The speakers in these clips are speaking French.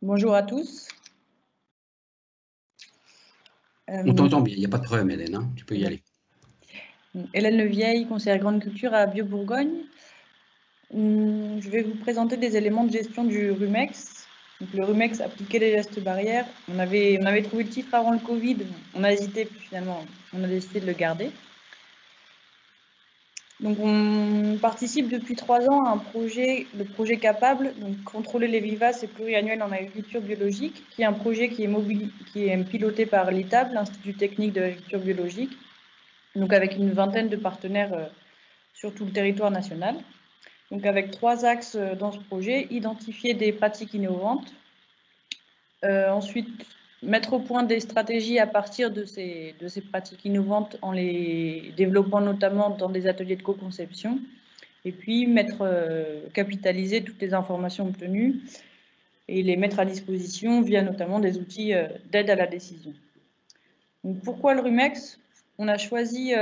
Bonjour à tous. On t'entend bien, il n'y a pas de problème, Hélène, hein, tu peux y aller. Hélène Levieille, conseillère grande culture à Bio-Bourgogne. Je vais vous présenter des éléments de gestion du Rumex. Donc, le Rumex appliquait les gestes barrières. On avait trouvé le titre avant le Covid, on a hésité, puis finalement on a décidé de le garder. Donc on participe depuis 3 ans à un projet, le projet Capable, donc contrôler les vivaces et pluriannuels en agriculture biologique, qui est un projet qui est piloté par l'ITAB, l'Institut technique de l'agriculture biologique, donc avec une vingtaine de partenaires sur tout le territoire national. Donc avec 3 axes dans ce projet: identifier des pratiques innovantes, ensuite mettre au point des stratégies à partir de ces pratiques innovantes en les développant notamment dans des ateliers de co-conception, et puis capitaliser toutes les informations obtenues et les mettre à disposition via notamment des outils d'aide à la décision. Donc pourquoi le Rumex ? On a choisi,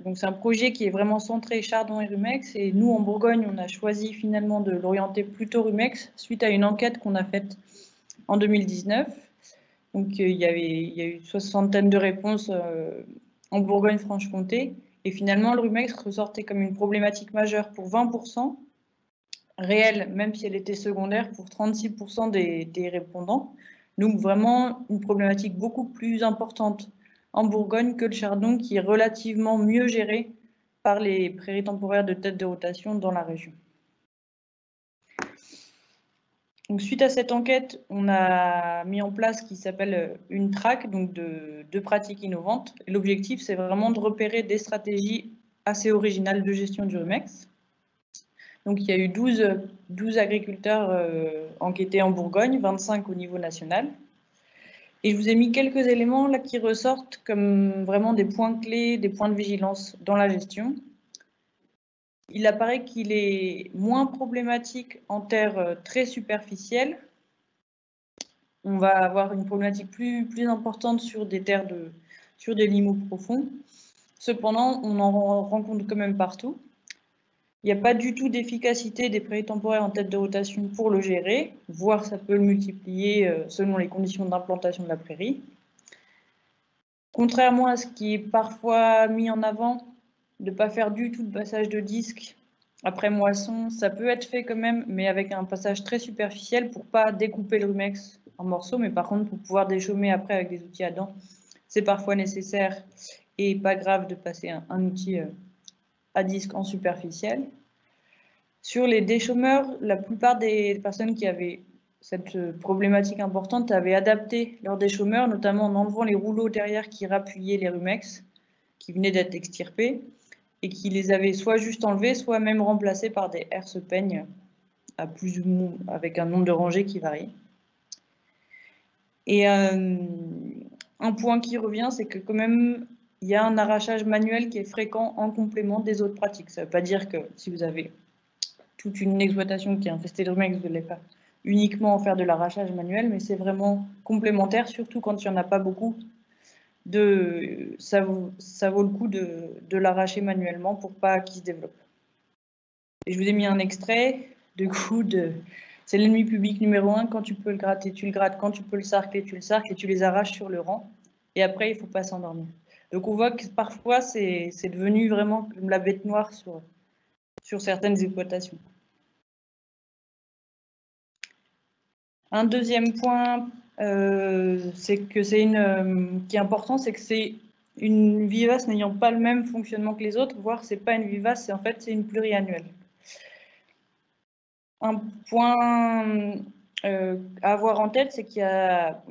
donc c'est un projet qui est vraiment centré chardon et Rumex, et nous en Bourgogne on a choisi finalement de l'orienter plutôt Rumex suite à une enquête qu'on a faite en 2019. Donc il y a eu une soixantaine de réponses en Bourgogne-Franche-Comté, et finalement le Rumex ressortait comme une problématique majeure pour 20%, réelle même si elle était secondaire pour 36% des répondants. Donc vraiment une problématique beaucoup plus importante en Bourgogne que le chardon, qui est relativement mieux géré par les prairies temporaires de tête de rotation dans la région. Donc, suite à cette enquête, on a mis en place ce qui s'appelle une traque donc de pratiques innovantes. L'objectif, c'est vraiment de repérer des stratégies assez originales de gestion du Rumex. Donc, il y a eu 12 agriculteurs enquêtés en Bourgogne, 25 au niveau national. Et je vous ai mis quelques éléments là qui ressortent comme vraiment des points clés, des points de vigilance dans la gestion. Il apparaît qu'il est moins problématique en terre très superficielle. On va avoir une problématique plus importante sur des terres sur des limos profonds. Cependant, on en rencontre quand même partout. Il n'y a pas du tout d'efficacité des prairies temporaires en tête de rotation pour le gérer, voire ça peut le multiplier selon les conditions d'implantation de la prairie. Contrairement à ce qui est parfois mis en avant, de ne pas faire du tout de passage de disque après moisson, ça peut être fait quand même, mais avec un passage très superficiel pour ne pas découper le Rumex en morceaux, mais par contre pour pouvoir déchaumer après avec des outils à dents, c'est parfois nécessaire et pas grave de passer un outil à disque en superficiel. Sur les déchaumeurs, la plupart des personnes qui avaient cette problématique importante avaient adapté leurs déchaumeurs, notamment en enlevant les rouleaux derrière qui rappuyaient les Rumex, qui venaient d'être extirpés, et qui les avaient soit juste enlevés, soit même remplacés par des herse-peignes avec un nombre de rangées qui varie. Et un point qui revient, c'est que quand même, il y a un arrachage manuel qui est fréquent en complément des autres pratiques. Ça ne veut pas dire que si vous avez toute une exploitation qui est infestée de Rumex, vous n'allez pas uniquement en faire de l'arrachage manuel, mais c'est vraiment complémentaire, surtout quand il n'y en a pas beaucoup. Ça vaut le coup de l'arracher manuellement pour pas qu'il se développe. Et je vous ai mis un extrait, c'est l'ennemi public numéro 1, quand tu peux le gratter, tu le grattes, quand tu peux le sarcler, tu le sarcles et tu les arraches sur le rang. Et après, il ne faut pas s'endormir. Donc on voit que parfois, c'est devenu vraiment comme la bête noire sur certaines exploitations. Un deuxième point qui est important, c'est que c'est une vivace n'ayant pas le même fonctionnement que les autres, voire c'est pas une vivace, en fait c'est une pluriannuelle. Un point à avoir en tête, c'est qu'il y a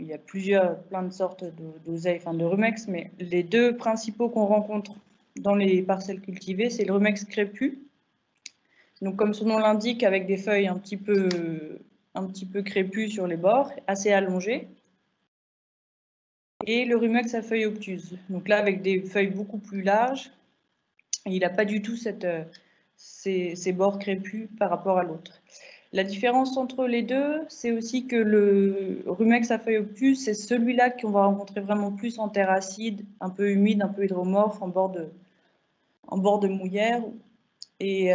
plein de sortes d'oseilles, enfin de Rumex, mais les deux principaux qu'on rencontre dans les parcelles cultivées, c'est le Rumex crépus. Donc comme son nom l'indique, avec des feuilles un petit peu crépus sur les bords, assez allongées. Et le Rumex à feuilles obtuses. Donc là, avec des feuilles beaucoup plus larges, il n'a pas du tout ces bords crépus par rapport à l'autre. La différence entre les deux, c'est aussi que le Rumex à feuilles obtuses, c'est celui-là qu'on va rencontrer vraiment plus en terre acide, un peu humide, un peu hydromorphe, en bord de mouillère. Et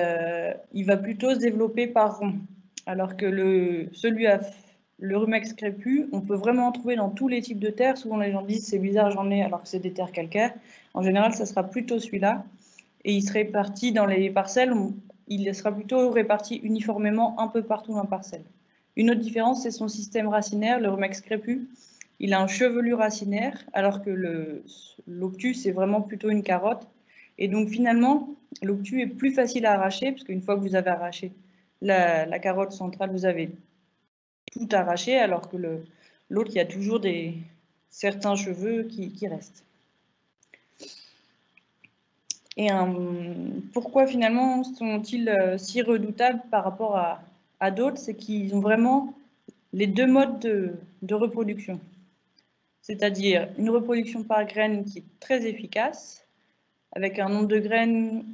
il va plutôt se développer par rond. Alors que celui à le rumex crépus, on peut vraiment en trouver dans tous les types de terres. Souvent, les gens disent c'est bizarre, j'en ai, alors que c'est des terres calcaires. En général, ça sera plutôt celui-là. Et il se répartit dans les parcelles, il sera plutôt réparti uniformément un peu partout dans la parcelle. Une autre différence, c'est son système racinaire, le rumex crépus. Il a un chevelu racinaire, alors que l'obtus, c'est vraiment plutôt une carotte. Et donc, finalement, l'obtus est plus facile à arracher, parce qu'une fois que vous avez arraché la carotte centrale, vous avez tout arraché, alors que l'autre, il y a toujours certains cheveux qui restent. Et pourquoi finalement sont-ils si redoutables par rapport à d'autres? C'est qu'ils ont vraiment les deux modes de reproduction. C'est-à-dire une reproduction par graine qui est très efficace, avec un nombre de graines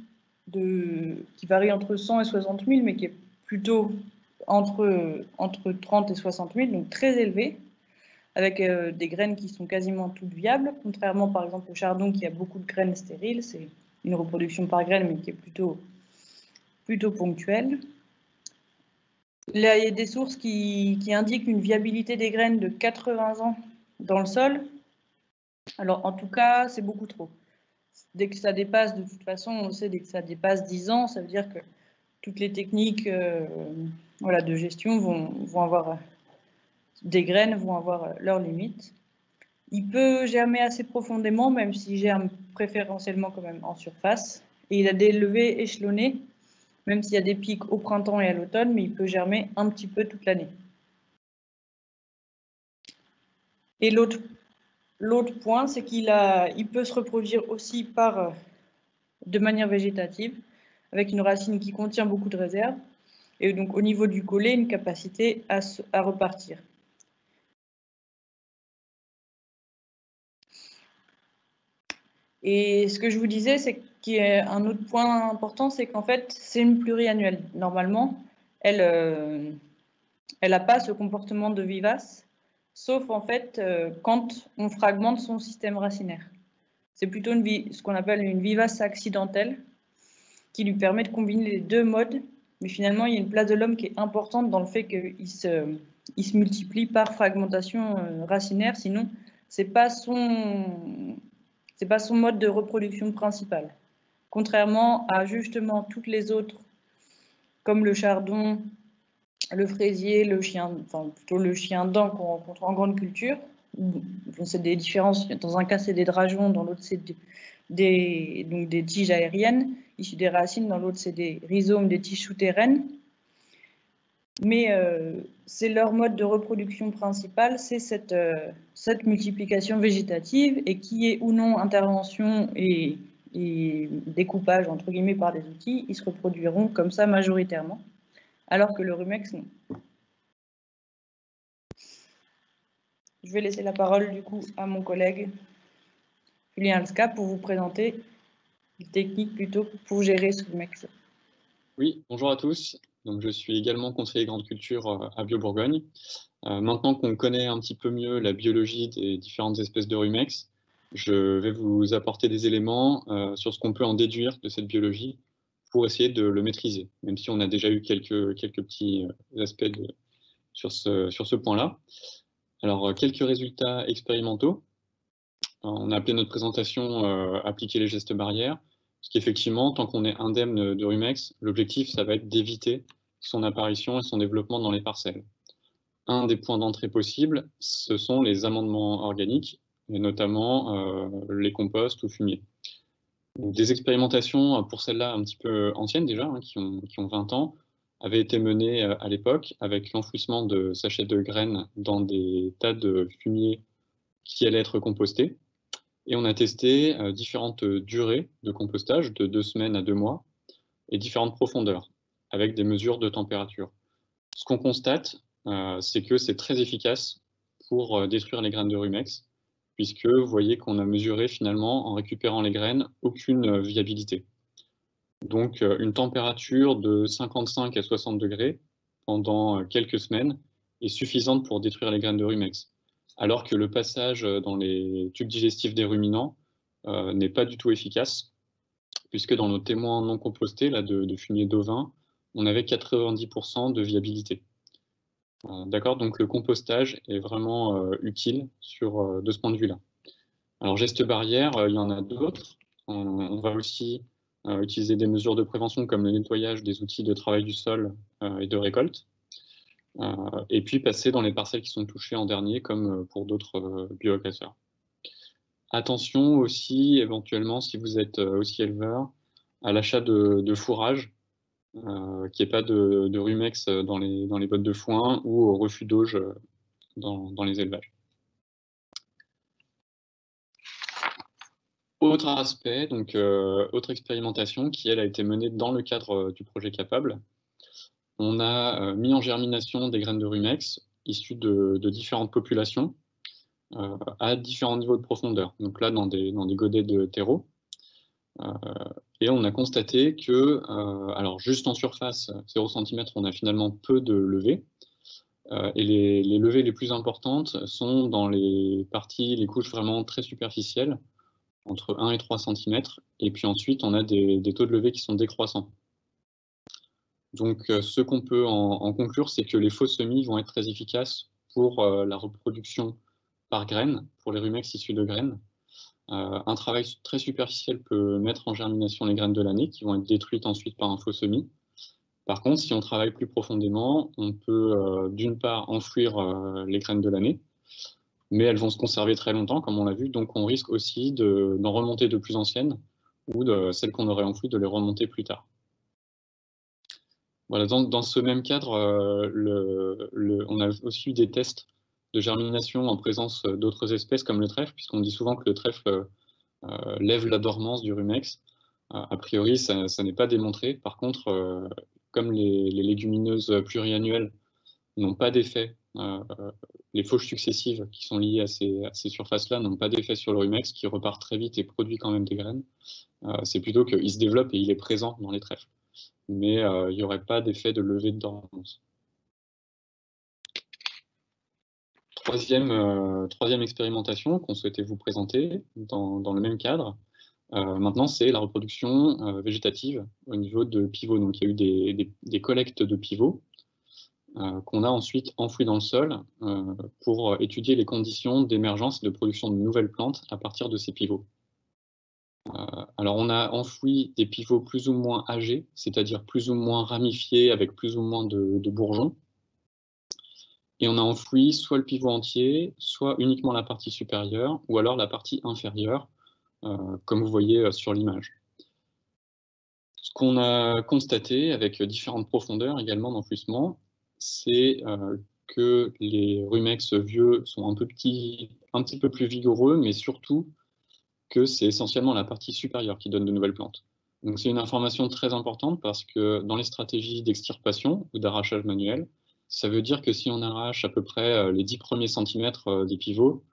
qui varie entre 100 et 60 000, mais qui est plutôt entre 30 et 60 000, donc très élevé, avec des graines qui sont quasiment toutes viables, contrairement par exemple au chardon qui a beaucoup de graines stériles, c'est une reproduction par graine, mais qui est plutôt ponctuelle. Là, il y a des sources qui indiquent une viabilité des graines de 80 ans dans le sol. Alors, en tout cas, c'est beaucoup trop. Dès que ça dépasse, de toute façon, on sait, dès que ça dépasse 10 ans, ça veut dire que toutes les techniques de gestion vont avoir des graines, vont avoir leurs limites. Il peut germer assez profondément, même s'il germe préférentiellement quand même en surface. Et il a des levées échelonnées, même s'il y a des pics au printemps et à l'automne, mais il peut germer un petit peu toute l'année. Et l'autre point, c'est qu'il peut se reproduire aussi de manière végétative, avec une racine qui contient beaucoup de réserves, et donc au niveau du collet, une capacité à repartir. Et ce que je vous disais, c'est qu'il y a un autre point important, c'est qu'en fait, c'est une pluriannuelle. Normalement, elle n'a pas ce comportement de vivace, sauf en fait quand on fragmente son système racinaire. C'est plutôt ce qu'on appelle une vivace accidentelle, qui lui permet de combiner les deux modes, mais finalement, il y a une place de l'homme qui est importante dans le fait qu'il se multiplie par fragmentation racinaire, sinon, c'est pas son mode de reproduction principal. Contrairement à justement toutes les autres, comme le chardon, le fraisier, le chien-dent qu'on rencontre en grande culture. C'est des différences. Dans un cas, c'est des drageons, dans l'autre, c'est des tiges aériennes issues des racines, dans l'autre, c'est des rhizomes, des tiges souterraines. Mais c'est leur mode de reproduction principal, c'est cette multiplication végétative, et qui est ou non intervention et découpage entre guillemets par des outils, ils se reproduiront comme ça majoritairement, alors que le rumex, non. Je vais laisser la parole du coup à mon collègue Julien Alska pour vous présenter les techniques plutôt pour gérer ce rumex. Oui, bonjour à tous. Donc, je suis également conseiller grande culture à Bio-Bourgogne. Maintenant qu'on connaît un petit peu mieux la biologie des différentes espèces de rumex, je vais vous apporter des éléments sur ce qu'on peut en déduire de cette biologie pour essayer de le maîtriser, même si on a déjà eu quelques petits aspects sur ce point-là. Alors, quelques résultats expérimentaux. On a appelé notre présentation appliquer les gestes barrières, parce qu'effectivement, tant qu'on est indemne de rumex, l'objectif, ça va être d'éviter son apparition et son développement dans les parcelles. Un des points d'entrée possibles, ce sont les amendements organiques, et notamment les composts ou fumiers. Donc, des expérimentations, pour celles-là un petit peu anciennes déjà, hein, qui ont 20 ans, avaient été menées à l'époque avec l'enfouissement de sachets de graines dans des tas de fumier qui allaient être compostés. Et on a testé différentes durées de compostage, de 2 semaines à 2 mois, et différentes profondeurs, avec des mesures de température. Ce qu'on constate, c'est que c'est très efficace pour détruire les graines de rumex, puisque vous voyez qu'on a mesuré finalement, en récupérant les graines, aucune viabilité. Donc une température de 55 à 60 degrés pendant quelques semaines est suffisante pour détruire les graines de rumex, alors que le passage dans les tubes digestifs des ruminants n'est pas du tout efficace, puisque dans nos témoins non compostés là, de fumier d'ovin, on avait 90% de viabilité. D'accord, donc le compostage est vraiment utile de ce point de vue-là. Alors, gestes barrières, il y en a d'autres. On va aussi utiliser des mesures de prévention comme le nettoyage des outils de travail du sol et de récolte. Et puis passer dans les parcelles qui sont touchées en dernier, comme pour d'autres biocasseurs. Attention aussi, éventuellement, si vous êtes aussi éleveur, à l'achat de fourrage, qu'il n'y ait pas de rumex dans les bottes de foin ou au refus d'auge dans les élevages. Autre aspect, donc autre expérimentation qui, elle, a été menée dans le cadre du projet Capable. On a mis en germination des graines de rumex issues de différentes populations à différents niveaux de profondeur. Donc là, dans des godets de terreau. Et on a constaté que, alors juste en surface, 0 cm, on a finalement peu de levées. Et les levées les plus importantes sont dans les couches vraiment très superficielles, entre 1 et 3 cm, et puis ensuite on a des taux de levée qui sont décroissants. Donc ce qu'on peut en conclure, c'est que les faux semis vont être très efficaces pour la reproduction par graines, pour les rumex issus de graines. Un travail très superficiel peut mettre en germination les graines de l'année, qui vont être détruites ensuite par un faux semis. Par contre, si on travaille plus profondément, on peut d'une part enfouir les graines de l'année, mais elles vont se conserver très longtemps, comme on l'a vu, donc on risque aussi d'en remonter de plus anciennes, ou de celles qu'on aurait enfouies, de les remonter plus tard. Voilà, dans ce même cadre, on a aussi eu des tests de germination en présence d'autres espèces comme le trèfle, puisqu'on dit souvent que le trèfle lève la dormance du rumex. A priori, ça n'est pas démontré. Par contre, comme les légumineuses pluriannuelles n'ont pas d'effet, les fauches successives qui sont liées à ces surfaces-là n'ont pas d'effet sur le rumex, qui repart très vite et produit quand même des graines. C'est plutôt qu'il se développe et il est présent dans les trèfles. Mais il n'y aurait pas d'effet de levée de dormance. Troisième expérimentation qu'on souhaitait vous présenter dans le même cadre. Maintenant, c'est la reproduction végétative au niveau de pivots. Donc, il y a eu des collectes de pivots qu'on a ensuite enfouis dans le sol pour étudier les conditions d'émergence et de production de nouvelles plantes à partir de ces pivots. Alors, on a enfoui des pivots plus ou moins âgés, c'est-à-dire plus ou moins ramifiés avec plus ou moins de bourgeons. Et on a enfoui soit le pivot entier, soit uniquement la partie supérieure, ou alors la partie inférieure, comme vous voyez sur l'image. Ce qu'on a constaté avec différentes profondeurs également d'enfouissement, c'est que les rumex vieux sont un petit peu plus vigoureux, mais surtout que c'est essentiellement la partie supérieure qui donne de nouvelles plantes. Donc c'est une information très importante parce que dans les stratégies d'extirpation ou d'arrachage manuel, ça veut dire que si on arrache à peu près les 10 premiers centimètres des pivots,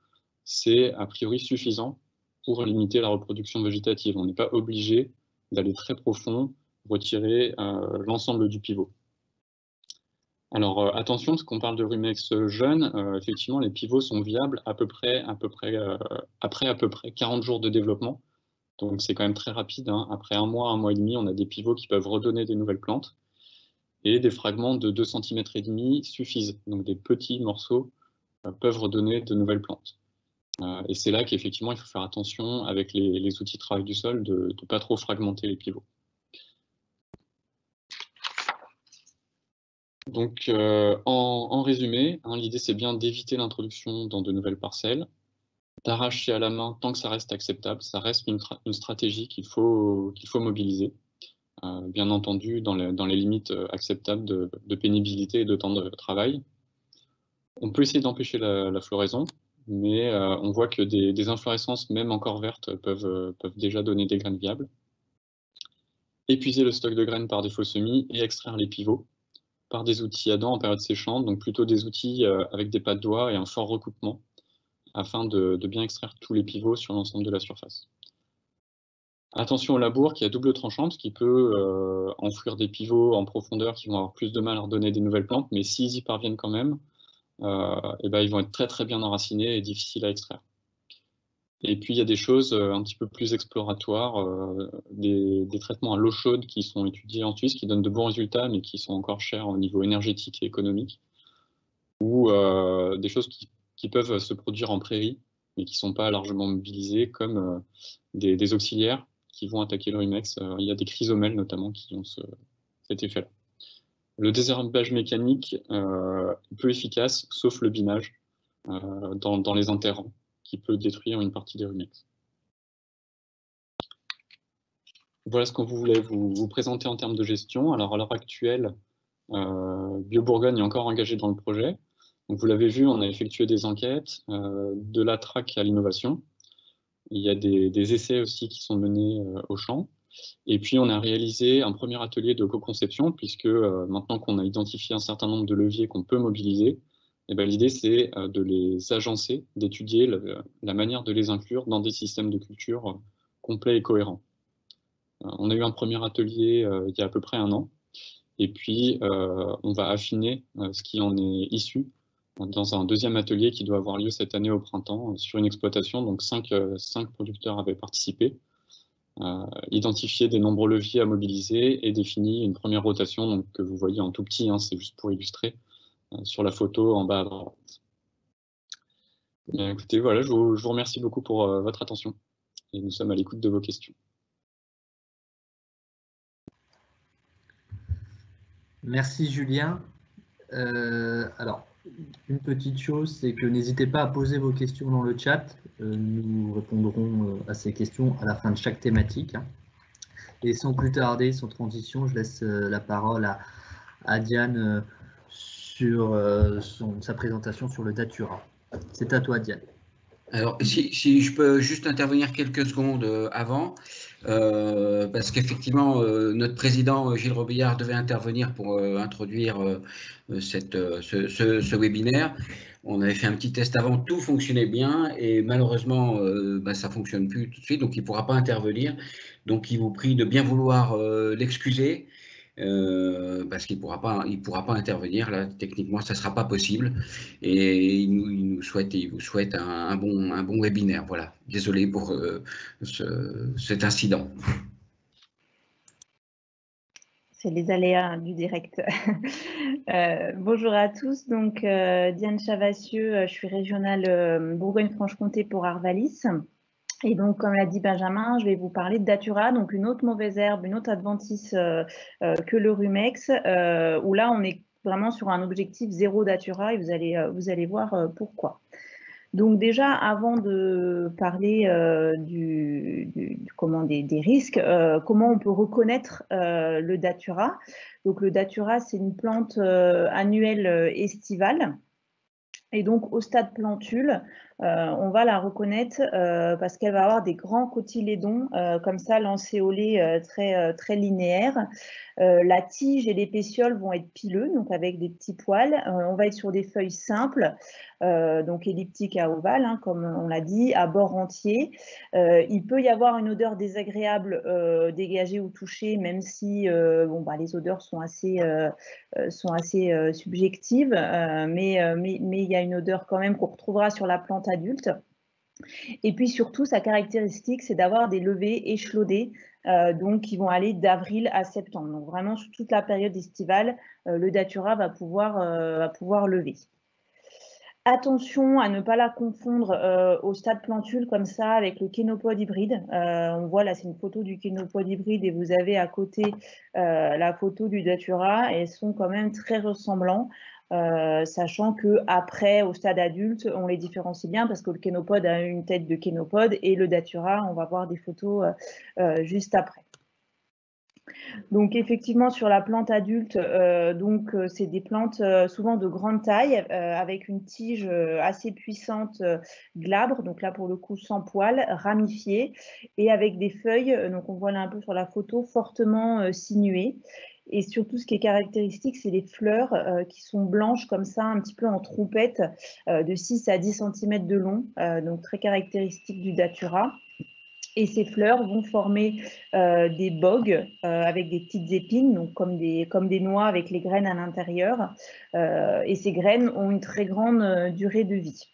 c'est a priori suffisant pour limiter la reproduction végétative. On n'est pas obligé d'aller très profond, retirer l'ensemble du pivot. Alors attention, parce qu'on parle de rumex jeune, effectivement les pivots sont viables après à peu près 40 jours de développement. Donc c'est quand même très rapide, hein. Après un mois et demi, on a des pivots qui peuvent redonner des nouvelles plantes. Et des fragments de 2,5 cm suffisent. Donc des petits morceaux peuvent redonner de nouvelles plantes. Et c'est là qu'effectivement, il faut faire attention avec les outils de travail du sol de ne pas trop fragmenter les pivots. Donc en résumé, hein, l'idée c'est bien d'éviter l'introduction dans de nouvelles parcelles, d'arracher à la main tant que ça reste acceptable. Ça reste une stratégie qu'il faut mobiliser. Bien entendu dans les limites acceptables de pénibilité et de temps de travail. On peut essayer d'empêcher la floraison, mais on voit que des inflorescences, même encore vertes, peuvent déjà donner des graines viables. Épuiser le stock de graines par des faux semis et extraire les pivots par des outils à dents en période séchante, donc plutôt des outils avec des pas de doigts et un fort recoupement, afin de bien extraire tous les pivots sur l'ensemble de la surface. Attention au labour qui est à double tranchant, parce qu'il peut enfouir des pivots en profondeur qui vont avoir plus de mal à redonner des nouvelles plantes, mais s'ils y parviennent quand même, ils vont être très très bien enracinés et difficiles à extraire. Et puis il y a des choses un petit peu plus exploratoires, des traitements à l'eau chaude qui sont étudiés en Suisse, qui donnent de bons résultats, mais qui sont encore chers au niveau énergétique et économique. ou des choses qui peuvent se produire en prairie, mais qui ne sont pas largement mobilisées, comme des auxiliaires qui vont attaquer le rumex. Il y a des chrysomèles notamment qui ont cet effet-là. Le désherbage mécanique peu efficace, sauf le binage dans les interrants, qui peut détruire une partie des rumex. Voilà ce qu'on voulait vous présenter en termes de gestion. Alors à l'heure actuelle, Bio-Bourgogne est encore engagé dans le projet. Donc, vous l'avez vu, on a effectué des enquêtes, de la traque à l'innovation. Il y a des essais aussi qui sont menés au champ. Et puis, on a réalisé un premier atelier de co-conception, puisque maintenant qu'on a identifié un certain nombre de leviers qu'on peut mobiliser, eh ben, l'idée, c'est de les agencer, d'étudier la manière de les inclure dans des systèmes de culture complets et cohérents. On a eu un premier atelier il y a à peu près 1 an. Et puis, on va affiner ce qui en est issu dans un deuxième atelier qui doit avoir lieu cette année au printemps sur une exploitation. Donc, 5 producteurs avaient participé, identifié des nombreux leviers à mobiliser et défini une première rotation donc, que vous voyez en tout petit, hein, c'est juste pour illustrer, sur la photo en bas à droite. Bien, écoutez, voilà, je vous remercie beaucoup pour votre attention et nous sommes à l'écoute de vos questions. Merci Julien. Alors, une petite chose, c'est que n'hésitez pas à poser vos questions dans le chat. Nous répondrons à ces questions à la fin de chaque thématique. Et sans plus tarder, sans transition, je laisse la parole à Diane sur sa présentation sur le Datura. C'est à toi, Diane. Alors, si je peux juste intervenir quelques secondes avant, parce qu'effectivement, notre président Gilles Robillard devait intervenir pour introduire ce webinaire. On avait fait un petit test avant, tout fonctionnait bien et malheureusement, ça ne fonctionne plus tout de suite, donc il ne pourra pas intervenir. Donc, il vous prie de bien vouloir l'excuser. Parce qu'il pourra pas intervenir là, techniquement ça sera pas possible et il vous souhaite un bon webinaire. Voilà, désolé pour cet incident. C'est les aléas du direct. Bonjour à tous, donc Diane Chavassieux, je suis régionale Bourgogne-Franche-Comté pour Arvalis. Et donc, comme l'a dit Benjamin, je vais vous parler de Datura, donc une autre mauvaise herbe, une autre adventice que le rumex, où là, on est vraiment sur un objectif zéro Datura et vous allez voir pourquoi. Donc déjà, avant de parler des risques, comment on peut reconnaître le Datura. Donc le Datura, c'est une plante annuelle estivale. Et donc, au stade plantule, on va la reconnaître parce qu'elle va avoir des grands cotylédons, comme ça, lancéolés très linéaires. La tige et les pétioles vont être pileux, donc avec des petits poils. On va être sur des feuilles simples, donc elliptiques à ovales, hein, comme on l'a dit, à bord entier. Il peut y avoir une odeur désagréable dégagée ou touchée, même si les odeurs sont assez subjectives, mais il y a une odeur quand même qu'on retrouvera sur la plante adulte. Et puis surtout, sa caractéristique, c'est d'avoir des levées échelonnées, donc qui vont aller d'avril à septembre. Donc vraiment, sur toute la période estivale, le Datura va pouvoir lever. Attention à ne pas la confondre au stade plantule comme ça avec le kénopode hybride. On voit là, c'est une photo du kénopode hybride et vous avez à côté la photo du Datura et elles sont quand même très ressemblants. Sachant qu'après, au stade adulte, on les différencie bien parce que le kénopode a une tête de kénopode et le Datura, on va voir des photos juste après. Donc effectivement, sur la plante adulte, c'est des plantes souvent de grande taille avec une tige assez puissante, glabre, donc là pour le coup sans poils, ramifiée et avec des feuilles, donc on voit là un peu sur la photo, fortement sinuées. Et surtout, ce qui est caractéristique, c'est les fleurs qui sont blanches comme ça, un petit peu en trompette, de 6 à 10 cm de long, donc très caractéristique du Datura. Et ces fleurs vont former des bogues avec des petites épines, donc comme des noix avec les graines à l'intérieur. Et ces graines ont une très grande durée de vie.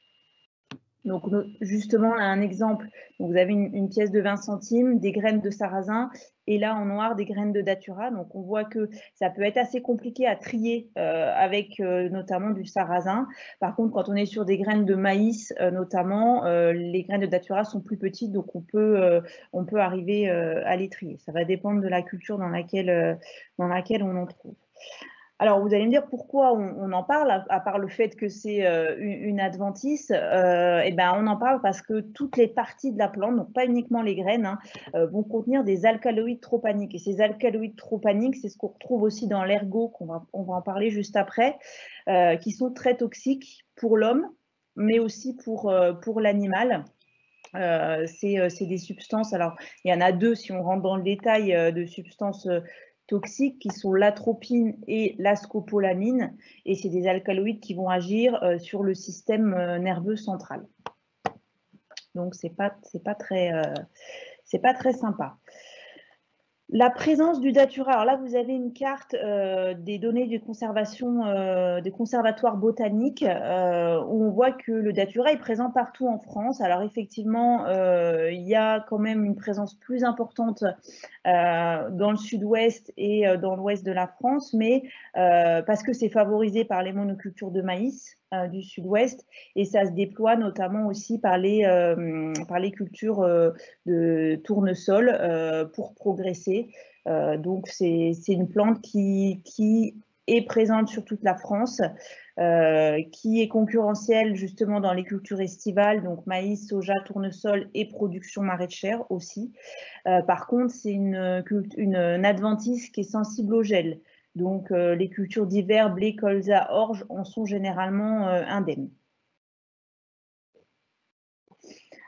Donc, justement, là, un exemple, donc, vous avez une pièce de 20 centimes, des graines de sarrasin, et là, en noir, des graines de datura. Donc, on voit que ça peut être assez compliqué à trier avec notamment du sarrasin. Par contre, quand on est sur des graines de maïs, notamment, les graines de datura sont plus petites, donc on peut arriver à les trier. Ça va dépendre de la culture dans laquelle on en trouve. Alors, vous allez me dire pourquoi on en parle, à part le fait que c'est une adventice. Eh ben, on en parle parce que toutes les parties de la plante, donc pas uniquement les graines, hein, vont contenir des alcaloïdes tropaniques. Et ces alcaloïdes tropaniques, c'est ce qu'on retrouve aussi dans l'ergot, on va en parler juste après, qui sont très toxiques pour l'homme, mais aussi pour l'animal. C'est des substances, alors il y en a deux si on rentre dans le détail, de substances toxiques qui sont l'atropine et la scopolamine, et c'est des alcaloïdes qui vont agir sur le système nerveux central. Donc c'est pas très sympa. La présence du datura. Alors là, vous avez une carte des données de conservation des conservatoires botaniques où on voit que le datura est présent partout en France. Alors effectivement, il y a quand même une présence plus importante dans le sud-ouest et dans l'ouest de la France, mais parce que c'est favorisé par les monocultures de maïs du sud-ouest, et ça se déploie notamment aussi par les cultures de tournesol pour progresser. Donc c'est une plante qui est présente sur toute la France, qui est concurrentielle justement dans les cultures estivales, donc maïs, soja, tournesol et production maraîchère aussi. Par contre, c'est une adventice qui est sensible au gel. Donc, les cultures d'hiver, blé, colza, orge, en sont généralement indemnes.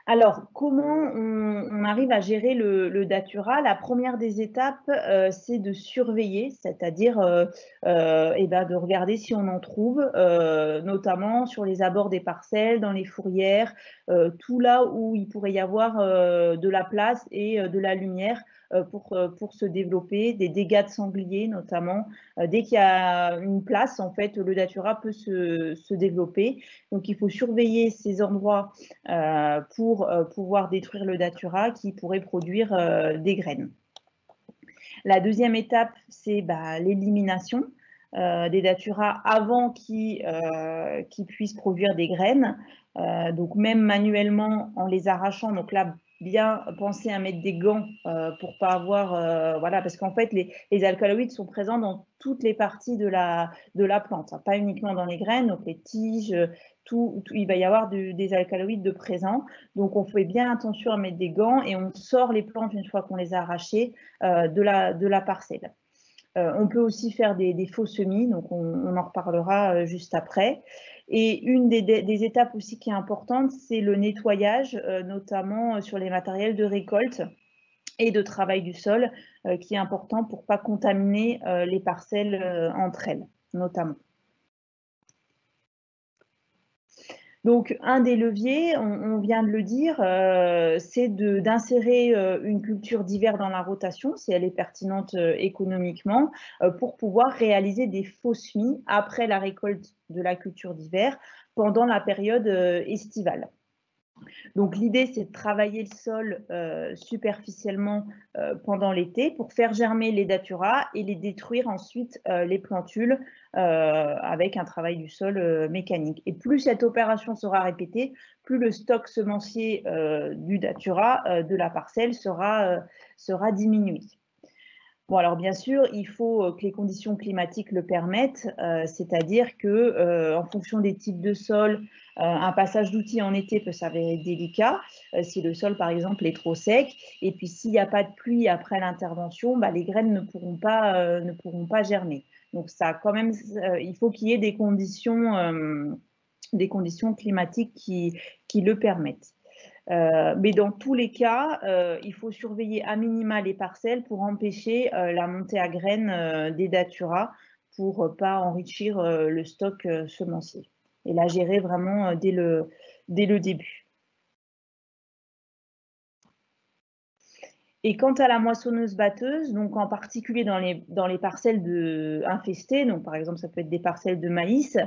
Alors, comment on arrive à gérer le datura? La première des étapes, c'est de surveiller, c'est-à-dire de regarder si on en trouve, notamment sur les abords des parcelles, dans les fourrières, tout là où il pourrait y avoir de la place et de la lumière pour se développer, des dégâts de sangliers notamment. Dès qu'il y a une place, en fait, le datura peut se développer. Donc, il faut surveiller ces endroits pour pouvoir détruire le datura qui pourrait produire des graines. La deuxième étape, c'est l'élimination des datura avant qu'ils puissent produire des graines. Donc même manuellement en les arrachant, donc là bien penser à mettre des gants pour pas avoir voilà, parce qu'en fait les alcaloïdes sont présents dans toutes les parties de la plante, hein, pas uniquement dans les graines, donc les tiges, tout, il va y avoir des alcaloïdes de présents. Donc on fait bien attention à mettre des gants et on sort les plantes une fois qu'on les a arrachées de la parcelle. On peut aussi faire des faux semis, donc on en reparlera juste après. Et une des étapes aussi qui est importante, c'est le nettoyage, notamment sur les matériels de récolte et de travail du sol, qui est important pour ne pas contaminer les parcelles entre elles, notamment. Donc, un des leviers, on vient de le dire, c'est d'insérer une culture d'hiver dans la rotation, si elle est pertinente économiquement, pour pouvoir réaliser des faux semis après la récolte de la culture d'hiver pendant la période estivale. Donc l'idée, c'est de travailler le sol superficiellement pendant l'été pour faire germer les datura et les détruire ensuite les plantules avec un travail du sol mécanique. Et plus cette opération sera répétée, plus le stock semencier du datura de la parcelle sera diminué. Bon, alors bien sûr, il faut que les conditions climatiques le permettent, c'est-à-dire que en fonction des types de sol, un passage d'outils en été peut s'avérer délicat si le sol, par exemple, est trop sec. Et puis, s'il n'y a pas de pluie après l'intervention, les graines ne pourront pas germer. Donc, ça, quand même, il faut qu'il y ait des conditions climatiques qui le permettent. Mais dans tous les cas, il faut surveiller à minima les parcelles pour empêcher la montée à graines des datura pour ne pas enrichir le stock semencier. Et la gérer vraiment dès le début. Et quant à la moissonneuse-batteuse, donc en particulier dans les parcelles infestées, donc par exemple ça peut être des parcelles de maïs,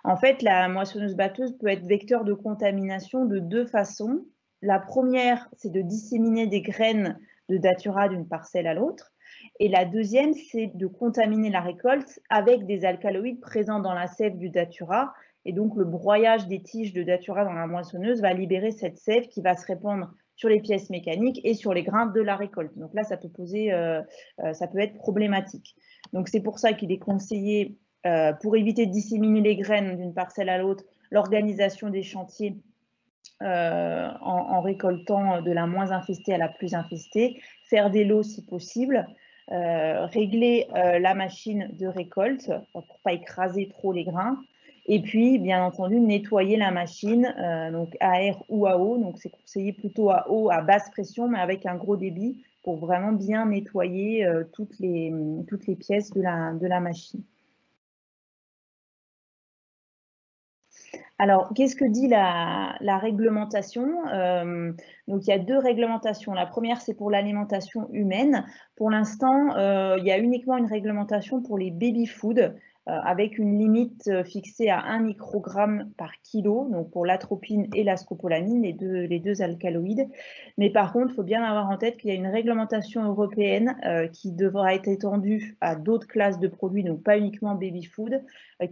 En fait, la moissonneuse-batteuse peut être vecteur de contamination de 2 façons. La première, c'est de disséminer des graines de datura d'une parcelle à l'autre. Et la deuxième, c'est de contaminer la récolte avec des alcaloïdes présents dans la sève du datura. Et donc, le broyage des tiges de datura dans la moissonneuse va libérer cette sève qui va se répandre sur les pièces mécaniques et sur les grains de la récolte. Donc là, ça peut être problématique. Donc c'est pour ça qu'il est conseillé, pour éviter de disséminer les graines d'une parcelle à l'autre, l'organisation des chantiers en récoltant de la moins infestée à la plus infestée, faire des lots si possible, régler la machine de récolte pour ne pas écraser trop les grains, et puis bien entendu nettoyer la machine, donc à air ou à eau. Donc c'est conseillé plutôt à eau, à basse pression, mais avec un gros débit pour vraiment bien nettoyer toutes les pièces de la machine. Alors, qu'est-ce que dit la réglementation? Donc, il y a 2 réglementations. La première, c'est pour l'alimentation humaine. Pour l'instant, il y a uniquement une réglementation pour les baby-food, avec une limite fixée à 1 microgramme par kilo, donc pour l'atropine et la scopolamine, les deux alcaloïdes. Mais par contre, il faut bien avoir en tête qu'il y a une réglementation européenne qui devra être étendue à d'autres classes de produits, donc pas uniquement baby-food,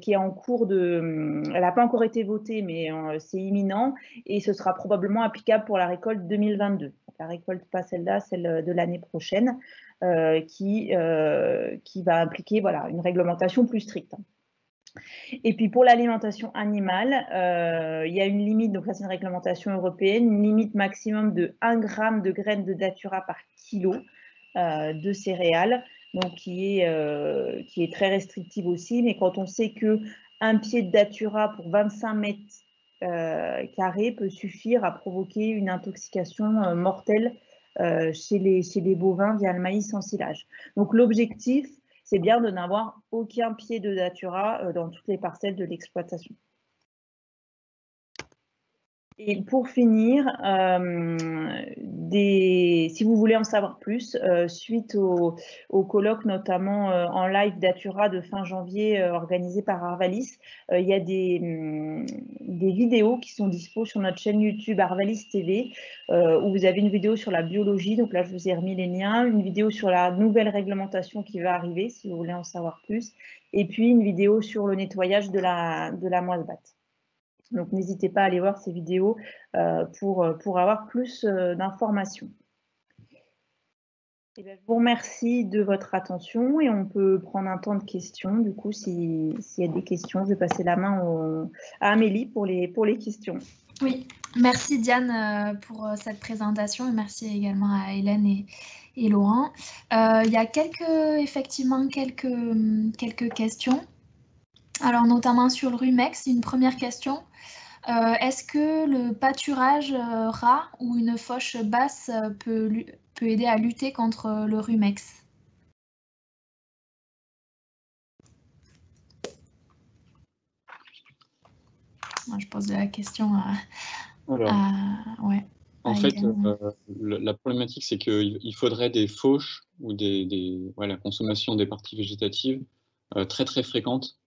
qui est en cours de... Elle n'a pas encore été votée, mais c'est imminent, et ce sera probablement applicable pour la récolte 2022. La récolte, pas celle-là, celle de l'année prochaine, qui va impliquer une réglementation plus stricte. Et puis pour l'alimentation animale, il y a une limite, donc ça c'est une réglementation européenne, une limite maximum de 1 gramme de graines de datura par kilo de céréales, donc qui est très restrictive aussi. Mais quand on sait qu'un pied de datura pour 25 mètres carrés peut suffire à provoquer une intoxication mortelle chez les bovins via le maïs en silage. Donc l'objectif, c'est bien de n'avoir aucun pied de datura dans toutes les parcelles de l'exploitation. Et pour finir, si vous voulez en savoir plus, suite au colloque notamment en live Datura de fin janvier organisé par Arvalis, il y a des vidéos qui sont dispo sur notre chaîne YouTube Arvalis TV, où vous avez une vidéo sur la biologie, donc là je vous ai remis les liens, une vidéo sur la nouvelle réglementation qui va arriver si vous voulez en savoir plus, et puis une vidéo sur le nettoyage de la moisse-batte. Donc, n'hésitez pas à aller voir ces vidéos pour avoir plus d'informations. Je vous remercie de votre attention et on peut prendre un temps de questions. Du coup, s'il y a des questions, je vais passer la main à Amélie pour les questions. Oui, merci Diane pour cette présentation et merci également à Hélène et Laurent. Il y a effectivement quelques questions. Alors, notamment sur le rumex, une première question. Est-ce que le pâturage ras ou une fauche basse peut aider à lutter contre le rumex? Je pose la question en fait, la problématique, c'est qu'il faudrait des fauches ou la consommation des parties végétatives très très fréquentes,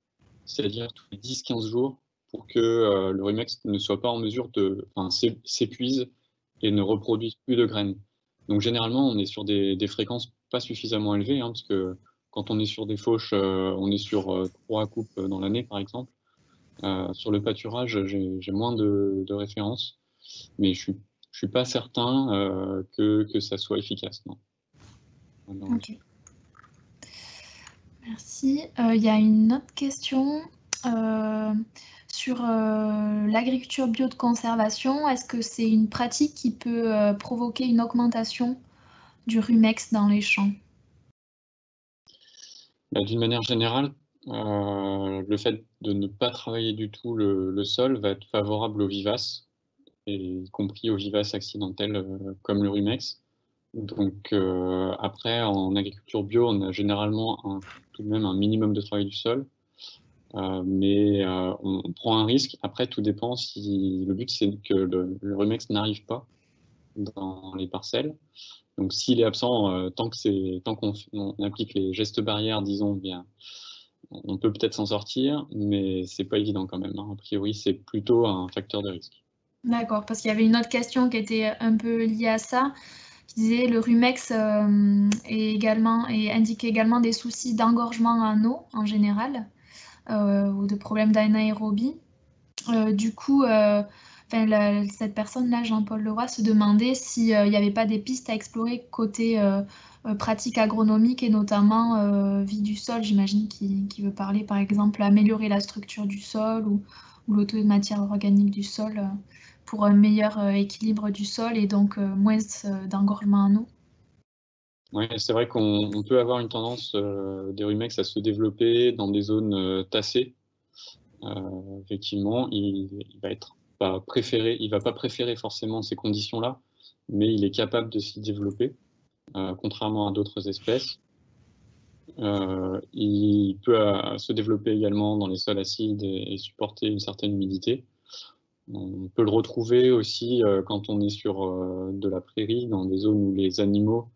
c'est-à-dire tous les 10-15 jours, pour que le rumex ne soit pas en mesure s'épuise et ne reproduise plus de graines. Donc généralement, on est sur des fréquences pas suffisamment élevées, parce que quand on est sur des fauches, on est sur 3 coupes dans l'année, par exemple. Sur le pâturage, j'ai moins de références, mais je suis pas certain que ça soit efficace. Non. Ok. Merci. Il y a une autre question sur l'agriculture bio de conservation. Est-ce que c'est une pratique qui peut provoquer une augmentation du rumex dans les champs? D'une manière générale, le fait de ne pas travailler du tout le sol va être favorable aux vivaces, y compris aux vivaces accidentelles comme le rumex. Donc après, en agriculture bio, on a généralement tout de même un minimum de travail du sol, mais on prend un risque. Après, tout dépend si le but c'est que le rumex n'arrive pas dans les parcelles. Donc s'il est absent, tant qu'on applique les gestes barrières, disons, bien on peut peut-être s'en sortir, mais c'est pas évident quand même, hein. A priori, c'est plutôt un facteur de risque. D'accord, parce qu'il y avait une autre question qui était un peu liée à ça, qui disait le Rumex indique également des soucis d'engorgement en eau en général, ou de problèmes d'anaérobie. Du coup, cette personne-là, Jean-Paul Leroy, se demandait s'il n'y avait pas des pistes à explorer côté pratique agronomique et notamment vie du sol, j'imagine qu'il veut parler par exemple améliorer la structure du sol ou le taux de matière organique du sol pour un meilleur équilibre du sol et donc moins d'engorgement en eau. Oui, c'est vrai qu'on peut avoir une tendance des rumex à se développer dans des zones tassées. Effectivement, il va pas préférer forcément ces conditions-là, mais il est capable de s'y développer, contrairement à d'autres espèces. Il peut se développer également dans les sols acides et supporter une certaine humidité. On peut le retrouver aussi quand on est sur de la prairie, dans des zones où les animaux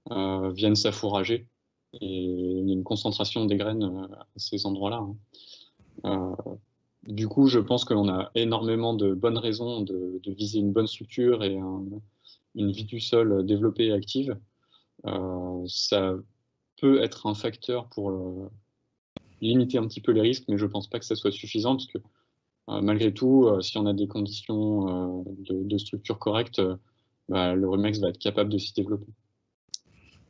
viennent s'affourager. Et il y a une concentration des graines à ces endroits-là, hein. Du coup, je pense qu'on a énormément de bonnes raisons de viser une bonne structure et une vie du sol développée et active. Ça peut être un facteur pour limiter un petit peu les risques, mais je ne pense pas que ça soit suffisant parce que malgré tout, si on a des conditions de structure correctes, le rumex va être capable de s'y développer.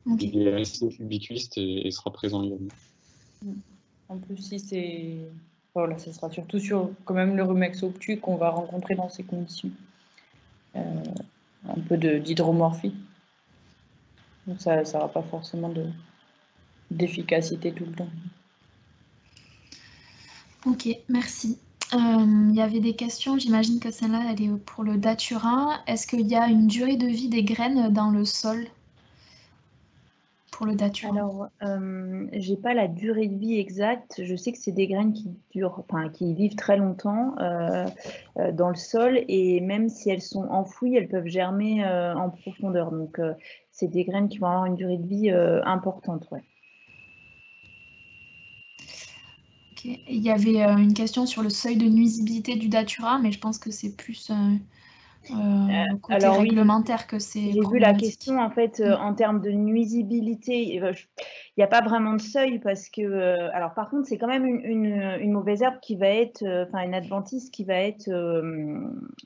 Okay. Il est assez ubiquiste et sera présent également. En plus, si c'est... Voilà, ce sera surtout sur quand même le rumex obtus qu'on va rencontrer dans ces conditions. Un peu d'hydromorphie. Donc ça n'aura pas forcément d'efficacité tout le temps. Ok, merci. Il y avait des questions, j'imagine que celle-là, elle est pour le datura. Est-ce qu'il y a une durée de vie des graines dans le sol pour le datura? Alors, j'ai pas la durée de vie exacte. Je sais que c'est des graines qui vivent très longtemps dans le sol et même si elles sont enfouies, elles peuvent germer en profondeur. Donc, c'est des graines qui vont avoir une durée de vie importante, ouais. Okay. Il y avait une question sur le seuil de nuisibilité du datura, mais je pense que c'est plus côté réglementaire que c'est. J'ai vu la question en fait en termes de nuisibilité. Il n'y a pas vraiment de seuil parce que, alors par contre, c'est quand même une mauvaise herbe qui va être, une adventice qui va être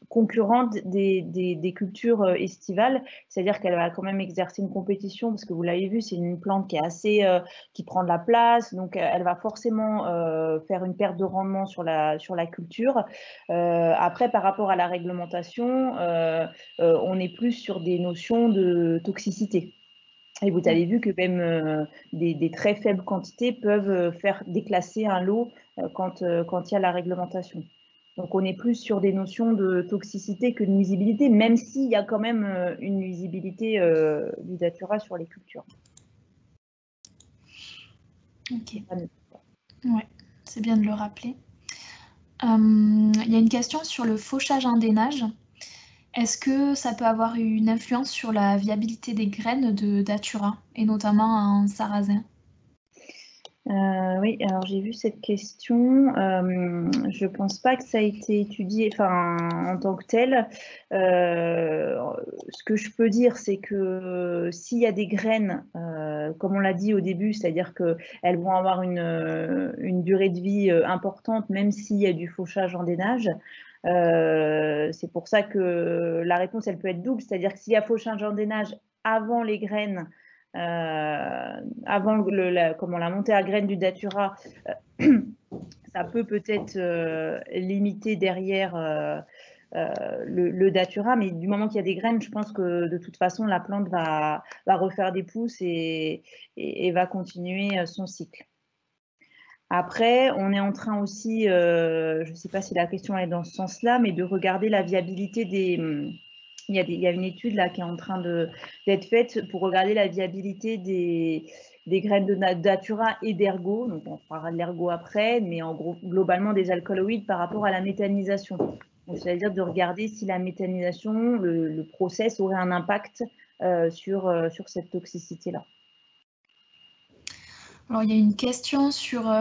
concurrente des cultures estivales. C'est-à-dire qu'elle va quand même exercer une compétition parce que vous l'avez vu, c'est une plante qui est assez, qui prend de la place, donc elle va forcément faire une perte de rendement sur la culture. Après, par rapport à la réglementation, on est plus sur des notions de toxicité. Et vous avez vu que même des très faibles quantités peuvent faire déclasser un lot quand il y a la réglementation. Donc on est plus sur des notions de toxicité que de nuisibilité, même s'il y a quand même une nuisibilité du datura sur les cultures. Ok. Ouais, c'est bien de le rappeler. Il y a une question sur le fauchage en dénage. Est-ce que ça peut avoir une influence sur la viabilité des graines de datura, et notamment en sarrasin? Oui, alors j'ai vu cette question. Je pense pas que ça a été étudié en tant que tel. Ce que je peux dire, c'est que s'il y a des graines, comme on l'a dit au début, c'est-à-dire qu'elles vont avoir une durée de vie importante, même s'il y a du fauchage en dénage. C'est pour ça que la réponse, elle peut être double, c'est-à-dire que s'il y a fauchage en dénage avant les graines, avant la montée à graines du datura, ça peut peut-être limiter derrière le datura, mais du moment qu'il y a des graines, je pense que de toute façon, la plante va refaire des pousses et va continuer son cycle. Après, on est en train aussi, je ne sais pas si la question est dans ce sens-là, mais de regarder la viabilité des... Il y a une étude là qui est en train d'être faite pour regarder la viabilité des graines de datura et d'ergot. Donc, on parlera de l'ergot après, mais en gros, globalement des alcaloïdes par rapport à la méthanisation. Donc, c'est-à-dire de regarder si la méthanisation, le process aurait un impact sur cette toxicité-là. Alors, il y a une question sur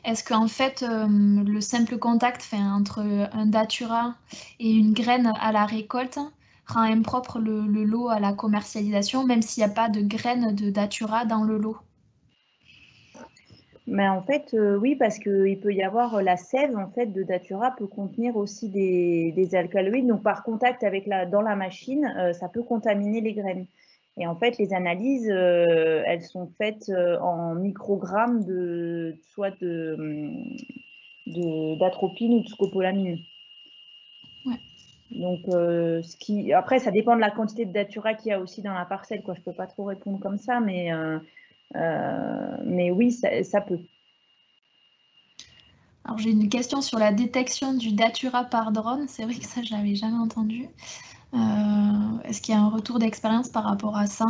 est-ce qu'en fait, le simple contact entre un datura et une graine à la récolte rend impropre le lot à la commercialisation, même s'il n'y a pas de graines de datura dans le lot? Mais en fait, oui, parce qu'il peut y avoir la sève en fait, de datura peut contenir aussi des alcaloïdes. Donc, par contact avec dans la machine, ça peut contaminer les graines. Et en fait, les analyses, elles sont faites en microgrammes soit d'atropine ou de scopolamine. Ouais. Donc, après, ça dépend de la quantité de datura qu'il y a aussi dans la parcelle, quoi. Je ne peux pas trop répondre comme ça, mais oui, ça peut. Alors, j'ai une question sur la détection du datura par drone. C'est vrai que ça, je l'avais jamais entendu. Est-ce qu'il y a un retour d'expérience par rapport à ça?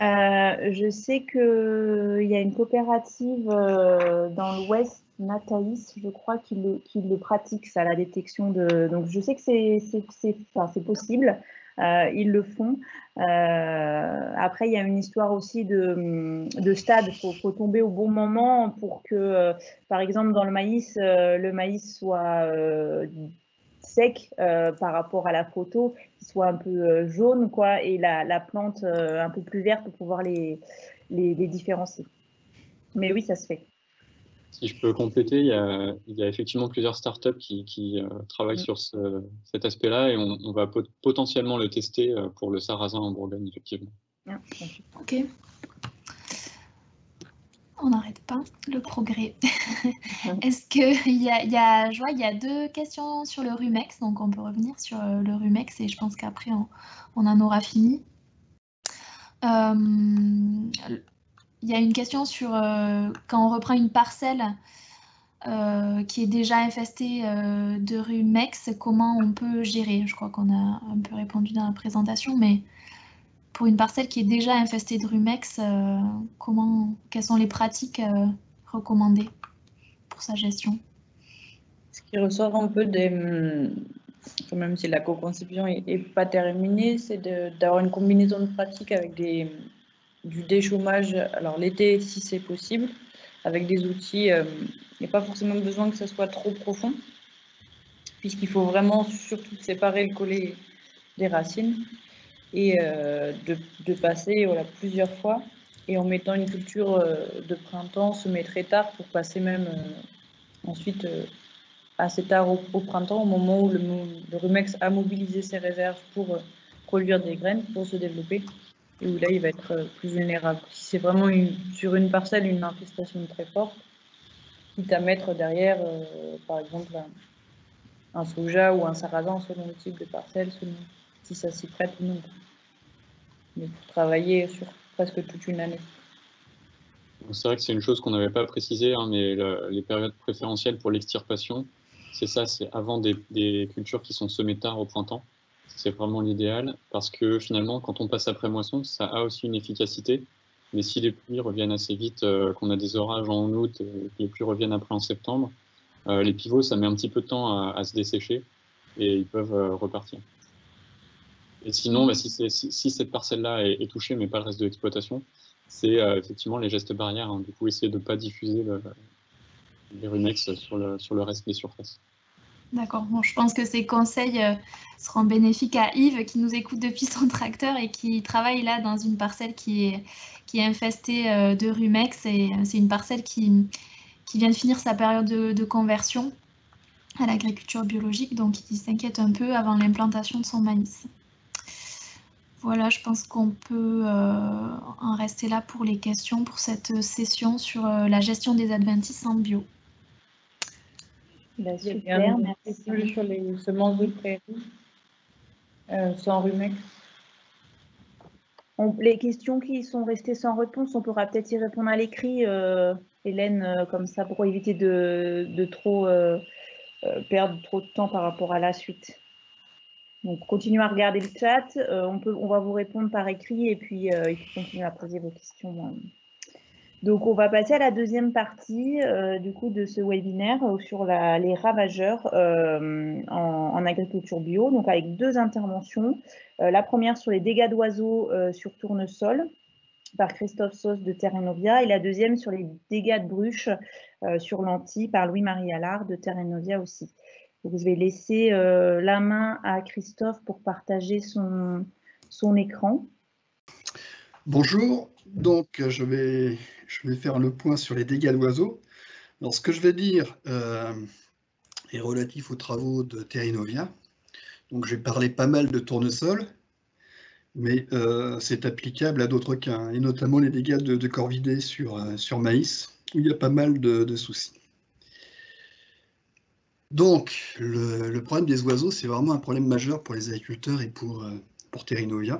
Je sais qu'il y a une coopérative dans l'Ouest, Nataïs, je crois, qui le pratique, ça, la détection de. Donc, je sais que c'est possible. Ils le font. Après, il y a une histoire aussi de stade. Il faut tomber au bon moment pour que, par exemple, dans le maïs soit sec par rapport à la photo, qu'il soit un peu jaune, quoi, et la plante un peu plus verte pour pouvoir les différencier. Mais oui, ça se fait. Si je peux compléter, il y a effectivement plusieurs startups qui travaillent sur cet aspect-là et on va potentiellement le tester pour le sarrasin en Bourgogne, effectivement. Ok. On n'arrête pas le progrès. Est-ce qu'il y a deux questions sur le Rumex, donc on peut revenir sur le Rumex et je pense qu'après on en aura fini. Il y a une question sur quand on reprend une parcelle qui est déjà infestée de Rumex, comment on peut gérer? Je crois qu'on a un peu répondu dans la présentation, mais pour une parcelle qui est déjà infestée de Rumex, quelles sont les pratiques recommandées pour sa gestion? Ce qui ressort un peu même si la co-conception n'est pas terminée, c'est d'avoir une combinaison de pratiques avec du déchômage, alors l'été si c'est possible, avec des outils. Il n'y a pas forcément besoin que ça soit trop profond, puisqu'il faut vraiment surtout séparer le collet des racines et de passer plusieurs fois. Et en mettant une culture de printemps semée très tard pour passer même ensuite assez tard au printemps, au moment où le rumex a mobilisé ses réserves pour produire des graines, pour se développer, et où là, il va être plus vulnérable. Si c'est vraiment sur une parcelle, une infestation très forte, quitte à mettre derrière, par exemple, un soja ou un sarrasin, selon le type de parcelle, selon si ça s'y prête ou non. Mais pour travailler sur presque toute une année. C'est vrai que c'est une chose qu'on n'avait pas précisé, hein, mais les périodes préférentielles pour l'extirpation, c'est ça, c'est avant des cultures qui sont semées tard au printemps. C'est vraiment l'idéal parce que finalement, quand on passe après moisson, ça a aussi une efficacité. Mais si les pluies reviennent assez vite, qu'on a des orages en août, que les pluies reviennent après en septembre, les pivots, ça met un petit peu de temps à se dessécher et ils peuvent repartir. Et sinon, bah, si cette parcelle-là est touchée, mais pas le reste de l'exploitation, c'est effectivement les gestes barrières. Hein. Du coup, essayer de ne pas diffuser les rumex sur le reste des surfaces. D'accord. Bon, je pense que ces conseils seront bénéfiques à Yves qui nous écoute depuis son tracteur et qui travaille là dans une parcelle qui est infestée de rumex. Et c'est une parcelle qui vient de finir sa période de conversion à l'agriculture biologique, donc il s'inquiète un peu avant l'implantation de son maïs. Voilà, je pense qu'on peut en rester là pour les questions pour cette session sur la gestion des adventices en bio. Bah, super, merci. Sur les semences de prairie, sans rumex. Les questions qui sont restées sans réponse, on pourra peut-être y répondre à l'écrit, Hélène, comme ça, pour éviter de trop perdre trop de temps par rapport à la suite. Donc, continuez à regarder le chat. On va vous répondre par écrit et puis il faut continuer à poser vos questions. Donc, on va passer à la deuxième partie du coup de ce webinaire sur les ravageurs en agriculture bio, donc avec deux interventions. La première sur les dégâts d'oiseaux sur tournesol par Christophe Sauce de Terra Novia, et la deuxième sur les dégâts de bruche sur lentilles par Louis-Marie Allard de Terra Novia aussi. Donc, je vais laisser la main à Christophe pour partager son écran. Bonjour, donc je vais faire le point sur les dégâts d'oiseaux. Alors, ce que je vais dire est relatif aux travaux de Terra Novia. Donc, j'ai parlé pas mal de tournesol, mais c'est applicable à d'autres cas, hein, et notamment les dégâts de corvidés sur maïs, où il y a pas mal de soucis. Donc, le problème des oiseaux, c'est vraiment un problème majeur pour les agriculteurs et pour Terra Novia.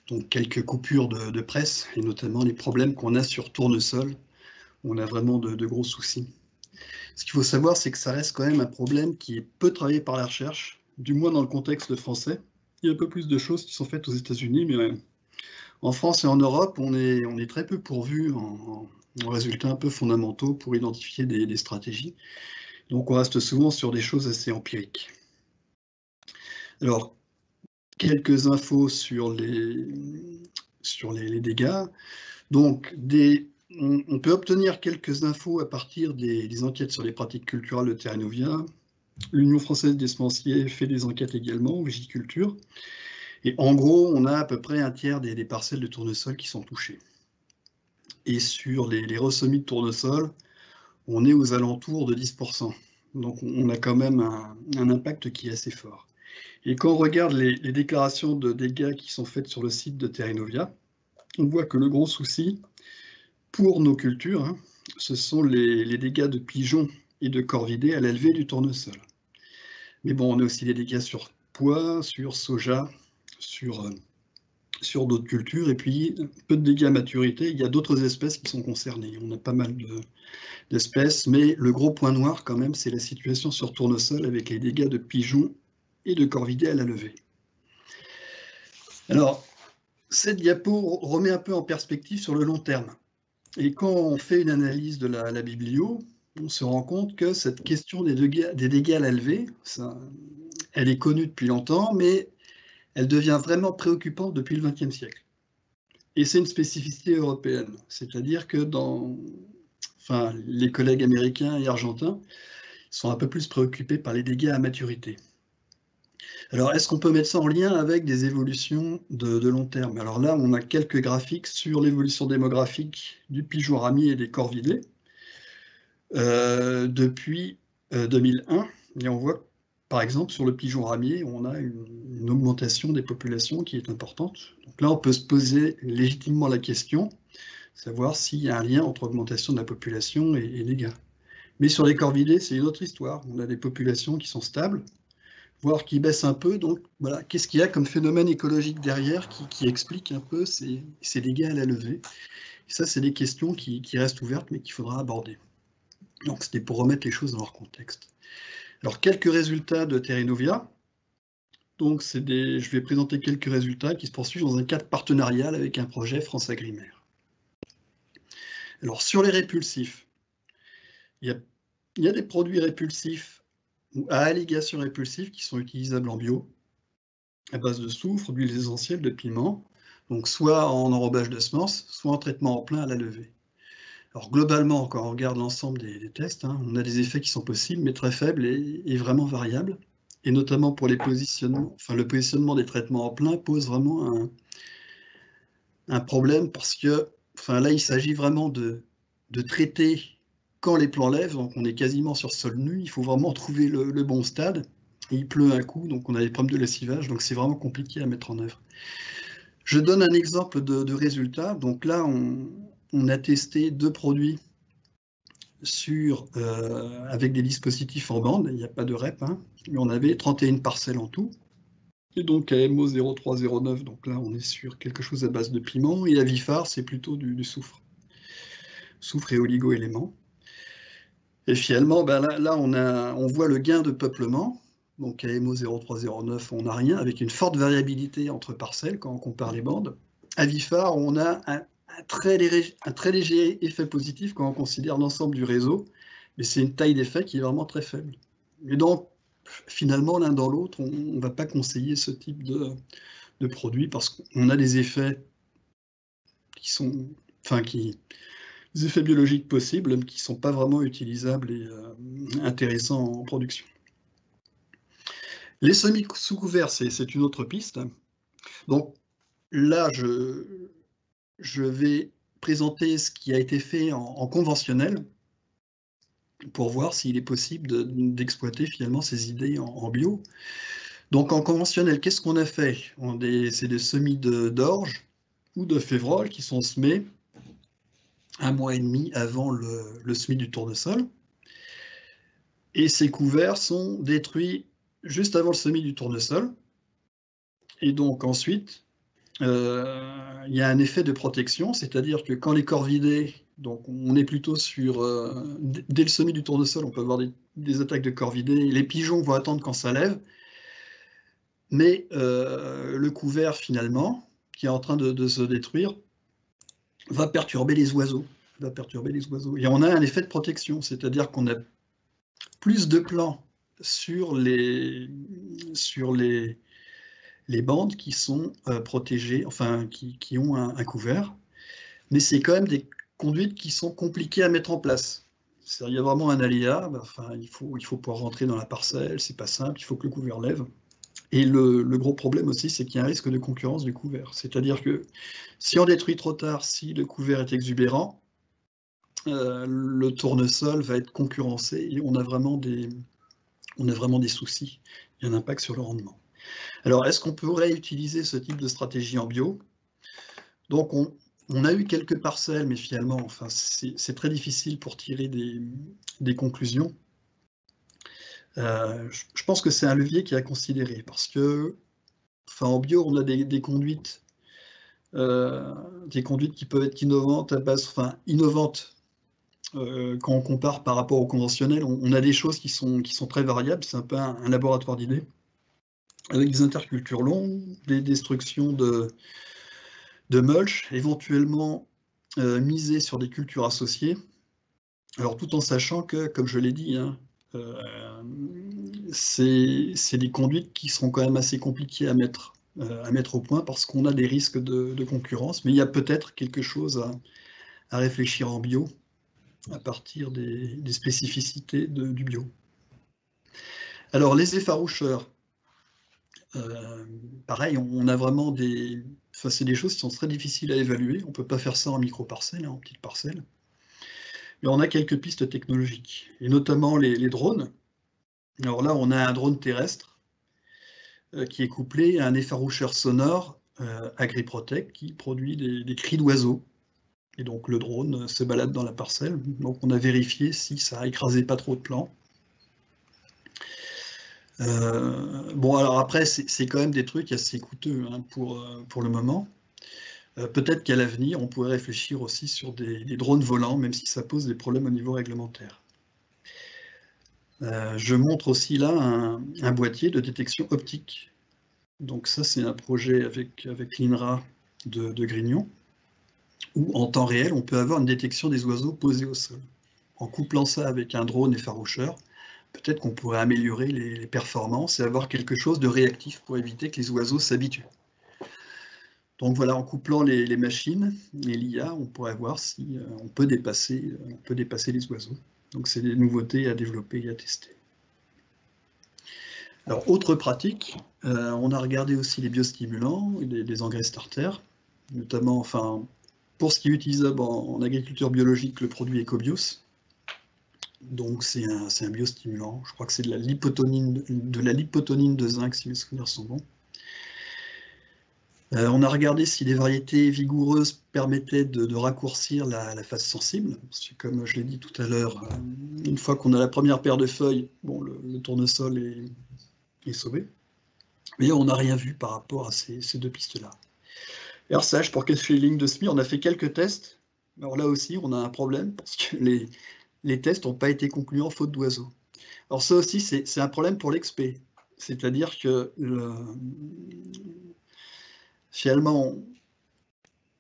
Donc, quelques coupures de presse, et notamment les problèmes qu'on a sur tournesol, où on a vraiment de gros soucis. Ce qu'il faut savoir, c'est que ça reste quand même un problème qui est peu travaillé par la recherche, du moins dans le contexte français. Il y a un peu plus de choses qui sont faites aux États-Unis, mais en France et en Europe, on est très peu pourvus en résultats un peu fondamentaux pour identifier des stratégies. Donc, on reste souvent sur des choses assez empiriques. Alors, quelques infos sur les dégâts. Donc, on peut obtenir quelques infos à partir des enquêtes sur les pratiques culturelles de Terra Novia. L'Union française des semenciers fait des enquêtes également, Vigiculture. Et en gros, on a à peu près un tiers des parcelles de tournesol qui sont touchées. Et sur les ressemis de tournesol, on est aux alentours de 10%. Donc, on a quand même un impact qui est assez fort. Et quand on regarde les déclarations de dégâts qui sont faites sur le site de Terra Novia, on voit que le gros souci pour nos cultures, hein, ce sont les dégâts de pigeons et de corvidés à la levée du tournesol. Mais bon, on a aussi des dégâts sur pois, sur soja, sur d'autres cultures, et puis peu de dégâts à maturité. Il y a d'autres espèces qui sont concernées. On a pas mal d'espèces, mais le gros point noir quand même, c'est la situation sur tournesol avec les dégâts de pigeons et de corvidés à la levée. Alors, cette diapo remet un peu en perspective sur le long terme. Et quand on fait une analyse de la biblio, on se rend compte que cette question des dégâts à la levée, elle est connue depuis longtemps, mais elle devient vraiment préoccupante depuis le XXe siècle. Et c'est une spécificité européenne, c'est-à-dire que les collègues américains et argentins sont un peu plus préoccupés par les dégâts à maturité. Alors, est-ce qu'on peut mettre ça en lien avec des évolutions de long terme? Alors là, on a quelques graphiques sur l'évolution démographique du pigeon ramier et des corvidés depuis 2001. Et on voit, par exemple, sur le pigeon ramier, on a une augmentation des populations qui est importante. Donc là, on peut se poser légitimement la question, savoir s'il y a un lien entre augmentation de la population et dégâts. Mais sur les corvidés, c'est une autre histoire. On a des populations qui sont stables, voire qui baissent un peu. Donc voilà, qu'est-ce qu'il y a comme phénomène écologique derrière qui explique un peu ces dégâts à la levée? Et ça, c'est des questions qui restent ouvertes, mais qu'il faudra aborder. Donc c'était pour remettre les choses dans leur contexte. Alors, quelques résultats de Terra Novia. Donc, je vais présenter quelques résultats qui se poursuivent dans un cadre partenarial avec un projet France Agrimaire. Alors, sur les répulsifs, il y a des produits répulsifs ou à allégation répulsifs qui sont utilisables en bio, à base de soufre, d'huiles essentielles, de piment, donc soit en enrobage de semences, soit en traitement en plein à la levée. Alors globalement, quand on regarde l'ensemble des tests, hein, on a des effets qui sont possibles, mais très faibles et vraiment variables. Et notamment pour les positionnements, le positionnement des traitements en plein pose vraiment un problème parce que là, il s'agit vraiment de traiter quand les plants lèvent, donc on est quasiment sur sol nu, il faut vraiment trouver le bon stade. Et il pleut un coup, donc on a des problèmes de lessivage, donc c'est vraiment compliqué à mettre en œuvre. Je donne un exemple de résultat. Donc là, on a testé 2 produits avec des dispositifs en bande, il n'y a pas de REP, hein, mais on avait 31 parcelles en tout. Et donc AMO 0309, donc là on est sur quelque chose à base de piment, et Avifar c'est plutôt du soufre. Soufre et oligo-éléments. Et finalement, là on voit le gain de peuplement. Donc AMO 0309, on n'a rien, avec une forte variabilité entre parcelles quand on compare les bandes. Avifar, on a un très léger effet positif quand on considère l'ensemble du réseau, mais c'est une taille d'effet qui est vraiment très faible. Et donc, finalement, l'un dans l'autre, on ne va pas conseiller ce type de produit parce qu'on a des effets des effets biologiques possibles qui ne sont pas vraiment utilisables et intéressants en production. Les semis sous couvert, c'est une autre piste. Donc là, je vais présenter ce qui a été fait en conventionnel pour voir s'il est possible d'exploiter finalement ces idées en bio. Donc en conventionnel, qu'est-ce qu'on a fait? C'est des semis d'orge ou de févrole qui sont semés 1 mois et demi avant le semis du tournesol. Et ces couverts sont détruits juste avant le semis du tournesol. Et donc ensuite, il y a un effet de protection, c'est-à-dire que quand les corvidés, donc on est plutôt sur, dès le semis du tournesol, on peut avoir des attaques de corvidés, les pigeons vont attendre quand ça lève, mais le couvert finalement, qui est en train de se détruire, va perturber les oiseaux. Et on a un effet de protection, c'est-à-dire qu'on a plus de plants sur les bandes qui sont protégées, enfin qui ont un couvert, mais c'est quand même des conduites qui sont compliquées à mettre en place. Il y a vraiment un aléa, il faut pouvoir rentrer dans la parcelle, c'est pas simple, il faut que le couvert lève. Et le gros problème aussi, c'est qu'il y a un risque de concurrence du couvert. C'est-à-dire que si on détruit trop tard, si le couvert est exubérant, le tournesol va être concurrencé et on a vraiment des soucis. Il y a un impact sur le rendement. Alors, est-ce qu'on pourrait utiliser ce type de stratégie en bio? Donc, on a eu quelques parcelles, mais finalement, enfin, c'est très difficile pour tirer des conclusions. Je pense que c'est un levier qui est à considérer parce que, enfin, en bio, on a des conduites qui peuvent être innovantes à base, enfin, innovantes. Quand on compare par rapport au conventionnel, on a des choses qui sont très variables, c'est un peu un laboratoire d'idées, avec des intercultures longues, des destructions de mulch, éventuellement miser sur des cultures associées, alors tout en sachant que, comme je l'ai dit, hein, c'est des conduites qui seront quand même assez compliquées à mettre au point parce qu'on a des risques de concurrence, mais il y a peut-être quelque chose à réfléchir en bio à partir des spécificités du bio. Alors, les effaroucheurs, pareil, on a vraiment c'est des choses qui sont très difficiles à évaluer. On ne peut pas faire ça en micro-parcelles, en petites parcelles. Mais on a quelques pistes technologiques, et notamment les drones. Alors là, on a un drone terrestre qui est couplé à un effaroucheur sonore AgriProtect qui produit des cris d'oiseaux. Et donc le drone se balade dans la parcelle. Donc on a vérifié si ça écrasait pas trop de plants. Bon, alors après, c'est quand même des trucs assez coûteux hein, pour le moment. Peut-être qu'à l'avenir, on pourrait réfléchir aussi sur des drones volants, même si ça pose des problèmes au niveau réglementaire. Je montre aussi là un boîtier de détection optique. Donc ça, c'est un projet avec l'INRA de Grignon, où en temps réel, on peut avoir une détection des oiseaux posés au sol. En couplant ça avec un drone effaroucheur, peut-être qu'on pourrait améliorer les performances et avoir quelque chose de réactif pour éviter que les oiseaux s'habituent. Donc voilà, en couplant les machines et l'IA, on pourrait voir si on peut dépasser les oiseaux. Donc c'est des nouveautés à développer et à tester. Alors, autre pratique, on a regardé aussi les biostimulants et les engrais starter, notamment, enfin, pour ce qui est utilisable en agriculture biologique, le produit Ecobios. Donc c'est un biostimulant, je crois que c'est de la lipotonine de zinc, si mes souvenirs sont bons. On a regardé si les variétés vigoureuses permettaient de raccourcir la phase sensible, parce que comme je l'ai dit tout à l'heure, une fois qu'on a la première paire de feuilles, bon, le tournesol est sauvé. Mais on n'a rien vu par rapport à ces deux pistes-là. Alors sage, pour cacher les lignes de semis, on a fait quelques tests. Alors là aussi, on a un problème, parce que les tests n'ont pas été concluants faute d'oiseaux. Alors ça aussi, c'est un problème pour l'expé. C'est-à-dire que finalement,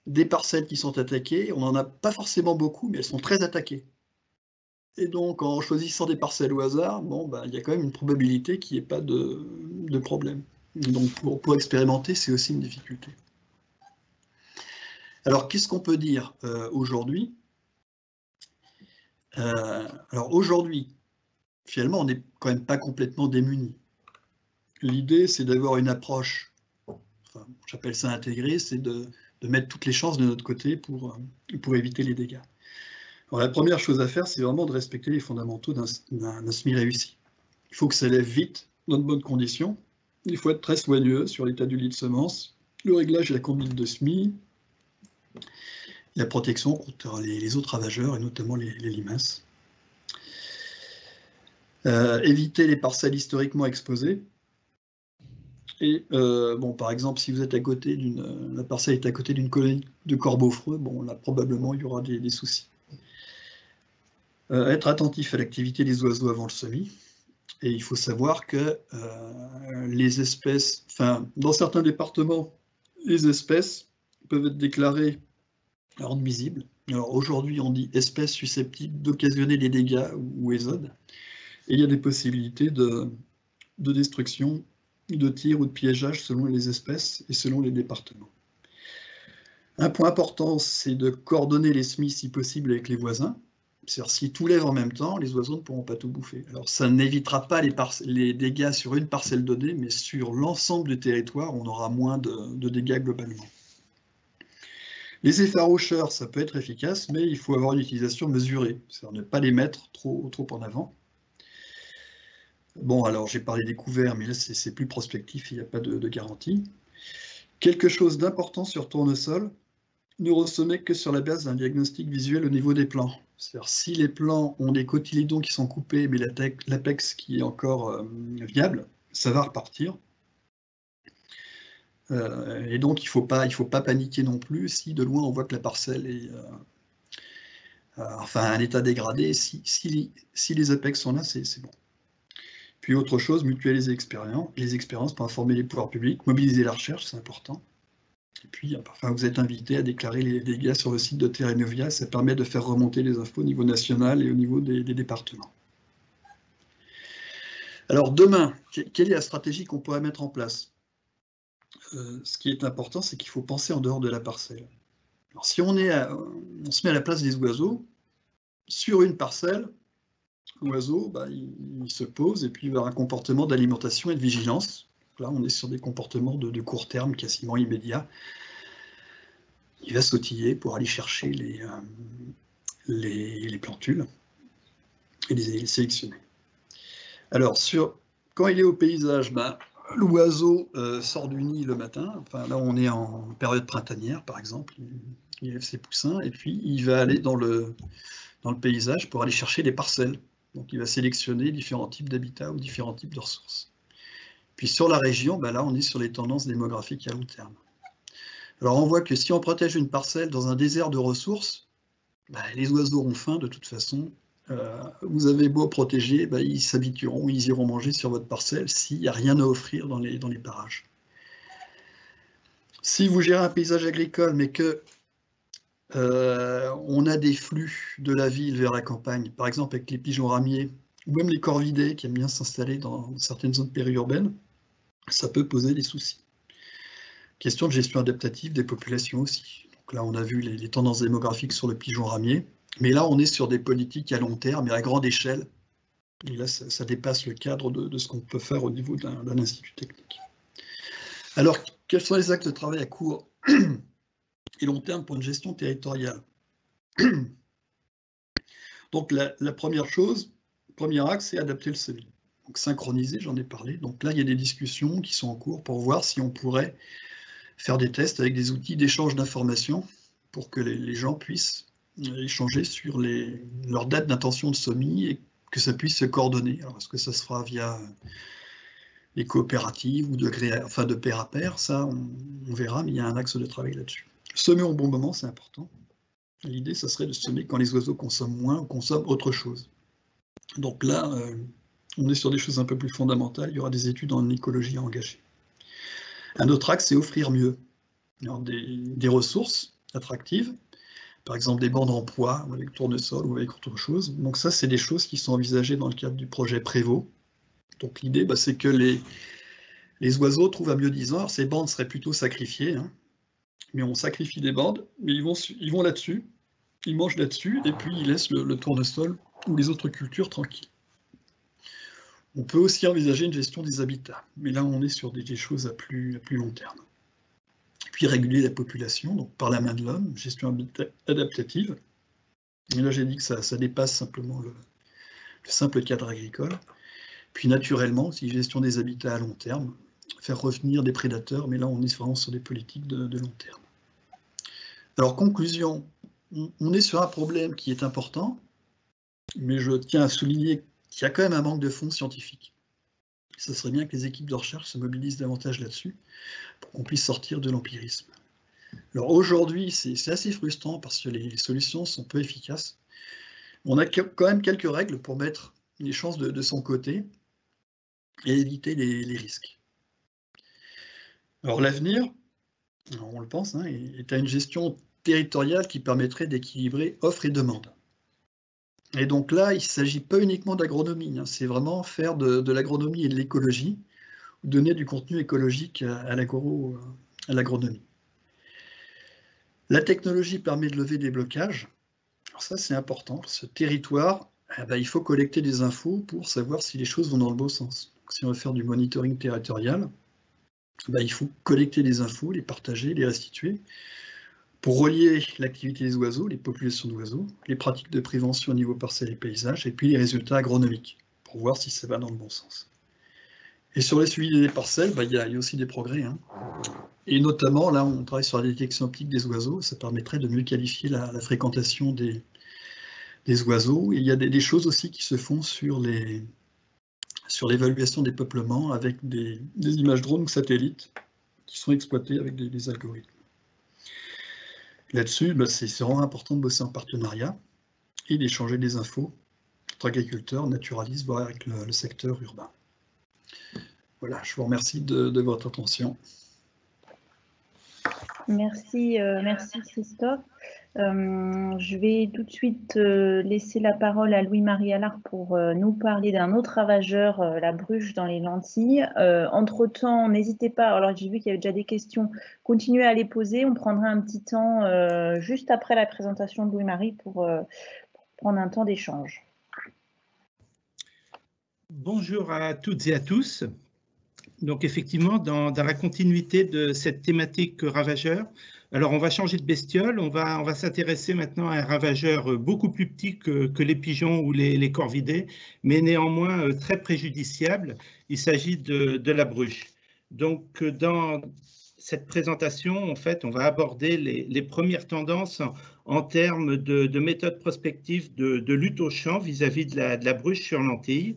des parcelles qui sont attaquées, on n'en a pas forcément beaucoup, mais elles sont très attaquées. Et donc, en choisissant des parcelles au hasard, bon, il y a quand même une probabilité qu'il n'y ait pas de problème. Et donc, pour expérimenter, c'est aussi une difficulté. Alors, qu'est-ce qu'on peut dire aujourd'hui? Alors, aujourd'hui, finalement, on n'est quand même pas complètement démunis. L'idée, c'est d'avoir une approche, enfin, j'appelle ça intégrée, c'est de mettre toutes les chances de notre côté pour éviter les dégâts. Alors, la première chose à faire, c'est vraiment de respecter les fondamentaux d'un semis réussi. Il faut que ça lève vite, dans de bonnes conditions. Il faut être très soigneux sur l'état du lit de semence, le réglage et la conduite de semis, la protection contre les autres ravageurs, et notamment les limaces. Éviter les parcelles historiquement exposées. Et bon, par exemple, si vous êtes à côté la parcelle est à côté d'une colonie de corbeaux-freux, bon, là, probablement, il y aura des soucis. Être attentif à l'activité des oiseaux avant le semis. Et il faut savoir que les espèces, enfin, dans certains départements, les espèces peuvent être déclarées à rendre visible. Alors aujourd'hui, on dit espèces susceptibles d'occasionner des dégâts ou exodes. Et il y a des possibilités de destruction, de tir ou de piégeage selon les espèces et selon les départements. Un point important, c'est de coordonner les semis si possible avec les voisins. C'est-à-dire, si tout lève en même temps, les oiseaux ne pourront pas tout bouffer. Alors, ça n'évitera pas les dégâts sur une parcelle donnée, mais sur l'ensemble du territoire, on aura moins de dégâts globalement. Les effaroucheurs, ça peut être efficace, mais il faut avoir une utilisation mesurée, c'est-à-dire ne pas les mettre trop en avant. Bon, alors, j'ai parlé des couverts, mais là, c'est plus prospectif, il n'y a pas de garantie. Quelque chose d'important sur tournesol, ne ressemer que sur la base d'un diagnostic visuel au niveau des plants. C'est-à-dire, si les plants ont des cotylédons qui sont coupés, mais l'apex qui est encore viable, ça va repartir. Et donc, il ne faut pas paniquer non plus si de loin on voit que la parcelle est enfin, un état dégradé. Si les apex sont là, c'est bon. Puis autre chose, mutualiser les expériences pour informer les pouvoirs publics, mobiliser la recherche, c'est important. Et puis, enfin, vous êtes invité à déclarer les dégâts sur le site de Terrenovia. Ça permet de faire remonter les infos au niveau national et au niveau des départements. Alors demain, quelle est la stratégie qu'on pourrait mettre en place? Ce qui est important, c'est qu'il faut penser en dehors de la parcelle. Alors, si on se met à la place des oiseaux, sur une parcelle, l'oiseau, il se pose et puis il va avoir un comportement d'alimentation et de vigilance. Là, on est sur des comportements de court terme, quasiment immédiats. Il va sautiller pour aller chercher les plantules et les sélectionner. Alors, quand il est au paysage, l'oiseau sort du nid le matin. Enfin, là, on est en période printanière, par exemple. Il lève ses poussins et puis il va aller dans le paysage pour aller chercher des parcelles. Donc, il va sélectionner différents types d'habitats ou différents types de ressources. Puis sur la région, là, on est sur les tendances démographiques à long terme. Alors, on voit que si on protège une parcelle dans un désert de ressources, les oiseaux auront faim de toute façon. Vous avez beau protéger, ils s'habitueront, ils iront manger sur votre parcelle s'il n'y a rien à offrir dans les parages. Si vous gérez un paysage agricole, mais que on a des flux de la ville vers la campagne, par exemple avec les pigeons ramiers, ou même les corvidés qui aiment bien s'installer dans certaines zones périurbaines, ça peut poser des soucis. Question de gestion adaptative des populations aussi. Donc là, on a vu les tendances démographiques sur le pigeon ramier, mais là, on est sur des politiques à long terme et à grande échelle. Et là, ça dépasse le cadre de ce qu'on peut faire au niveau d'un institut technique. Alors, quels sont les axes de travail à court et long terme pour une gestion territoriale? Donc, la première chose, premier axe, c'est adapter le semis. Donc, synchroniser, j'en ai parlé. Donc là, il y a des discussions qui sont en cours pour voir si on pourrait faire des tests avec des outils d'échange d'informations pour que les gens puissent échanger sur leur date d'intention de semis et que ça puisse se coordonner. Alors, est-ce que ça se fera via les coopératives ou de pair à pair? Ça, on verra, mais il y a un axe de travail là-dessus. Semer au bon moment, c'est important. L'idée, ça serait de semer quand les oiseaux consomment moins ou consomment autre chose. Donc là, on est sur des choses un peu plus fondamentales. Il y aura des études en écologie à engager. Un autre axe, c'est offrir mieux. Alors, des ressources attractives, par exemple des bandes en poids, avec tournesol ou avec autre chose. Donc ça, c'est des choses qui sont envisagées dans le cadre du projet Prévost. Donc l'idée, c'est que les oiseaux trouvent un biodiseur. Ces bandes seraient plutôt sacrifiées, hein, mais on sacrifie des bandes, mais ils vont là-dessus, ils mangent là-dessus, et puis ils laissent le tournesol ou les autres cultures tranquilles. On peut aussi envisager une gestion des habitats, mais là on est sur des choses à plus long terme. Puis réguler la population, donc par la main de l'homme, gestion adaptative. Et là j'ai dit que ça dépasse simplement le simple cadre agricole. Puis naturellement, aussi gestion des habitats à long terme, faire revenir des prédateurs, mais là on est vraiment sur des politiques de long terme. Alors conclusion, on est sur un problème qui est important, mais je tiens à souligner qu'il y a quand même un manque de fonds scientifiques. Ce serait bien que les équipes de recherche se mobilisent davantage là-dessus, pour qu'on puisse sortir de l'empirisme. Alors aujourd'hui, c'est assez frustrant parce que les solutions sont peu efficaces. On a quand même quelques règles pour mettre les chances de son côté et éviter les risques. Alors l'avenir, on le pense, hein, est à une gestion territoriale qui permettrait d'équilibrer offre et demande. Et donc là, il ne s'agit pas uniquement d'agronomie, hein, c'est vraiment faire de l'agronomie et de l'écologie, donner du contenu écologique à l'agronomie. La technologie permet de lever des blocages. Alors ça, c'est important. Ce territoire, il faut collecter des infos pour savoir si les choses vont dans le bon sens. Donc, si on veut faire du monitoring territorial, il faut collecter des infos, les partager, les restituer, pour relier l'activité des oiseaux, les populations d'oiseaux, les pratiques de prévention au niveau parcelle et paysage, et puis les résultats agronomiques, pour voir si ça va dans le bon sens. Et sur le suivi des parcelles, il y a aussi des progrès, hein. Et notamment, là, on travaille sur la détection optique des oiseaux, ça permettrait de mieux qualifier la fréquentation des oiseaux. Et il y a des choses aussi qui se font sur l'évaluation des peuplements avec des images drones ou satellites qui sont exploitées avec des algorithmes. Là-dessus, c'est vraiment important de bosser en partenariat et d'échanger des infos entre agriculteurs, naturalistes, voire avec le secteur urbain. Voilà, je vous remercie de votre attention. Merci, merci Christophe. Je vais tout de suite laisser la parole à Louis-Marie Allard pour nous parler d'un autre ravageur, la bruche dans les lentilles. Entre-temps, n'hésitez pas, alors j'ai vu qu'il y avait déjà des questions, continuez à les poser, on prendra un petit temps juste après la présentation de Louis-Marie pour prendre un temps d'échange. Bonjour à toutes et à tous. Donc effectivement, dans la continuité de cette thématique ravageur, alors on va changer de bestiole, on va s'intéresser maintenant à un ravageur beaucoup plus petit que les pigeons ou les corvidés, mais néanmoins très préjudiciable. Il s'agit de la bruche. Donc dans cette présentation, en fait, on va aborder les premières tendances en termes de méthodes prospectives de lutte au champ vis-à-vis de la bruche sur lentilles,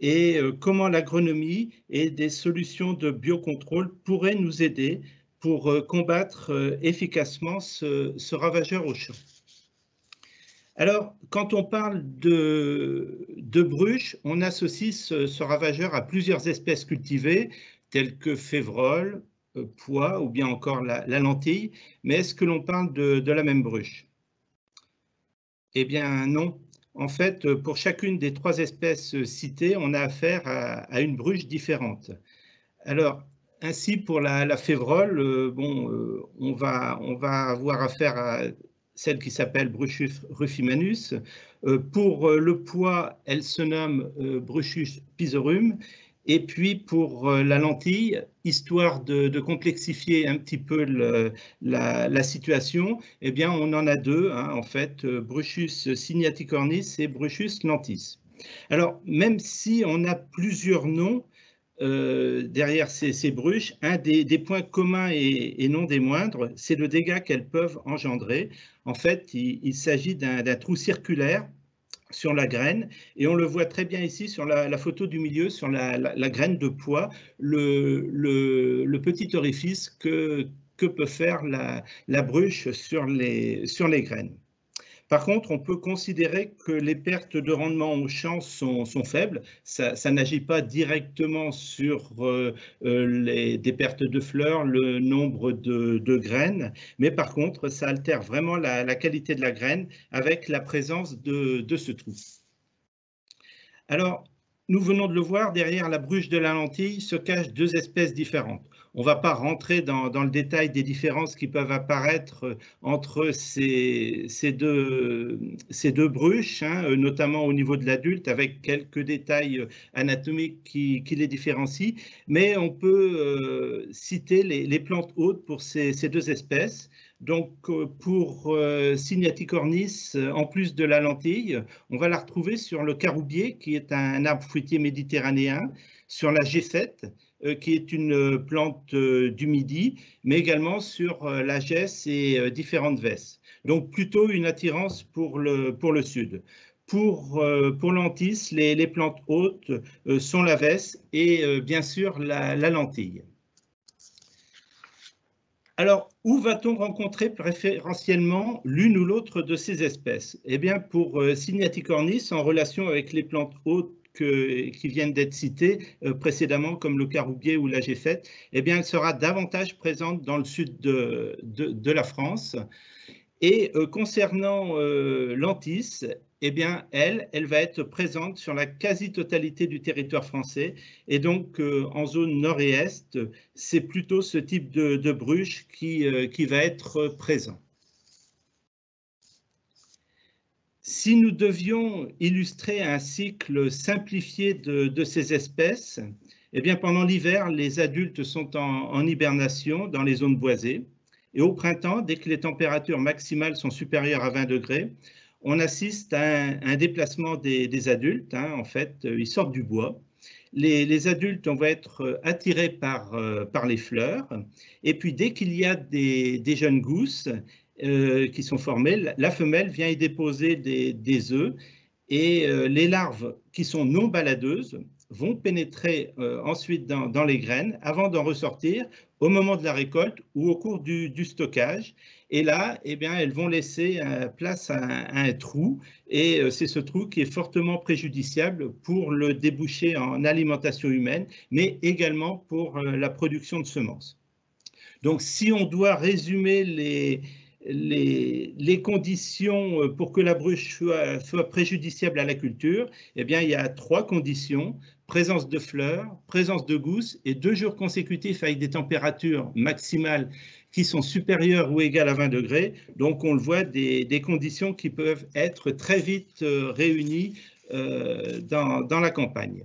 et comment l'agronomie et des solutions de biocontrôle pourraient nous aider pour combattre efficacement ce ravageur au champ. Alors, quand on parle de bruche, on associe ce ravageur à plusieurs espèces cultivées, telles que févrole, pois ou bien encore la lentille, mais est-ce que l'on parle de la même bruche? Eh bien non. En fait, pour chacune des trois espèces citées, on a affaire à une bruche différente. Alors, ainsi pour la févrole, on va avoir affaire à celle qui s'appelle Bruchus rufimanus. Pour le pois, elle se nomme Bruchus pisorum. Et puis pour la lentille, histoire de complexifier un petit peu la situation, eh bien on en a deux, hein, en fait, Bruchus signaticornis et Bruchus lentis. Alors même si on a plusieurs noms derrière ces bruches, un des points communs et non des moindres, c'est le dégât qu'elles peuvent engendrer. En fait, il s'agit d'un trou circulaire sur la graine, et on le voit très bien ici sur la photo du milieu, sur la graine de pois, le petit orifice que peut faire la bruche sur les graines. Par contre, on peut considérer que les pertes de rendement au champ sont faibles. Ça n'agit pas directement sur des pertes de fleurs, le nombre de graines, mais par contre, ça altère vraiment la qualité de la graine avec la présence de ce trou. Alors, nous venons de le voir, derrière la bruche de la lentille se cachent deux espèces différentes. On ne va pas rentrer dans le détail des différences qui peuvent apparaître entre ces deux bruches, hein, notamment au niveau de l'adulte, avec quelques détails anatomiques qui les différencient, mais on peut citer les plantes hôtes pour ces deux espèces. Donc, pour Cygnaticornis, en plus de la lentille, on va la retrouver sur le caroubier, qui est un arbre fruitier méditerranéen, sur la gessette, qui est une plante du Midi, mais également sur la gesse et différentes vesses. Donc, plutôt une attirance pour le sud. Pour l'antis, les plantes hôtes sont la vesse et bien sûr la lentille. Alors, où va-t-on rencontrer préférentiellement l'une ou l'autre de ces espèces? Eh bien, pour Cygnaticornis, en relation avec les plantes hôtes qui viennent d'être citées précédemment, comme le caroubier ou la gessette, eh bien, elle sera davantage présente dans le sud de la France. Et concernant l'antis, eh bien, elle va être présente sur la quasi-totalité du territoire français. Et donc, en zone nord et est, c'est plutôt ce type de bruche qui va être présent. Si nous devions illustrer un cycle simplifié de ces espèces, eh bien, pendant l'hiver, les adultes sont en hibernation dans les zones boisées. Et au printemps, dès que les températures maximales sont supérieures à 20 degrés, on assiste à un déplacement des adultes. Hein, en fait, ils sortent du bois. Les adultes vont être attirés par les fleurs. Et puis, dès qu'il y a des jeunes gousses qui sont formées, la femelle vient y déposer des œufs. Et les larves qui sont non baladeuses vont pénétrer ensuite dans les graines avant d'en ressortir au moment de la récolte ou au cours du stockage. Et là, eh bien, elles vont laisser place à un trou, et c'est ce trou qui est fortement préjudiciable pour le débouché en alimentation humaine, mais également pour la production de semences. Donc, si on doit résumer les conditions pour que la bruche soit préjudiciable à la culture, eh bien, il y a 3 conditions: présence de fleurs, présence de gousses et 2 jours consécutifs avec des températures maximales qui sont supérieures ou égales à 20 degrés. Donc, on le voit, des conditions qui peuvent être très vite réunies dans la campagne.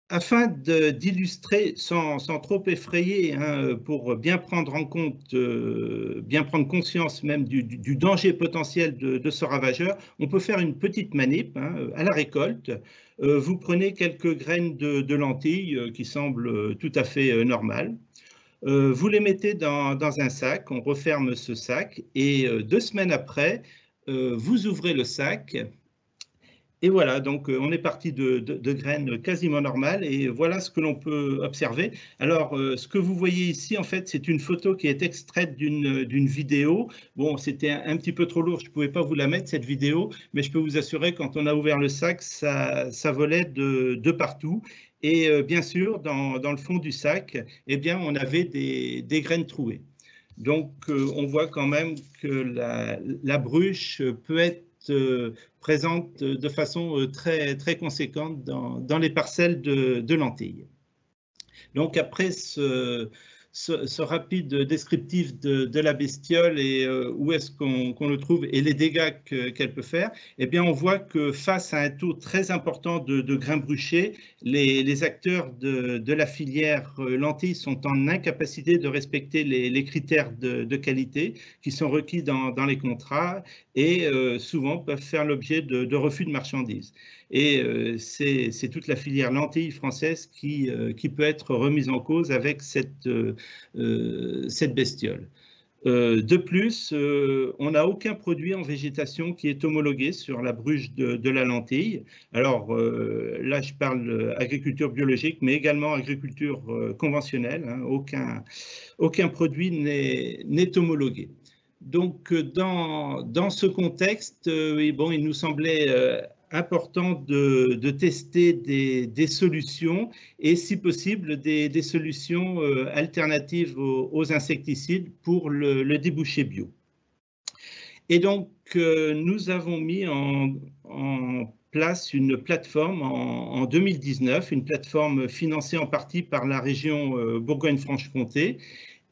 Afin d'illustrer sans trop effrayer, hein, pour bien prendre en compte, bien prendre conscience même du danger potentiel de ce ravageur, on peut faire une petite manip, hein, à la récolte. Vous prenez quelques graines de lentilles qui semblent tout à fait normales. Vous les mettez dans un sac, on referme ce sac et 2 semaines après, vous ouvrez le sac. Et voilà, donc on est parti de graines quasiment normales et voilà ce que l'on peut observer. Alors, ce que vous voyez ici, en fait, c'est une photo qui est extraite d'une vidéo. Bon, c'était un petit peu trop lourd, je ne pouvais pas vous la mettre, cette vidéo, mais je peux vous assurer, quand on a ouvert le sac, ça volait de partout. Et bien sûr, dans le fond du sac, eh bien, on avait des graines trouées. Donc, on voit quand même que la bruche peut être présente de façon très conséquente dans les parcelles de lentilles. Donc après ce rapide descriptif de la bestiole et où est-ce qu'on le trouve et les dégâts qu'elle peut faire, eh bien on voit que face à un taux très important de grains bruchés, les acteurs de la filière lentilles sont en incapacité de respecter les critères de qualité qui sont requis dans les contrats et souvent peuvent faire l'objet de refus de marchandises. Et c'est toute la filière lentilles française qui peut être remise en cause avec cette bestiole. De plus, on n'a aucun produit en végétation qui est homologué sur la bruche de la lentille. Alors là, je parle agriculture biologique, mais également agriculture conventionnelle. Hein, aucun produit n'est homologué. Donc, dans ce contexte, bon, il nous semblait important de tester des solutions et, si possible, des solutions alternatives aux insecticides pour le débouché bio. Et donc, nous avons mis en place une plateforme en 2019, une plateforme financée en partie par la région Bourgogne-Franche-Comté.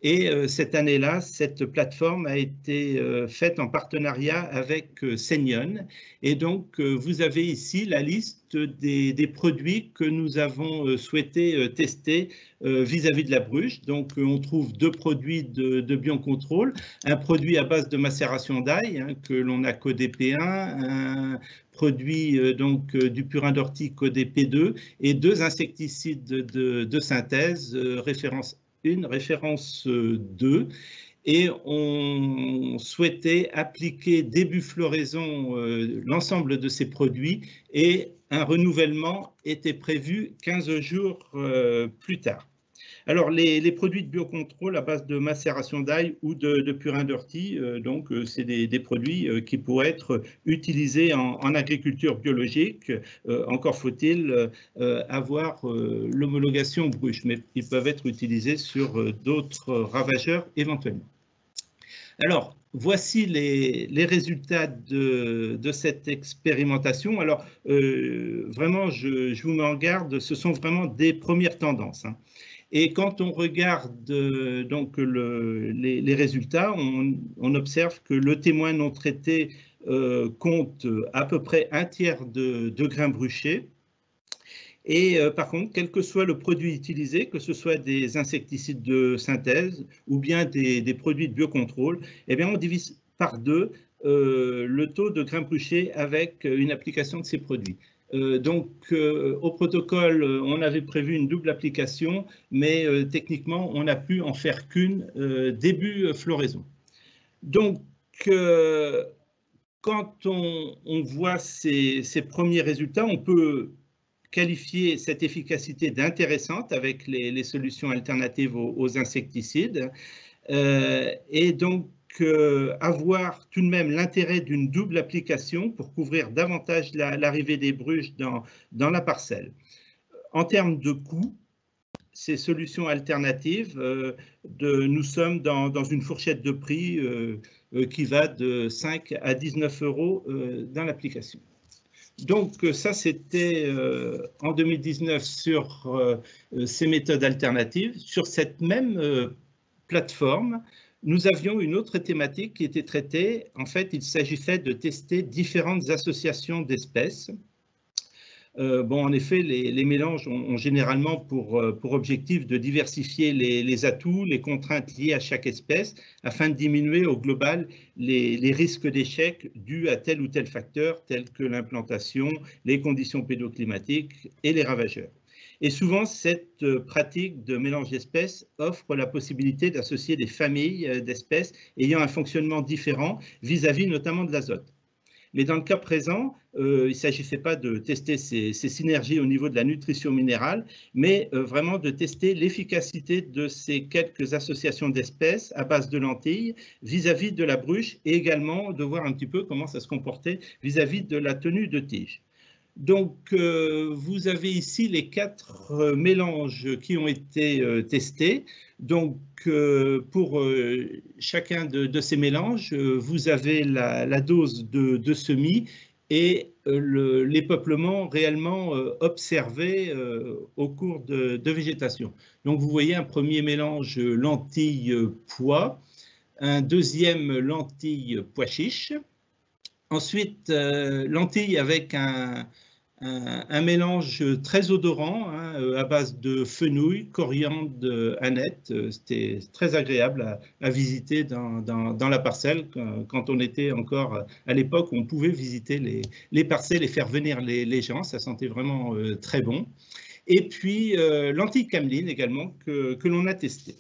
Et cette année-là, cette plateforme a été faite en partenariat avec Seignon. Et donc, vous avez ici la liste des produits que nous avons souhaité tester vis-à-vis de la Bruche. Donc, on trouve 2 produits de biocontrôle, un produit à base de macération d'ail, hein, que l'on a codé P1, un produit donc du purin d'ortie codé P2 et 2 insecticides de synthèse, référence 1, référence 2, et on souhaitait appliquer début floraison l'ensemble de ces produits et un renouvellement était prévu 15 jours plus tard. Alors, les produits de biocontrôle à base de macération d'ail ou de purin d'ortie, donc c'est des produits qui pourraient être utilisés en agriculture biologique. Encore faut-il avoir l'homologation Bruche, mais ils peuvent être utilisés sur d'autres ravageurs éventuellement. Alors, voici les résultats de cette expérimentation. Alors, vraiment, je vous mets en garde, ce sont vraiment des premières tendances, hein. Et quand on regarde donc les résultats, on observe que le témoin non traité compte à peu près 1/3 de grains bruchés. Et par contre, quel que soit le produit utilisé, que ce soit des insecticides de synthèse ou bien des produits de biocontrôle, eh bien on divise par 2 le taux de grains bruchés avec une application de ces produits. Donc, au protocole, on avait prévu une double application, mais techniquement, on n'a pu en faire qu'une début floraison. Donc, quand on voit ces premiers résultats, on peut qualifier cette efficacité d'intéressante avec les solutions alternatives aux insecticides. Et donc, avoir tout de même l'intérêt d'une double application pour couvrir davantage l'arrivée des bruches dans la parcelle. En termes de coût, ces solutions alternatives, nous sommes dans une fourchette de prix qui va de 5 à 19 € dans l'application. Donc ça, c'était en 2019 sur ces méthodes alternatives. Sur cette même plateforme, nous avions une autre thématique qui était traitée. En fait, il s'agissait de tester différentes associations d'espèces. En effet, les mélanges ont généralement pour objectif de diversifier les atouts, les contraintes liées à chaque espèce, afin de diminuer au global les risques d'échec dus à tel ou tel facteur, tels que l'implantation, les conditions pédoclimatiques et les ravageurs. Et souvent, cette pratique de mélange d'espèces offre la possibilité d'associer des familles d'espèces ayant un fonctionnement différent vis-à-vis notamment de l'azote. Mais dans le cas présent, il ne s'agissait pas de tester ces synergies au niveau de la nutrition minérale, mais vraiment de tester l'efficacité de ces quelques associations d'espèces à base de lentilles vis-à-vis de la bruche et également de voir un petit peu comment ça se comportait vis-à-vis de la tenue de tige. Donc, vous avez ici les 4 mélanges qui ont été testés. Donc, pour chacun de ces mélanges, vous avez la dose de semis et les peuplements réellement observés au cours de végétation. Donc, vous voyez un premier mélange lentilles-pois, un deuxième lentilles-pois chiches, ensuite lentilles avec un mélange très odorant, hein, à base de fenouil, coriandre, aneth. C'était très agréable à visiter dans la parcelle quand on était encore à l'époque où on pouvait visiter les parcelles et faire venir les gens. Ça sentait vraiment très bon. Et puis lentilles cameline également que l'on a testé.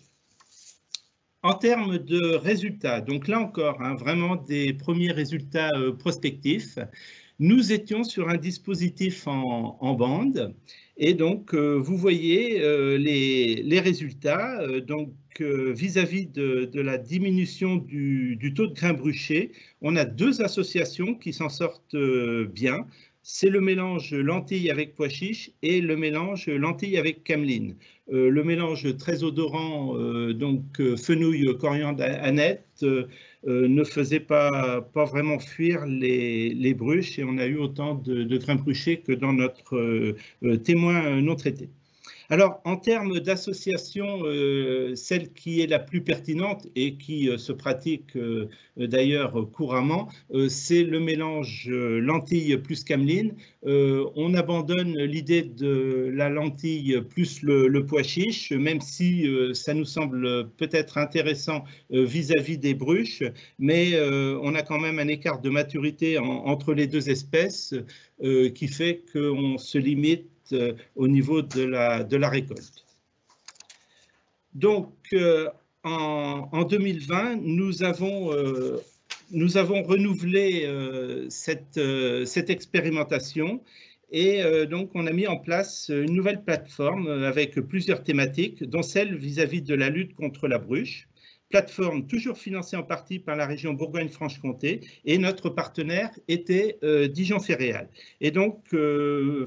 En termes de résultats, donc là encore, hein, vraiment des premiers résultats prospectifs. Nous étions sur un dispositif en bande et donc vous voyez les résultats. Donc vis-à-vis de la diminution du taux de grains bruchés, on a 2 associations qui s'en sortent bien. C'est le mélange lentilles avec pois chiches et le mélange lentilles avec cameline. Le mélange très odorant, donc fenouil, coriandre, aneth, ne faisait pas vraiment fuir les bruches, et on a eu autant de grains bruchés que dans notre témoin non traité. Alors, en termes d'association, celle qui est la plus pertinente et qui se pratique d'ailleurs couramment, c'est le mélange lentille plus cameline. On abandonne l'idée de la lentille plus le pois chiche, même si ça nous semble peut-être intéressant vis-à-vis des bruches, mais on a quand même un écart de maturité entre les deux espèces qui fait qu'on se limite au niveau de la récolte. Donc, en 2020, nous avons renouvelé cette expérimentation, et donc on a mis en place une nouvelle plateforme avec plusieurs thématiques, dont celle vis-à-vis de la lutte contre la bruche. Plateforme toujours financée en partie par la région Bourgogne-Franche-Comté, et notre partenaire était Dijon Ferréal. Et donc,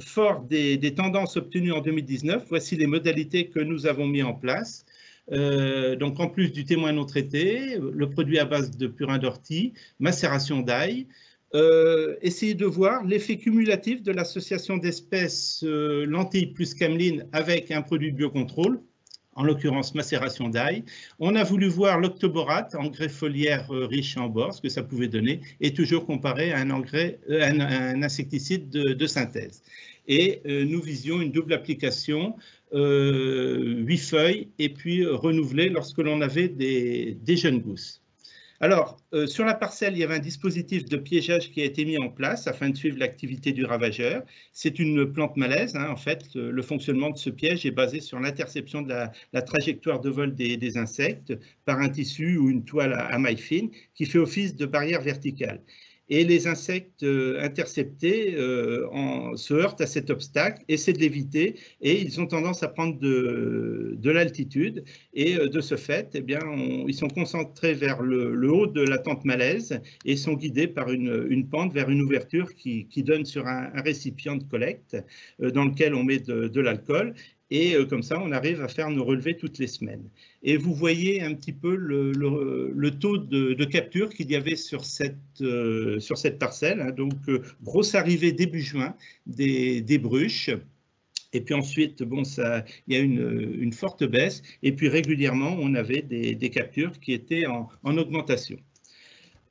fort des tendances obtenues en 2019, voici les modalités que nous avons mis en place. Donc, en plus du témoin non traité, le produit à base de purin d'ortie, macération d'ail, essayez de voir l'effet cumulatif de l'association d'espèces lentilles plus cameline avec un produit de biocontrôle, en l'occurrence macération d'ail. On a voulu voir l'octoborate, engrais foliaire riche en bore, ce que ça pouvait donner, et toujours comparer à un insecticide de synthèse. Et nous visions une double application, 8 feuilles, et puis renouvelée lorsque l'on avait des jeunes gousses. Alors, sur la parcelle, il y avait un dispositif de piégeage qui a été mis en place afin de suivre l'activité du ravageur. C'est une plante malaise, hein, en fait. Le fonctionnement de ce piège est basé sur l'interception de la trajectoire de vol des insectes par un tissu ou une toile à maille fine qui fait office de barrière verticale. Et les insectes interceptés se heurtent à cet obstacle, essaient de l'éviter, et ils ont tendance à prendre de l'altitude. Et de ce fait, eh bien, ils sont concentrés vers le haut de la tente malaise et sont guidés par une pente vers une ouverture qui donne sur un récipient de collecte dans lequel on met de l'alcool. Et comme ça, on arrive à faire nos relevés toutes les semaines. Et vous voyez un petit peu le taux de capture qu'il y avait sur cette parcelle. Hein. Donc, grosse arrivée début juin des bruches. Et puis ensuite, bon, il y a une forte baisse. Et puis régulièrement, on avait des captures qui étaient en augmentation.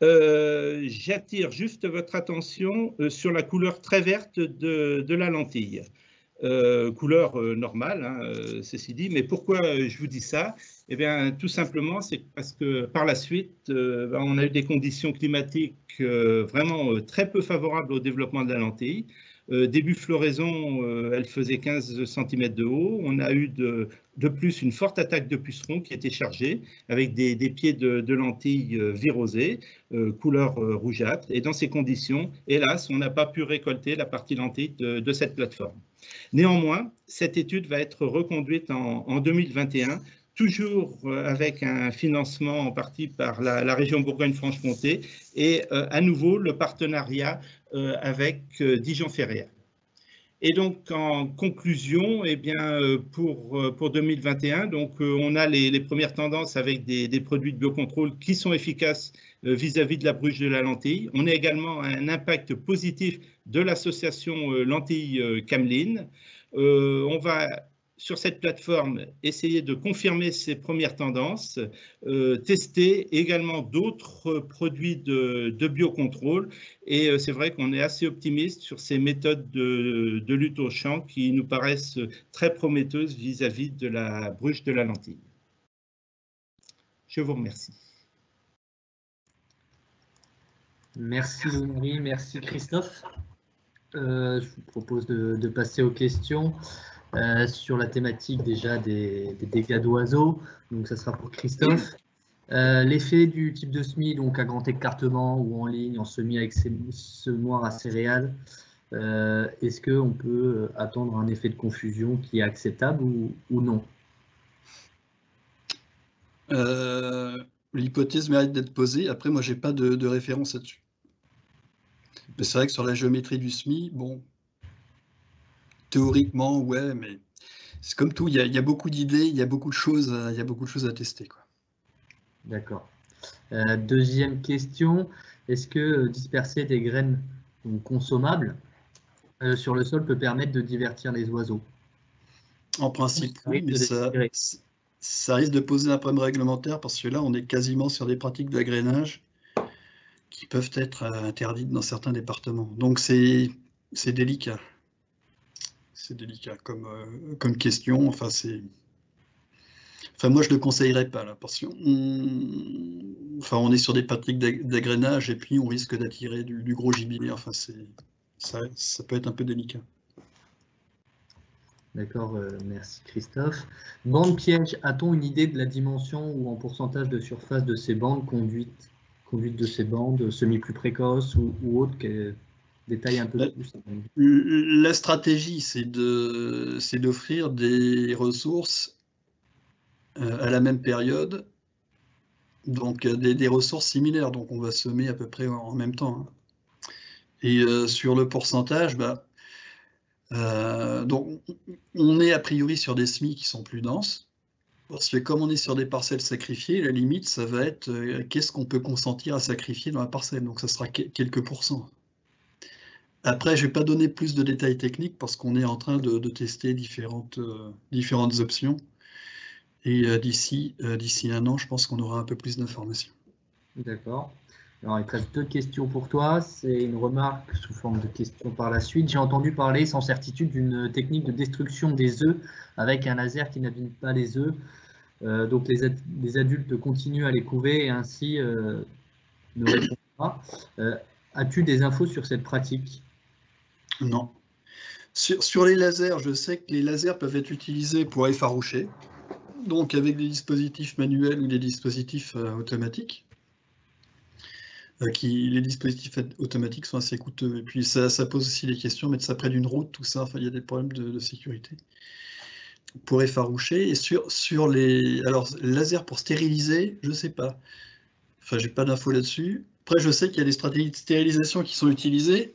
J'attire juste votre attention sur la couleur très verte de la lentille. Couleur normale, hein, ceci dit. Mais pourquoi je vous dis ça? Eh bien, tout simplement, c'est parce que par la suite, on a eu des conditions climatiques vraiment très peu favorables au développement de la lentille. Début floraison, elle faisait 15 cm de haut. On a eu de plus une forte attaque de pucerons qui était chargée avec des pieds de lentilles virosées, couleur rougeâtre. Et dans ces conditions, hélas, on n'a pas pu récolter la partie lentille de cette plateforme. Néanmoins, cette étude va être reconduite en 2021, toujours avec un financement en partie par la région Bourgogne-Franche-Comté et à nouveau le partenariat avec Dijon Ferréal. Et donc en conclusion, eh bien, pour 2021, donc, on a les premières tendances avec des produits de biocontrôle qui sont efficaces vis-à-vis de la bruche de la lentille. On a également un impact positif de l'association lentille cameline. On va sur cette plateforme essayer de confirmer ces premières tendances, tester également d'autres produits de biocontrôle, et c'est vrai qu'on est assez optimiste sur ces méthodes de lutte au champ qui nous paraissent très prometteuses vis-à-vis de la bruche de la lentille. Je vous remercie. Merci Louis-Marie, merci Christophe. Je vous propose de passer aux questions. Sur la thématique déjà des dégâts d'oiseaux, donc ça sera pour Christophe. L'effet du type de semis, donc à grand écartement ou en ligne, en semis avec semoir à céréales, est-ce qu'on peut attendre un effet de confusion qui est acceptable ou non? L'hypothèse mérite d'être posée. Après, moi, j'ai pas de référence là-dessus. Mais c'est vrai que sur la géométrie du semis, bon, théoriquement, ouais, mais c'est comme tout, il y a beaucoup d'idées, il y a beaucoup de choses à tester, quoi. D'accord. Deuxième question, est-ce que disperser des graines consommables sur le sol peut permettre de divertir les oiseaux? En principe, oui, mais ça risque de poser un problème réglementaire parce que là, on est quasiment sur des pratiques d'agrainage qui peuvent être interdites dans certains départements. Donc, c'est délicat. C'est délicat comme question. Enfin, moi, je ne le conseillerais pas, là, parce qu'on on est sur des pratiques d'agrainage et puis on risque d'attirer du gros gibier. Enfin, ça peut être un peu délicat. D'accord, merci Christophe. Bande piège, a-t-on une idée de la dimension ou en pourcentage de surface de ces bandes conduite de ces bandes, semis plus précoces ou autres, détail un peu plus? La stratégie, c'est d'offrir des ressources à la même période, donc des ressources similaires, donc on va semer à peu près en même temps. Hein. Et sur le pourcentage, donc on est a priori sur des semis qui sont plus denses, parce que comme on est sur des parcelles sacrifiées, la limite, ça va être qu'est-ce qu'on peut consentir à sacrifier dans la parcelle, donc ça sera quelques pourcents. Après, je ne vais pas donner plus de détails techniques parce qu'on est en train de tester différentes options. Et d'ici 1 an, je pense qu'on aura un peu plus d'informations. D'accord. Alors, il te reste 2 questions pour toi. C'est une remarque sous forme de question par la suite. J'ai entendu parler sans certitude d'une technique de destruction des œufs avec un laser qui n'abîme pas les œufs. Donc, les adultes continuent à les couver et ainsi ne répondent pas. As-tu des infos sur cette pratique? Non. Sur les lasers, je sais que les lasers peuvent être utilisés pour effaroucher, donc avec des dispositifs manuels ou des dispositifs automatiques. Les dispositifs automatiques sont assez coûteux. Et puis ça pose aussi des questions, mettre ça près d'une route, tout ça, enfin, il y a des problèmes de sécurité. Pour effaroucher. Et sur les lasers pour stériliser, je ne sais pas. Enfin, j'ai pas d'infos là-dessus. Après, je sais qu'il y a des stratégies de stérilisation qui sont utilisées.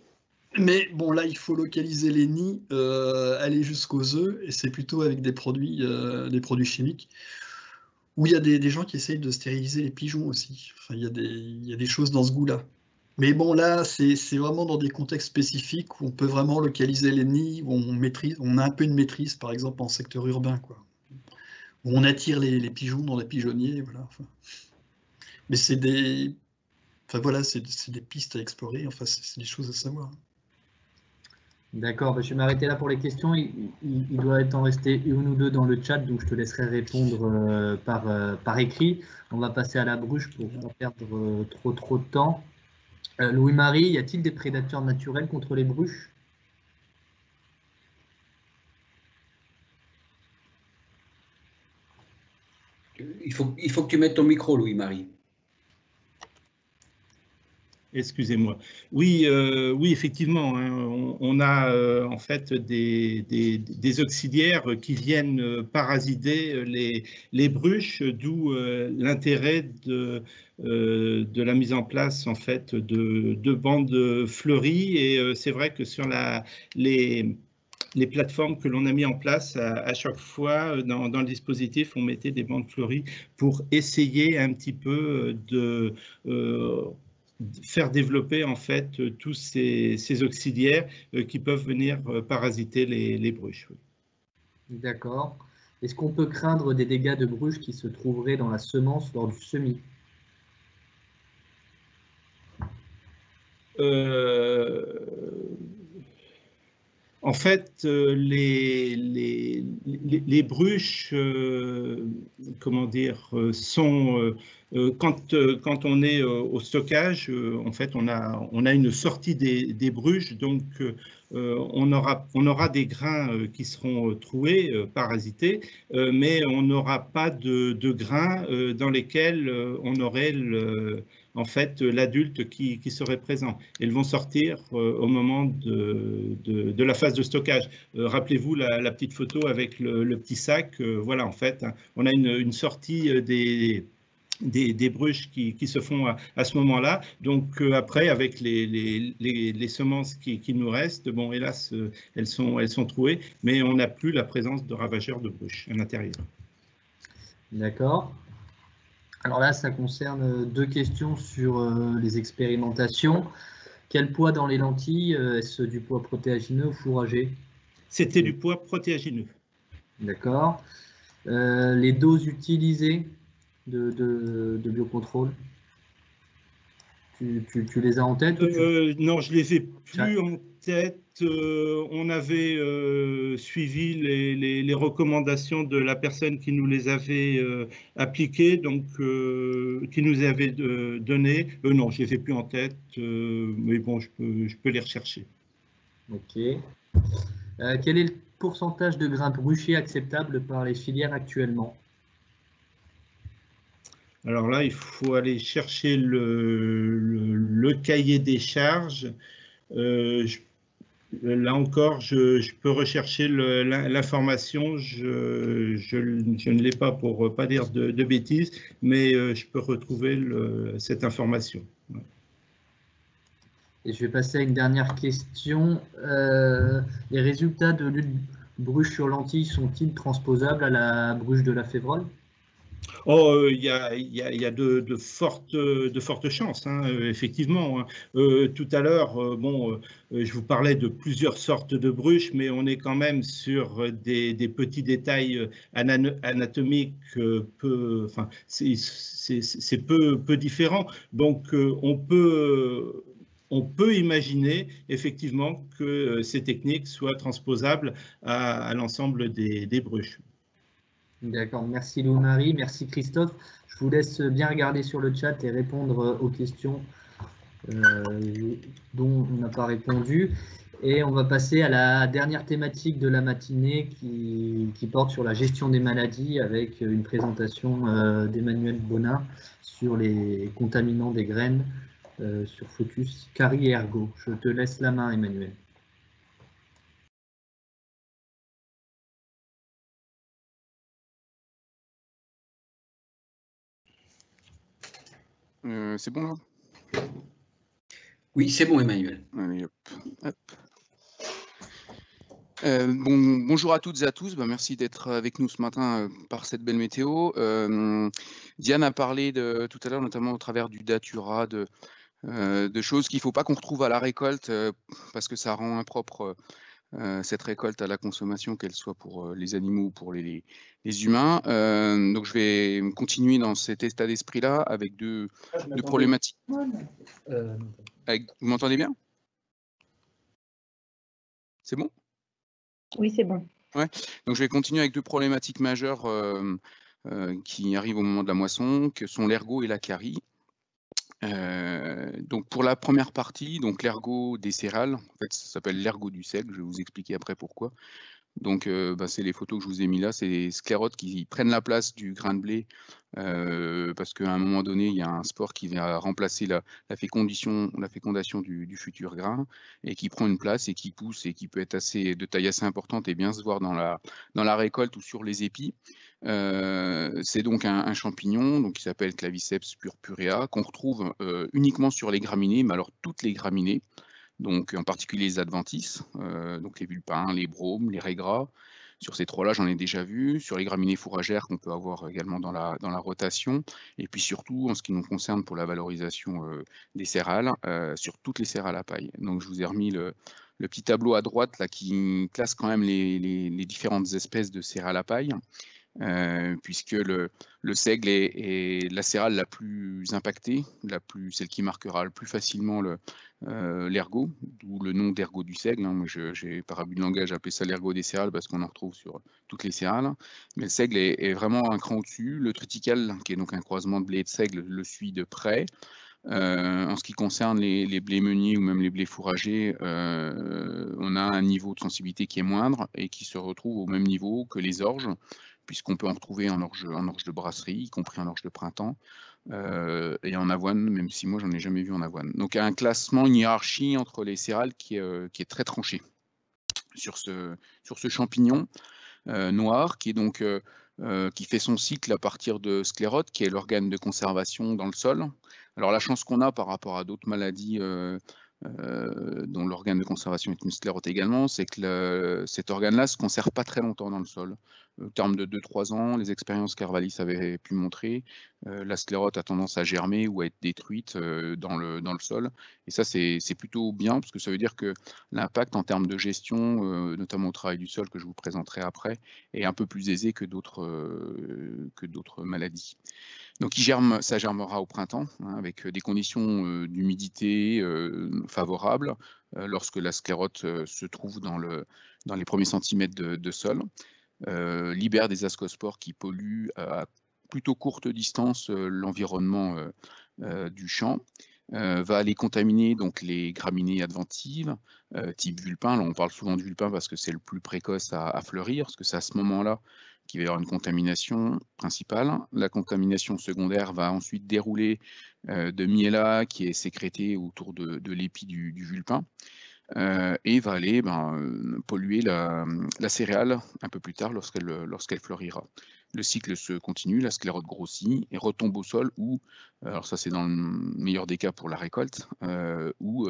Mais bon, là, il faut localiser les nids, aller jusqu'aux œufs, et c'est plutôt avec des produits chimiques, où il y a des gens qui essayent de stériliser les pigeons aussi. Enfin, il y a des choses dans ce goût-là. Mais bon, là, c'est vraiment dans des contextes spécifiques où on peut vraiment localiser les nids, où on a un peu une maîtrise, par exemple en secteur urbain, quoi. Où on attire les pigeons dans les pigeonniers, voilà. Enfin. Mais c'est des pistes à explorer, enfin, c'est des choses à savoir. D'accord, je vais m'arrêter là pour les questions. Il doit en rester une ou deux dans le chat, donc je te laisserai répondre par écrit. On va passer à la bruche pour ne pas perdre trop de temps. Louis-Marie, y a-t-il des prédateurs naturels contre les bruches? Il faut que tu mettes ton micro, Louis-Marie. Excusez-moi. Oui, effectivement, hein, on a en fait des auxiliaires qui viennent parasiter les bruches, d'où l'intérêt de la mise en place en fait de bandes fleuries. Et c'est vrai que sur les plateformes que l'on a mis en place, à chaque fois dans le dispositif, on mettait des bandes fleuries pour essayer un petit peu de faire développer en fait tous ces auxiliaires qui peuvent venir parasiter les bruches. D'accord. Est-ce qu'on peut craindre des dégâts de bruches qui se trouveraient dans la semence lors du semis? En fait, les bruches, comment dire, sont quand on est au stockage, en fait, on a une sortie des bruches, donc on aura des grains qui seront troués, parasités, mais on n'aura pas de grains dans lesquels on aurait en fait l'adulte qui serait présent. Elles vont sortir au moment de la phase de stockage. Rappelez-vous la petite photo avec le petit sac. Voilà, en fait, hein, on a une sortie des bruches qui se font à ce moment-là. Donc après, avec les semences qui nous restent, bon, hélas, elles sont trouées, mais on n'a plus la présence de ravageurs de bruches à l'intérieur. D'accord. Alors là, ça concerne 2 questions sur les expérimentations. Quel poids dans les lentilles? Est-ce du poids protéagineux ou fourragé? C'était du poids protéagineux. D'accord. Les doses utilisées de biocontrôle, tu les as en tête? Non, je les ai plus en tête. On avait suivi les recommandations de la personne qui nous les avait appliquées, donc qui nous avait donné. Non, je les ai plus en tête, mais bon, je peux les rechercher. Ok. Quel est le pourcentage de grains bruchés acceptable par les filières actuellement? Alors là, il faut aller chercher le cahier des charges. Là encore, je peux rechercher l'information. Je ne l'ai pas pour pas dire de bêtises, mais je peux retrouver cette information. Ouais. Et je vais passer à une dernière question. Les résultats de lutte bruche sur lentille sont-ils transposables à la bruche de la févrole? Oh, il y a de fortes chances, hein, effectivement. Hein. Tout à l'heure, bon, je vous parlais de plusieurs sortes de bruches, mais on est quand même sur des petits détails anatomiques enfin, c'est peu différent. Donc, on peut imaginer effectivement que ces techniques soient transposables à l'ensemble des bruches. D'accord, merci Lou-Marie, merci Christophe. Je vous laisse bien regarder sur le chat et répondre aux questions dont on n'a pas répondu. Et on va passer à la dernière thématique de la matinée qui porte sur la gestion des maladies avec une présentation d'Emmanuel Bonin sur les contaminants des graines sur Focus, Carie et Ergo. Je te laisse la main, Emmanuel. C'est bon là? Oui, c'est bon, Emmanuel. Allez, hop. Bonjour à toutes et à tous, merci d'être avec nous ce matin par cette belle météo. Diane a parlé tout à l'heure, notamment au travers du datura, de choses qu'il ne faut pas qu'on retrouve à la récolte parce que ça rend impropre cette récolte à la consommation, qu'elle soit pour les animaux ou pour les humains. Donc je vais continuer dans cet état d'esprit-là avec deux problématiques. Vous m'entendez bien? C'est bon? Oui, c'est bon. Ouais. Donc je vais continuer avec 2 problématiques majeures qui arrivent au moment de la moisson, que sont l'ergot et la carie. Donc pour la première partie, donc l'ergot des céréales, en fait ça s'appelle l'ergot du seigle, je vais vous expliquer après pourquoi. Donc c'est les photos que je vous ai mis là, c'est les sclérotes qui prennent la place du grain de blé parce qu'à un moment donné, il y a un spore qui vient remplacer la fécondation du futur grain et qui prend une place et qui pousse et qui peut être de taille assez importante et bien se voir dans la récolte ou sur les épis. C'est donc un champignon donc, qui s'appelle Claviceps purpurea qu'on retrouve uniquement sur les graminées, mais alors toutes les graminées. Donc en particulier les adventices, donc les vulpins, les bromes, les raies gras. Sur ces 3-là, j'en ai déjà vu. Sur les graminées fourragères qu'on peut avoir également dans la rotation. Et puis surtout, en ce qui nous concerne pour la valorisation des céréales, sur toutes les céréales à paille. Donc je vous ai remis le petit tableau à droite là, qui classe quand même les différentes espèces de céréales à paille. Puisque le seigle est la céréale la plus impactée, celle qui marquera le plus facilement l'ergot, d'où le nom d'ergot du seigle. Hein. Moi, j'ai par abus de langage appelé ça l'ergot des céréales parce qu'on en retrouve sur toutes les céréales. Mais le seigle est vraiment un cran au-dessus. Le triticale, qui est donc un croisement de blé et de seigle, le suit de près. En ce qui concerne les blés meuniers ou même les blés fourragers, on a un niveau de sensibilité qui est moindre et qui se retrouve au même niveau que les orges, puisqu'on peut en retrouver en orge de brasserie, y compris en orge de printemps, et en avoine, même si moi j'en ai jamais vu en avoine. Donc un classement, une hiérarchie entre les céréales qui est très tranchée sur ce champignon noir, qui est donc qui fait son cycle à partir de sclérote, qui est l'organe de conservation dans le sol. Alors la chance qu'on a par rapport à d'autres maladies dont l'organe de conservation est une sclérote également, c'est que cet organe-là ne se conserve pas très longtemps dans le sol. Au terme de 2-3 ans, les expériences qu'Arvalis avait pu montrer, la sclérote a tendance à germer ou à être détruite dans le sol. Et ça, c'est plutôt bien, parce que ça veut dire que l'impact en termes de gestion, notamment au travail du sol, que je vous présenterai après, est un peu plus aisé que d'autres maladies. Donc ça germera au printemps, hein, avec des conditions d'humidité favorables, lorsque la sclérote se trouve dans les premiers centimètres de sol. Libère des ascospores qui polluent à plutôt courte distance l'environnement du champ, va aller contaminer donc les graminées adventives, type vulpin. Là, on parle souvent de vulpin parce que c'est le plus précoce à fleurir, parce que c'est à ce moment-là qu'il va y avoir une contamination principale. La contamination secondaire va ensuite dérouler de miella qui est sécrété autour de l'épi du vulpin. Et va aller polluer la céréale un peu plus tard lorsqu'elle fleurira. Le cycle se continue, la sclérote grossit et retombe au sol ou, alors ça c'est dans le meilleur des cas pour la récolte, ou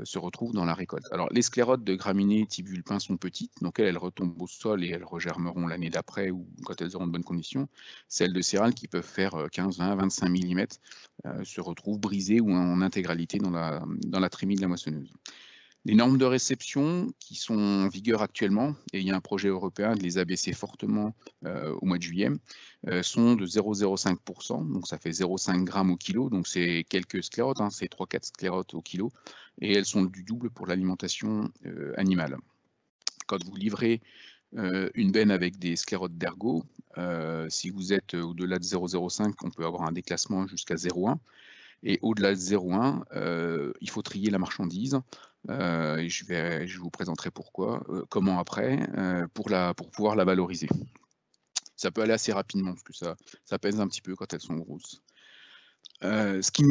se retrouve dans la récolte. Alors les sclérotes de graminées type vulpin sont petites, donc elles retombent au sol et elles regermeront l'année d'après ou quand elles auront de bonnes conditions. Celles de céréales qui peuvent faire 15, 20, 25 mm se retrouvent brisées ou en intégralité dans la trémie de la moissonneuse. Les normes de réception qui sont en vigueur actuellement, et il y a un projet européen de les abaisser fortement au mois de juillet, sont de 0,05%, donc ça fait 0,5 g au kilo, donc c'est quelques sclérotes, hein, c'est 3-4 sclérotes au kilo, et elles sont du double pour l'alimentation animale. Quand vous livrez une benne avec des sclérotes d'ergot, si vous êtes au-delà de 0,05, on peut avoir un déclassement jusqu'à 0,1. Et au-delà de 0,1, il faut trier la marchandise. Et je vous présenterai pourquoi, comment après, pour pouvoir la valoriser. Ça peut aller assez rapidement, parce que ça pèse un petit peu quand elles sont grosses. Ce qui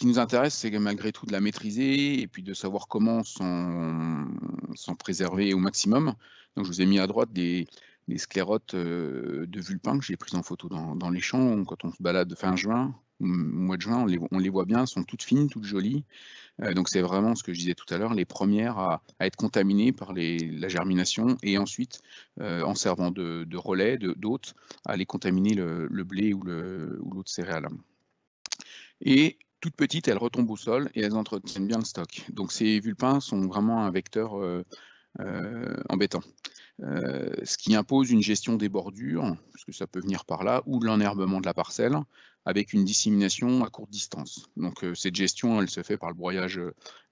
nous intéresse, c'est malgré tout de la maîtriser et puis de savoir comment s'en préserver au maximum. Donc je vous ai mis à droite des sclérotes de vulpin que j'ai prises en photo dans les champs. Quand on se balade fin juin, au mois de juin, on les voit bien, elles sont toutes fines, toutes jolies. Donc c'est vraiment ce que je disais tout à l'heure, les premières à être contaminées par la germination et ensuite, en servant de relais, d'hôtes, à aller contaminer le blé ou l'autre céréale. Et toutes petites, elles retombent au sol et elles entretiennent bien le stock. Donc ces vulpins sont vraiment un vecteur embêtant. Ce qui impose une gestion des bordures, puisque ça peut venir par là, ou de l'enherbement de la parcelle, avec une dissémination à courte distance. Donc cette gestion, elle se fait par le broyage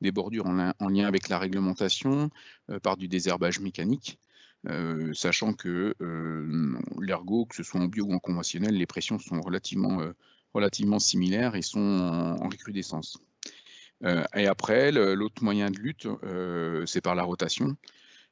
des bordures en lien avec la réglementation, par du désherbage mécanique, sachant que l'ergot, que ce soit en bio ou en conventionnel, les pressions sont relativement similaires et sont en recrudescence. Et après, l'autre moyen de lutte, c'est par la rotation.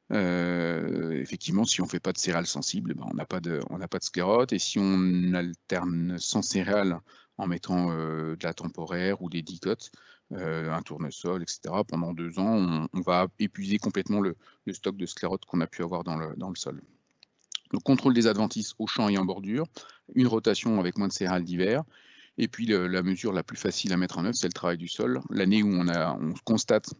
Effectivement, si on ne fait pas de céréales sensibles, on n'a pas de sclérote, et si on alterne sans céréales en mettant de la temporaire ou des dicotes, un tournesol, etc., pendant 2 ans, on va épuiser complètement le stock de sclérote qu'on a pu avoir dans le sol. Donc contrôle des adventices au champ et en bordure, une rotation avec moins de céréales d'hiver, et puis la mesure la plus facile à mettre en œuvre, c'est le travail du sol. L'année où on constate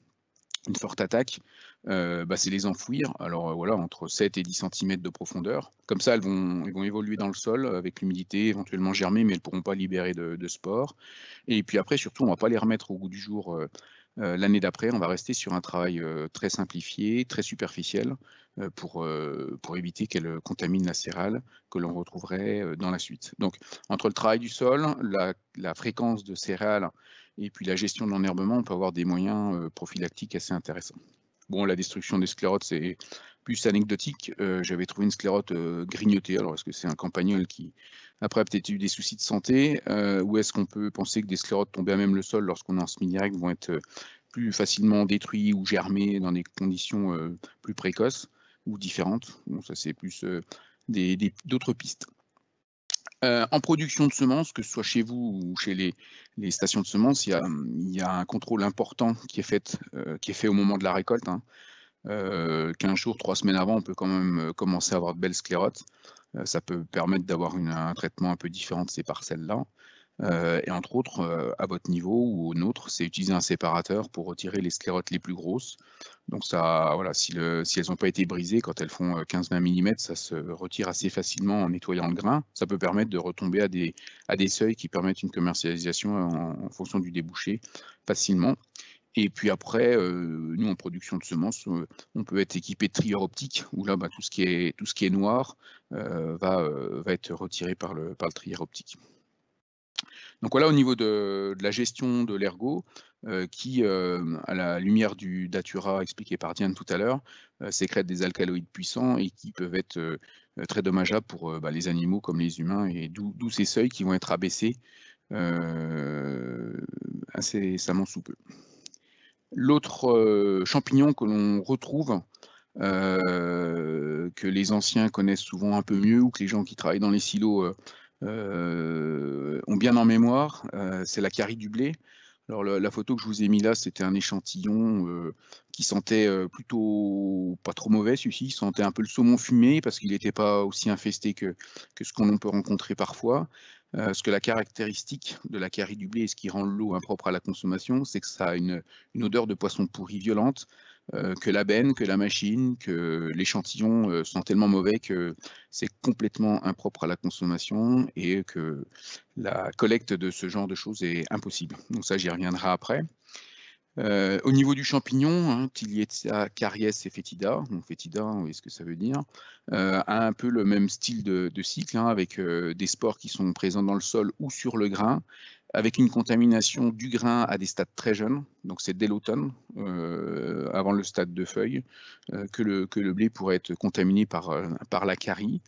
une forte attaque, c'est les enfouir, alors voilà, entre 7 et 10 cm de profondeur. Comme ça, elles vont évoluer dans le sol avec l'humidité, éventuellement germer, mais elles ne pourront pas libérer de spores. Et puis après, surtout, on ne va pas les remettre au goût du jour l'année d'après. On va rester sur un travail très simplifié, très superficiel, pour éviter qu'elles contaminent la céréale que l'on retrouverait dans la suite. Donc, entre le travail du sol, la fréquence de céréales et puis la gestion de l'enherbement, on peut avoir des moyens prophylactiques assez intéressants. Bon, la destruction des sclérotes, c'est plus anecdotique. J'avais trouvé une sclérote grignotée. Alors, est-ce que c'est un campagnol qui, après, a peut-être eu des soucis de santé, ou est-ce qu'on peut penser que des sclérotes tombées à même le sol lorsqu'on est en semi-direct vont être plus facilement détruits ou germés dans des conditions plus précoces ou différentes? Bon, ça, c'est plus d'autres pistes. En production de semences, que ce soit chez vous ou chez les stations de semences, il y a un contrôle important qui est fait au moment de la récolte. 15 jours, 3 semaines avant, on peut quand même commencer à avoir de belles sclérotes. Ça peut permettre d'avoir un traitement un peu différent de ces parcelles-là. Et entre autres, à votre niveau ou au nôtre, c'est utiliser un séparateur pour retirer les sclérotes les plus grosses. Donc ça, voilà, si elles n'ont pas été brisées, quand elles font 15-20 mm, ça se retire assez facilement en nettoyant le grain. Ça peut permettre de retomber à des seuils qui permettent une commercialisation en fonction du débouché facilement. Et puis après, nous, en production de semences, on peut être équipé de trieur optique, où là, tout ce qui est noir va être retiré par le trieur optique. Donc voilà, au niveau de la gestion de l'ergot, qui, à la lumière du datura expliqué par Diane tout à l'heure, sécrète des alcaloïdes puissants et qui peuvent être très dommageables pour les animaux comme les humains, et d'où ces seuils qui vont être abaissés incessamment sous peu. L'autre champignon que l'on retrouve, que les anciens connaissent souvent un peu mieux, ou que les gens qui travaillent dans les silos ont bien en mémoire, c'est la carie du blé. Alors la photo que je vous ai mis là, c'était un échantillon qui sentait plutôt pas trop mauvais, celui-ci. Il sentait un peu le saumon fumé parce qu'il n'était pas aussi infesté que ce qu'on peut rencontrer parfois. Parce que la caractéristique de la carie du blé, et ce qui rend l'eau impropre à la consommation, c'est que ça a une odeur de poisson pourri violente, que la benne, que la machine, que l'échantillon sont tellement mauvais que c'est complètement impropre à la consommation et que la collecte de ce genre de choses est impossible. Donc ça, j'y reviendrai après. Au niveau du champignon, hein, Tilietta caries fétida, donc fétida, vous voyez ce que ça veut dire, a un peu le même style de cycle, hein, avec des spores qui sont présents dans le sol ou sur le grain, avec une contamination du grain à des stades très jeunes, donc c'est dès l'automne, avant le stade de feuille, que le blé pourrait être contaminé par la carie,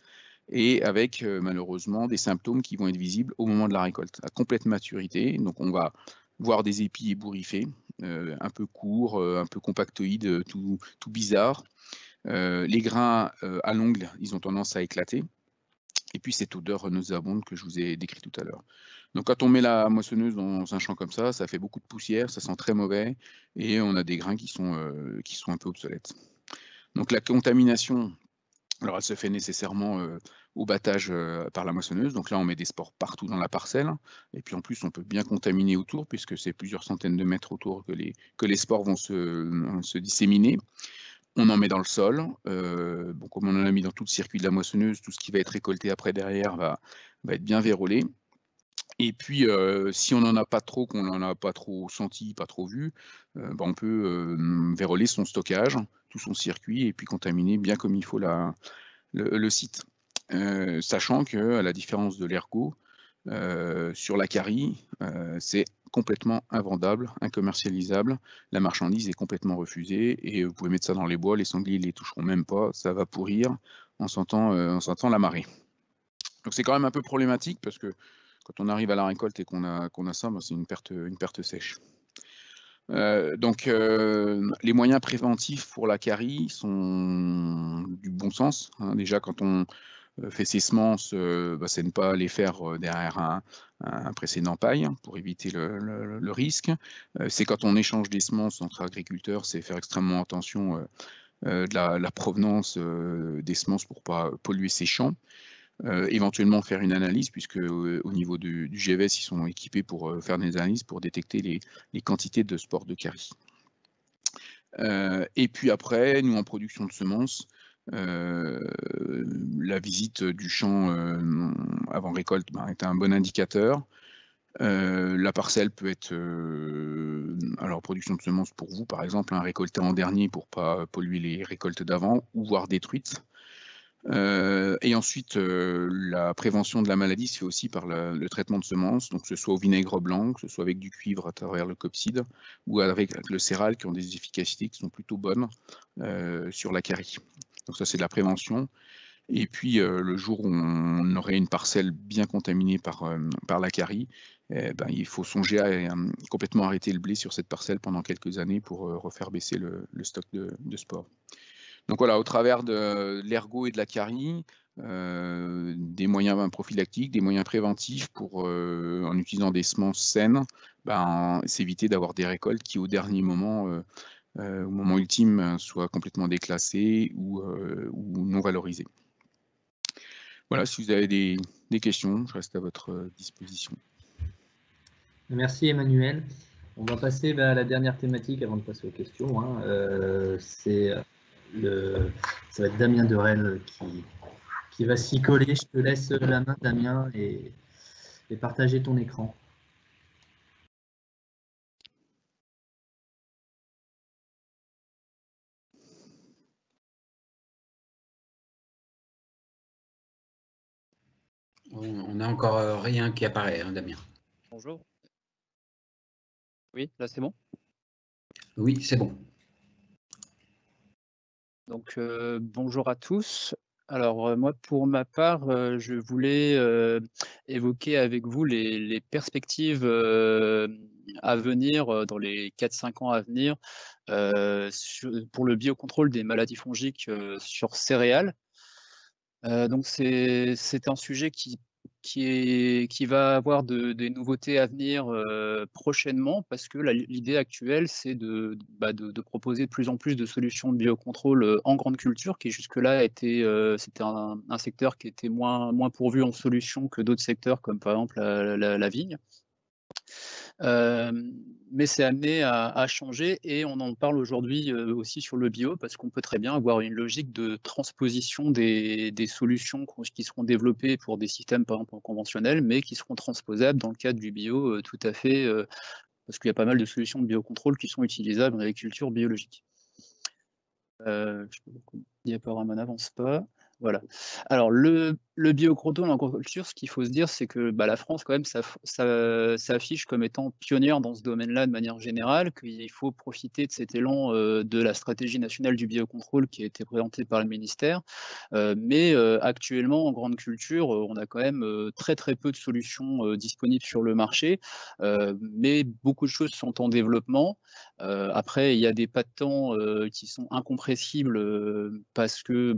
et avec malheureusement des symptômes qui vont être visibles au moment de la récolte, à complète maturité. Donc on va voir des épis ébouriffés, un peu courts, un peu compactoïdes, tout bizarre. Les grains à l'ongle, ils ont tendance à éclater. Et puis cette odeur nauséabonde que je vous ai décrite tout à l'heure. Donc quand on met la moissonneuse dans un champ comme ça fait beaucoup de poussière, ça sent très mauvais, et on a des grains qui sont un peu obsolètes. Donc la contamination, alors elle se fait nécessairement au battage par la moissonneuse. Donc là, on met des spores partout dans la parcelle. Et puis en plus, on peut bien contaminer autour, puisque c'est plusieurs centaines de mètres autour que les spores vont se disséminer. On en met dans le sol. Bon, comme on en a mis dans tout le circuit de la moissonneuse, tout ce qui va être récolté après derrière va être bien vérolé. Et puis, si on n'en a pas trop, qu'on n'en a pas trop senti, pas trop vu, on peut véroler son stockage, tout son circuit, et puis contaminer bien comme il faut le site. Sachant que, à la différence de l'ergot, sur la carie, c'est complètement invendable, incommercialisable. La marchandise est complètement refusée, et vous pouvez mettre ça dans les bois, les sangliers ne les toucheront même pas, ça va pourrir en sentant la marée. Donc c'est quand même un peu problématique, parce que quand on arrive à la récolte et qu'on a ça, c'est une perte sèche. Donc les moyens préventifs pour la carie sont du bon sens, hein. Déjà, quand on fait ses semences, c'est ne pas les faire derrière un précédent paille, pour éviter le risque. C'est quand on échange des semences entre agriculteurs, c'est faire extrêmement attention de la provenance des semences pour ne pas polluer ses champs. Éventuellement faire une analyse, puisque au niveau du GVS, ils sont équipés pour faire des analyses pour détecter les quantités de spores de carie. Et puis après, nous, en production de semences, la visite du champ avant récolte est un bon indicateur. La parcelle peut être, alors production de semences pour vous, par exemple, récoltée en dernier pour ne pas polluer les récoltes d'avant, ou voire détruite. Et ensuite, la prévention de la maladie se fait aussi par le traitement de semences, donc que ce soit au vinaigre blanc, que ce soit avec du cuivre à travers le copside, ou avec le céral, qui ont des efficacités qui sont plutôt bonnes sur la carie. Donc ça, c'est de la prévention. Et puis, le jour où on aurait une parcelle bien contaminée par la carie, il faut songer à complètement arrêter le blé sur cette parcelle pendant quelques années pour refaire baisser le stock de spores. Donc voilà, au travers de l'ergot et de la carie, des moyens prophylactiques, des moyens préventifs pour, en utilisant des semences saines, s'éviter d'avoir des récoltes qui, au dernier moment, au moment ultime, soient complètement déclassées ou non valorisées. Voilà, si vous avez des questions, je reste à votre disposition. Merci Emmanuel. On va passer à la dernière thématique avant de passer aux questions. Hein. Ça va être Damien Derel qui va s'y coller. Je te laisse la main, Damien, et partager ton écran. On n'a encore rien qui apparaît, hein, Damien. Bonjour. Oui, là c'est bon? Oui, c'est bon. Donc bonjour à tous. Alors moi pour ma part, je voulais évoquer avec vous les perspectives à venir dans les 4-5 ans à venir pour le biocontrôle des maladies fongiques sur céréales. Donc c'est un sujet qui va avoir des nouveautés à venir prochainement, parce que l'idée actuelle, c'est de proposer de plus en plus de solutions de biocontrôle en grande culture, qui jusque-là c'était un secteur qui était moins pourvu en solutions que d'autres secteurs, comme par exemple la vigne. Mais c'est amené à changer, et on en parle aujourd'hui aussi sur le bio, parce qu'on peut très bien avoir une logique de transposition des solutions qui seront développées pour des systèmes par exemple conventionnels, mais qui seront transposables dans le cadre du bio tout à fait, parce qu'il y a pas mal de solutions de biocontrôle qui sont utilisables en agriculture biologique. Le diaporama n'avance pas. Voilà. Alors, le biocontrôle en agriculture, ce qu'il faut se dire, c'est que la France, quand même, ça affiche comme étant pionnière dans ce domaine-là de manière générale, qu'il faut profiter de cet élan de la stratégie nationale du biocontrôle qui a été présentée par le ministère. Mais actuellement, en grande culture, on a quand même très peu de solutions disponibles sur le marché, mais beaucoup de choses sont en développement. Après, il y a des pas de temps qui sont incompressibles parce que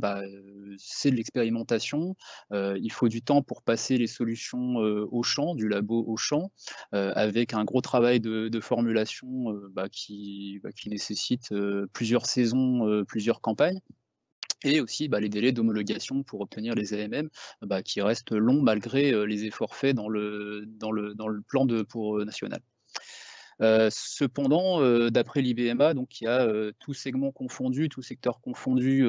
c'est de l'expérimentation. Il faut du temps pour passer les solutions au champ, du labo au champ, avec un gros travail de formulation qui nécessite plusieurs saisons, plusieurs campagnes. Et aussi les délais d'homologation pour obtenir les AMM qui restent longs malgré les efforts faits dans le plan national. Cependant, d'après l'IBMA, donc il y a tout segment confondu, tout secteur confondu,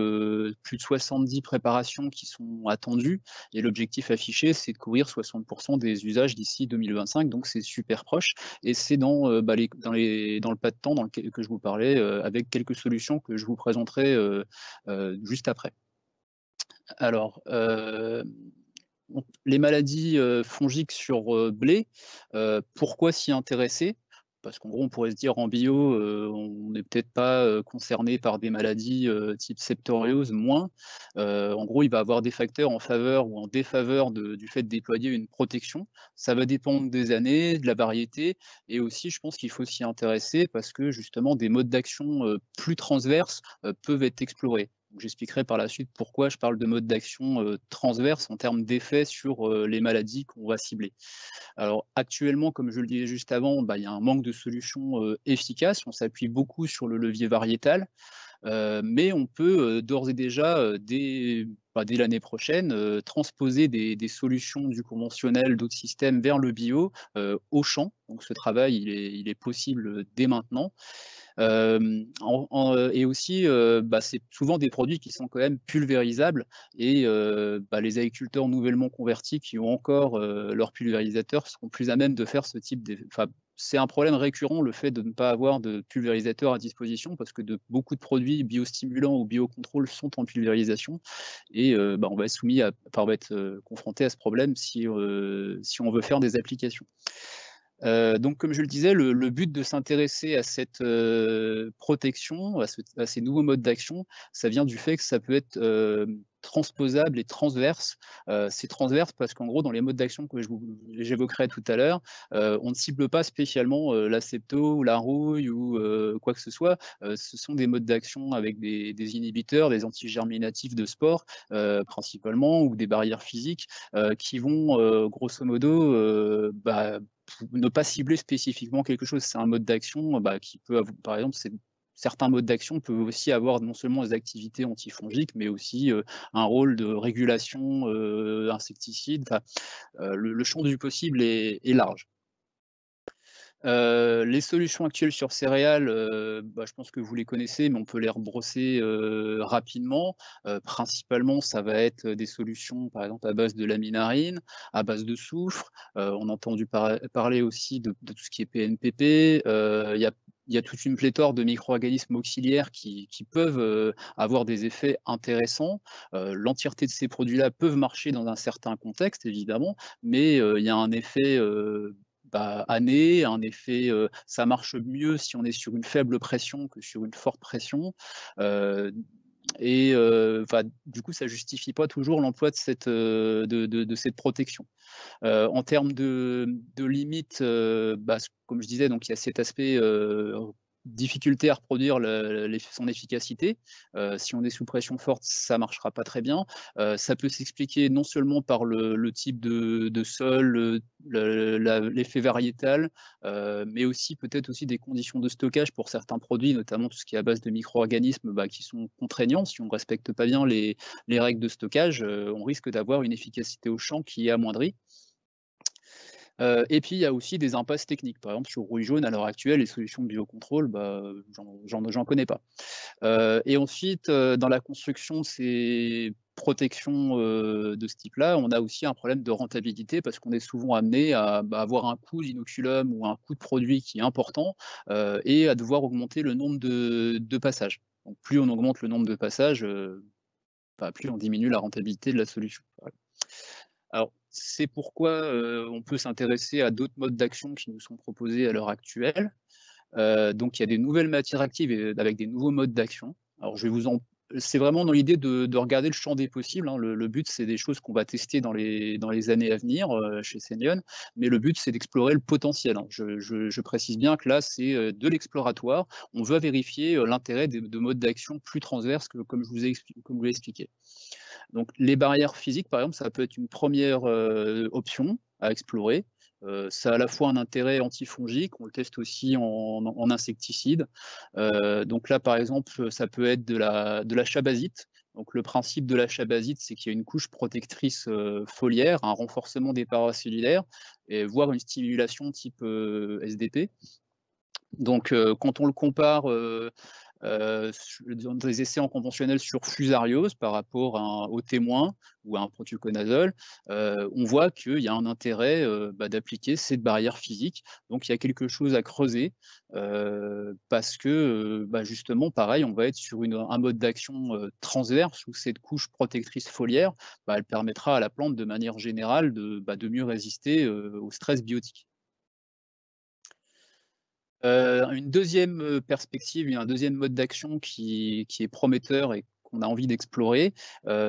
plus de 70 préparations qui sont attendues, et l'objectif affiché, c'est de couvrir 60% des usages d'ici 2025, donc c'est super proche, et c'est dans le pas de temps que je vous parlais, avec quelques solutions que je vous présenterai juste après. Alors, les maladies fongiques sur blé, pourquoi s'y intéresser? Parce qu'en gros, on pourrait se dire en bio, on n'est peut-être pas concerné par des maladies type septoriose, moins. En gros, il va y avoir des facteurs en faveur ou en défaveur du fait de déployer une protection. Ça va dépendre des années, de la variété, et aussi, je pense qu'il faut s'y intéresser parce que justement, des modes d'action plus transverses peuvent être explorés. J'expliquerai par la suite pourquoi je parle de mode d'action transverse en termes d'effet sur les maladies qu'on va cibler. Alors actuellement, comme je le disais juste avant, il y a un manque de solutions efficaces. On s'appuie beaucoup sur le levier variétal, mais on peut d'ores et déjà, dès l'année prochaine, transposer des solutions du conventionnel, d'autres systèmes vers le bio au champ. Donc ce travail, il est possible dès maintenant. Et aussi, c'est souvent des produits qui sont quand même pulvérisables, et les agriculteurs nouvellement convertis qui ont encore leur pulvérisateur seront plus à même de faire ce type de... c'est un problème récurrent, le fait de ne pas avoir de pulvérisateur à disposition, parce que beaucoup de produits biostimulants ou biocontrôle sont en pulvérisation, et on va être confronté à ce problème si on veut faire des applications. Donc, comme je le disais, le but de s'intéresser à cette protection, à ces nouveaux modes d'action, ça vient du fait que ça peut être transposable et transverse. C'est transverse parce qu'en gros, dans les modes d'action que j'évoquerai tout à l'heure, on ne cible pas spécialement la septo ou la rouille ou quoi que ce soit. Ce sont des modes d'action avec des inhibiteurs, des antigerminatifs de spores principalement, ou des barrières physiques qui vont grosso modo ne pas cibler spécifiquement quelque chose. C'est un mode d'action qui peut avoir, par exemple, certains modes d'action peuvent aussi avoir non seulement des activités antifongiques, mais aussi un rôle de régulation insecticide. Le champ du possible est large. Les solutions actuelles sur céréales, je pense que vous les connaissez, mais on peut les rebrosser rapidement. Principalement, ça va être des solutions, par exemple, à base de laminarine, à base de soufre. On a entendu parler aussi de tout ce qui est PNPP. Il y a toute une pléthore de micro-organismes auxiliaires qui peuvent avoir des effets intéressants. L'entièreté de ces produits-là peuvent marcher dans un certain contexte, évidemment, mais il y a un effet année, un effet, ça marche mieux si on est sur une faible pression que sur une forte pression. Du coup, ça ne justifie pas toujours l'emploi de cette protection. En termes de limites, comme je disais, donc, il y a cet aspect difficulté à reproduire son efficacité. Si on est sous pression forte, ça ne marchera pas très bien. Ça peut s'expliquer non seulement par le type de sol, l'effet variétal, mais aussi peut-être aussi des conditions de stockage pour certains produits, notamment tout ce qui est à base de micro-organismes qui sont contraignants. Si on ne respecte pas bien les règles de stockage, on risque d'avoir une efficacité au champ qui est amoindrie. Et puis, il y a aussi des impasses techniques. Par exemple, sur rouille jaune, à l'heure actuelle, les solutions de biocontrôle, j'en connais pas. Et ensuite, dans la construction de ces protections de ce type-là, on a aussi un problème de rentabilité parce qu'on est souvent amené à avoir un coût d'inoculum ou un coût de produit qui est important et à devoir augmenter le nombre de passages. Donc, plus on augmente le nombre de passages, plus on diminue la rentabilité de la solution. Alors, c'est pourquoi on peut s'intéresser à d'autres modes d'action qui nous sont proposés à l'heure actuelle. Donc, il y a des nouvelles matières actives avec des nouveaux modes d'action. Alors, c'est vraiment dans l'idée de regarder le champ des possibles. Hein. Le but, c'est des choses qu'on va tester dans les années à venir chez Senion, mais le but, c'est d'explorer le potentiel. Hein. Je précise bien que là, c'est de l'exploratoire. On veut vérifier l'intérêt de modes d'action plus transverses, comme je vous ai expliqué. Donc, les barrières physiques, par exemple, ça peut être une première option à explorer. Ça a à la fois un intérêt antifongique, on le teste aussi en insecticide. Donc là, par exemple, ça peut être de la chabazite. Donc le principe de la chabazite, c'est qu'il y a une couche protectrice foliaire, un renforcement des paracellulaires, voire une stimulation type SDP. Donc quand on le compare dans des essais en conventionnel sur fusariose par rapport au témoin ou à un prothioconazole, on voit qu'il y a un intérêt d'appliquer cette barrière physique. Donc il y a quelque chose à creuser parce que justement, pareil, on va être sur un mode d'action transverse où cette couche protectrice foliaire, elle permettra à la plante de manière générale de mieux résister au stress biotique. Une deuxième perspective, un deuxième mode d'action qui est prometteur et qu'on a envie d'explorer,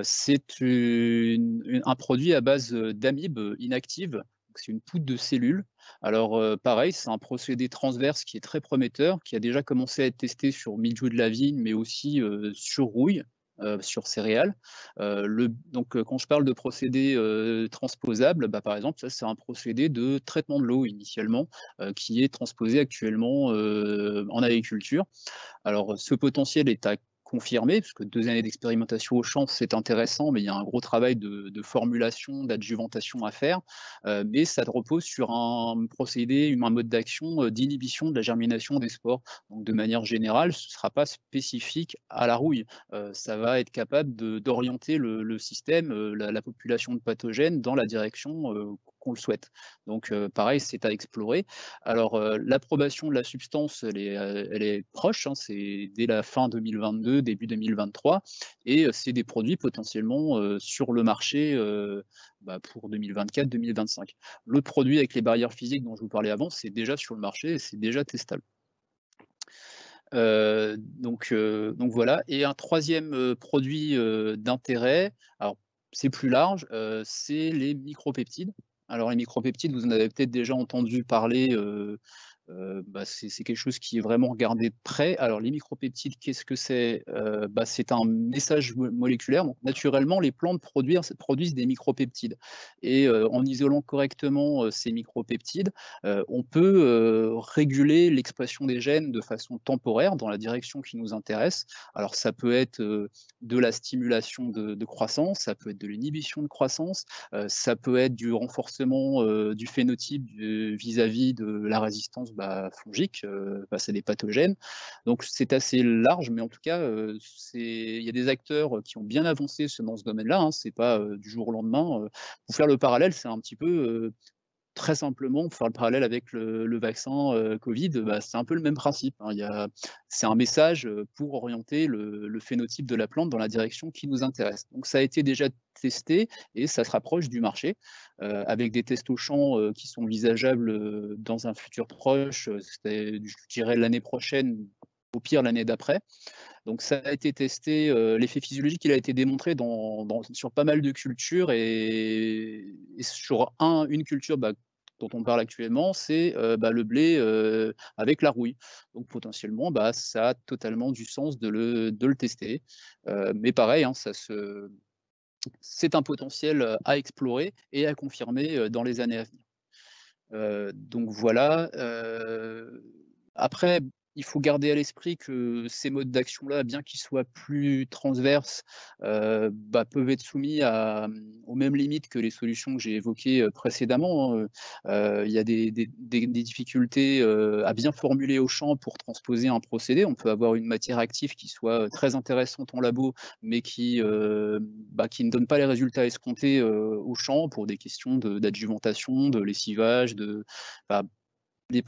c'est un produit à base d'amibes inactives. C'est une poudre de cellules. Alors pareil, c'est un procédé transverse qui est très prometteur, qui a déjà commencé à être testé sur mildiou de la vigne, mais aussi sur rouille. Sur céréales. Donc, quand je parle de procédé transposable, par exemple, ça c'est un procédé de traitement de l'eau initialement qui est transposé actuellement en agriculture. Alors, ce potentiel est à confirmer, parce que 2 années d'expérimentation au champ, c'est intéressant, mais il y a un gros travail de formulation, d'adjuvantation à faire. Mais ça repose sur un procédé, un mode d'action d'inhibition de la germination des spores. Donc, de manière générale, ce ne sera pas spécifique à la rouille. Ça va être capable d'orienter le système, la population de pathogènes dans la direction qu'on le souhaite. Donc, pareil, c'est à explorer. Alors, l'approbation de la substance, elle est proche, hein, c'est dès la fin 2022, début 2023, et c'est des produits potentiellement sur le marché pour 2024-2025. L'autre produit avec les barrières physiques dont je vous parlais avant, c'est déjà sur le marché et c'est déjà testable. Donc voilà. Et un troisième produit d'intérêt, alors c'est plus large, c'est les micropeptides. Alors les micropeptides, vous en avez peut-être déjà entendu parler, c'est quelque chose qui est vraiment regardé de près. Alors les micropeptides, qu'est-ce que c'est? C'est un message moléculaire. Donc naturellement, les plantes produisent des micropeptides. Et en isolant correctement ces micropeptides, on peut réguler l'expression des gènes de façon temporaire dans la direction qui nous intéresse. Alors ça peut être de la stimulation de croissance, ça peut être de l'inhibition de croissance, ça peut être du renforcement du phénotype vis-à-vis de la résistance fongiques, c'est des pathogènes. Donc c'est assez large, mais en tout cas, il y a des acteurs qui ont bien avancé dans ce domaine-là, hein, c'est pas du jour au lendemain. Pour faire le parallèle, c'est un petit peu très simplement, pour faire le parallèle avec le vaccin Covid, c'est un peu le même principe, hein. C'est un message pour orienter le phénotype de la plante dans la direction qui nous intéresse. Donc ça a été déjà testé et ça se rapproche du marché, avec des tests au champ qui sont envisageables dans un futur proche, je dirais l'année prochaine, au pire l'année d'après. Donc ça a été testé, l'effet physiologique il a été démontré sur pas mal de cultures et sur une culture dont on parle actuellement, c'est le blé avec la rouille. Donc potentiellement, ça a totalement du sens de le tester. Mais pareil, hein, c'est un potentiel à explorer et à confirmer dans les années à venir. Donc voilà. Après, il faut garder à l'esprit que ces modes d'action-là, bien qu'ils soient plus transverses, peuvent être soumis aux mêmes limites que les solutions que j'ai évoquées précédemment, hein. Il y a des difficultés à bien formuler au champ pour transposer un procédé. On peut avoir une matière active qui soit très intéressante en labo, mais qui ne donne pas les résultats escomptés au champ pour des questions d'adjuvantation, de lessivage,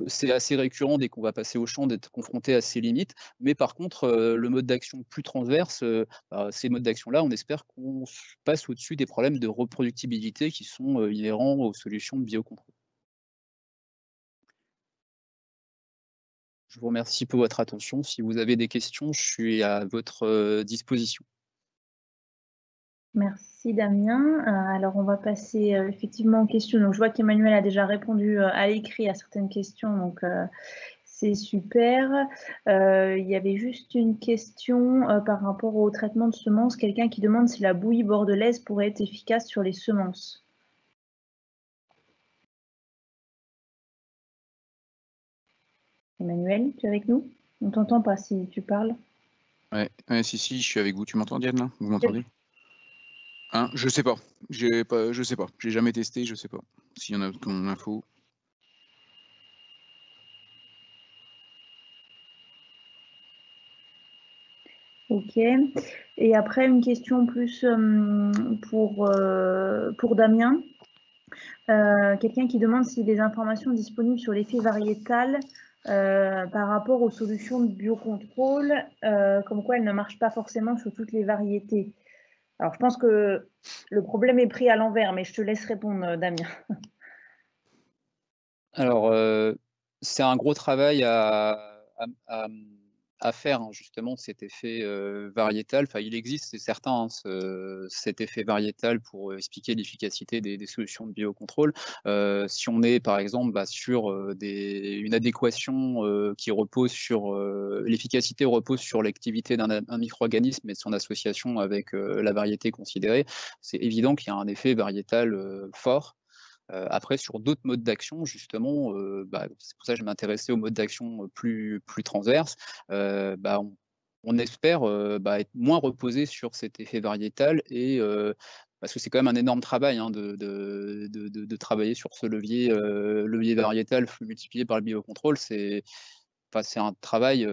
c'est assez récurrent dès qu'on va passer au champ d'être confronté à ces limites, mais par contre, le mode d'action plus transverse, ces modes d'action-là, on espère qu'on passe au-dessus des problèmes de reproductibilité qui sont inhérents aux solutions de biocontrôle. Je vous remercie pour votre attention. Si vous avez des questions, je suis à votre disposition. Merci Damien. Alors on va passer effectivement aux questions. Donc je vois qu'Emmanuel a déjà répondu à l'écrit à certaines questions, donc c'est super. Il y avait juste une question par rapport au traitement de semences. Quelqu'un qui demande si la bouillie bordelaise pourrait être efficace sur les semences. Emmanuel, tu es avec nous? On t'entend pas si tu parles. Ouais, si, je suis avec vous. Tu m'entends, Diane, là? Vous m'entendez? Hein, je sais pas. Je sais pas. J'ai jamais testé, je sais pas. S'il y en a ton info. Ok. Et après, une question plus pour Damien. Quelqu'un qui demande si des informations disponibles sur l'effet variétal par rapport aux solutions de biocontrôle, comme quoi elles ne marchent pas forcément sur toutes les variétés. Alors, je pense que le problème est pris à l'envers, mais je te laisse répondre, Damien. Alors, c'est un gros travail à faire, hein, justement, cet effet variétal. Enfin, il existe, c'est certain, hein, cet effet variétal pour expliquer l'efficacité des solutions de biocontrôle. Si on est, par exemple, sur une adéquation qui repose sur l'efficacité repose sur l'activité d'un micro-organisme et de son association avec la variété considérée, c'est évident qu'il y a un effet variétal fort. Après, sur d'autres modes d'action, justement, c'est pour ça que je m'intéressais aux modes d'action plus transverses, on espère être moins reposé sur cet effet variétal et parce que c'est quand même un énorme travail, hein, de travailler sur ce levier variétal multiplié par le biocontrôle. C'est un travail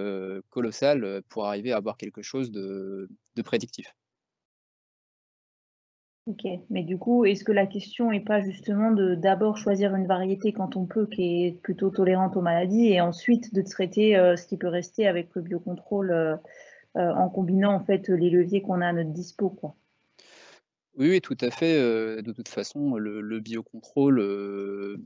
colossal pour arriver à avoir quelque chose de prédictif. Ok, mais du coup, est-ce que la question n'est pas justement de d'abord choisir une variété quand on peut, qui est plutôt tolérante aux maladies, et ensuite de traiter ce qui peut rester avec le biocontrôle en combinant en fait les leviers qu'on a à notre dispo, quoi. Oui, tout à fait. De toute façon, le biocontrôle,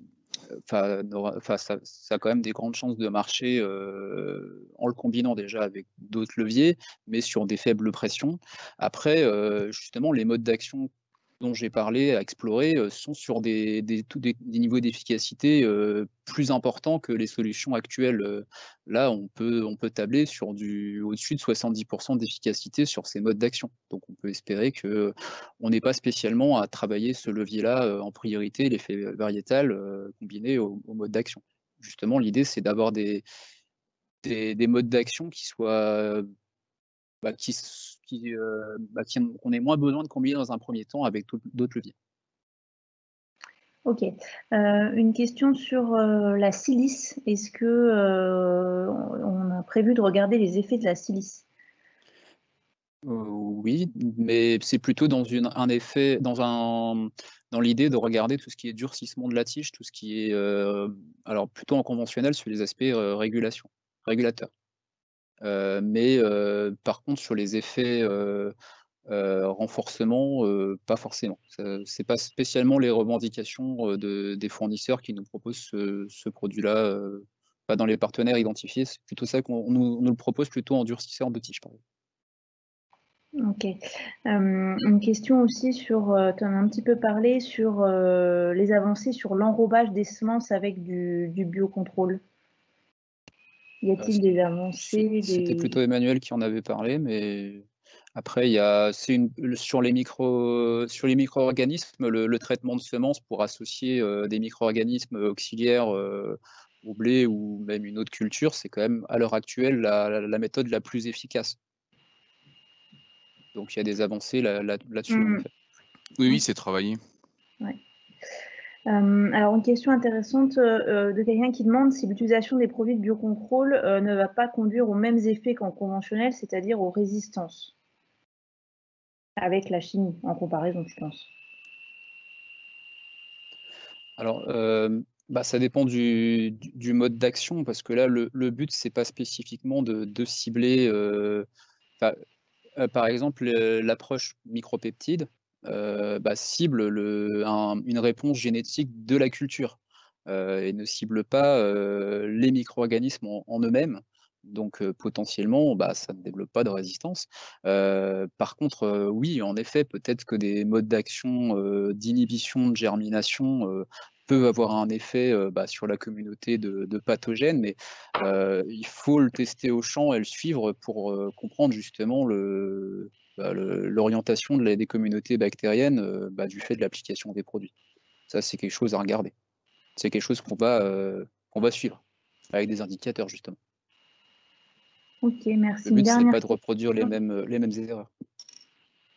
ça a quand même des grandes chances de marcher en le combinant déjà avec d'autres leviers, mais sur des faibles pressions. Après, justement, les modes d'action dont j'ai parlé, à explorer, sont sur des niveaux d'efficacité plus importants que les solutions actuelles. Là, on peut tabler sur au-dessus de 70% d'efficacité sur ces modes d'action. Donc on peut espérer qu'on n'ait pas spécialement à travailler ce levier-là en priorité, l'effet variétal combiné au mode d'action. Justement, l'idée, c'est d'avoir des modes d'action qui soient qu'on ait moins besoin de combiner dans un premier temps avec d'autres leviers. Ok. Une question sur la silice. Est-ce que on a prévu de regarder les effets de la silice? Oui, mais c'est plutôt dans un effet, dans l'idée de regarder tout ce qui est durcissement de la tige, tout ce qui est, alors plutôt en conventionnel sur les aspects régulateurs. Mais par contre sur les effets renforcement, pas forcément. C'est pas spécialement les revendications des fournisseurs qui nous proposent ce produit-là, pas dans les partenaires identifiés. C'est plutôt ça qu'on nous le propose plutôt en durcisseur de tige, par exemple. Ok. Une question aussi sur, tu en as un petit peu parlé, sur les avancées sur l'enrobage des semences avec du biocontrôle. Y a-t-il des avancées? C'était plutôt Emmanuel qui en avait parlé, mais après, sur les micro-organismes, le traitement de semences pour associer des micro-organismes auxiliaires au blé ou même une autre culture, c'est quand même à l'heure actuelle la méthode la plus efficace. Donc il y a des avancées là-dessus, en fait. Oui, c'est travaillé. Ouais. Alors, une question intéressante de quelqu'un qui demande si l'utilisation des produits de biocontrôle ne va pas conduire aux mêmes effets qu'en conventionnel, c'est-à-dire aux résistances, avec la chimie, en comparaison, je pense. Alors, ça dépend du mode d'action, parce que là, le but, c'est pas spécifiquement de cibler, par exemple, l'approche micropeptide cible une réponse génétique de la culture et ne cible pas les micro-organismes en eux-mêmes. Donc potentiellement, ça ne développe pas de résistance. Par contre, oui, en effet, peut-être que des modes d'action d'inhibition de germination peuvent avoir un effet sur la communauté de pathogènes, mais il faut le tester au champ et le suivre pour comprendre justement l'orientation des communautés bactériennes du fait de l'application des produits. Ça, c'est quelque chose à regarder. C'est quelque chose qu'on va suivre avec des indicateurs, justement. Ok, merci. Le but, c'est pas de reproduire les mêmes erreurs.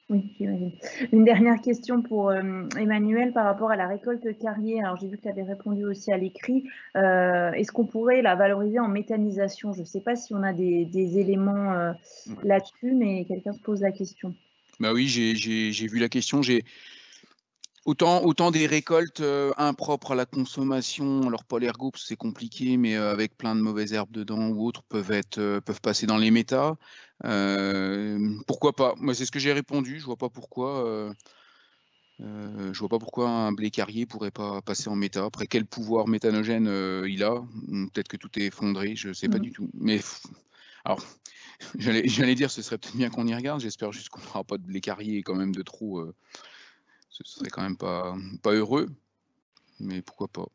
Oui, j'imagine. Une dernière question pour Emmanuel par rapport à la récolte carrière. Alors, j'ai vu que tu avais répondu aussi à l'écrit. Est-ce qu'on pourrait la valoriser en méthanisation? Je ne sais pas si on a des éléments là-dessus, mais quelqu'un se pose la question. Bah oui, j'ai vu la question. Autant des récoltes impropres à la consommation, alors pas l'ergot parce que c'est compliqué, mais avec plein de mauvaises herbes dedans ou autres peuvent passer dans les métas. Pourquoi pas? Moi, c'est ce que j'ai répondu. Je vois pas pourquoi. Je vois pas pourquoi un blé carrier pourrait pas passer en méta. Après, quel pouvoir méthanogène il a? Peut-être que tout est effondré, je sais pas du tout. Mais alors, j'allais dire, ce serait peut-être bien qu'on y regarde. J'espère juste qu'on n'aura pas de blé carrier quand même de trop. Ce serait quand même pas heureux, mais pourquoi pas.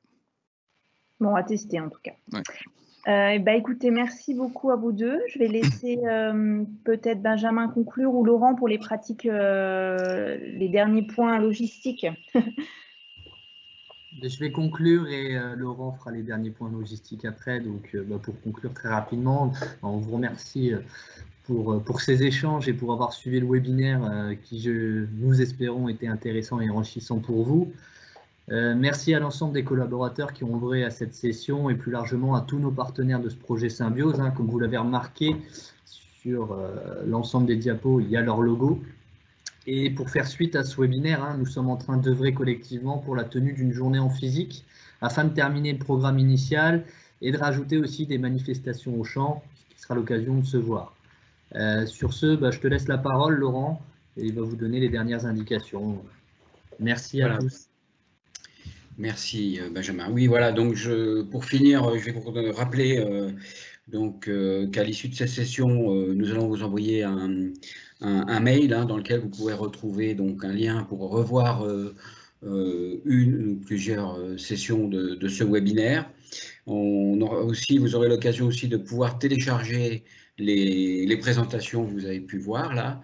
Bon, à tester en tout cas. Ouais. Écoutez, merci beaucoup à vous deux. Je vais laisser peut-être Benjamin conclure ou Laurent pour les pratiques, les derniers points logistiques. Je vais conclure et Laurent fera les derniers points logistiques après. Donc, pour conclure très rapidement, on vous remercie pour ces échanges et pour avoir suivi le webinaire qui, nous espérons, était intéressant et enrichissant pour vous. Merci à l'ensemble des collaborateurs qui ont œuvré à cette session et plus largement à tous nos partenaires de ce projet Symbiose. Comme vous l'avez remarqué, sur l'ensemble des diapos, il y a leur logo. Et pour faire suite à ce webinaire, nous sommes en train d'œuvrer collectivement pour la tenue d'une journée en physique afin de terminer le programme initial et de rajouter aussi des manifestations au champ, ce qui sera l'occasion de se voir. Sur ce, je te laisse la parole, Laurent, et il va vous donner les dernières indications. Merci à tous. Merci Benjamin. Oui, voilà, donc pour finir, je vais vous rappeler qu'à l'issue de cette session, nous allons vous envoyer un mail dans lequel vous pourrez retrouver donc un lien pour revoir une ou plusieurs sessions de ce webinaire. Vous aurez l'occasion aussi de pouvoir télécharger les présentations que vous avez pu voir là.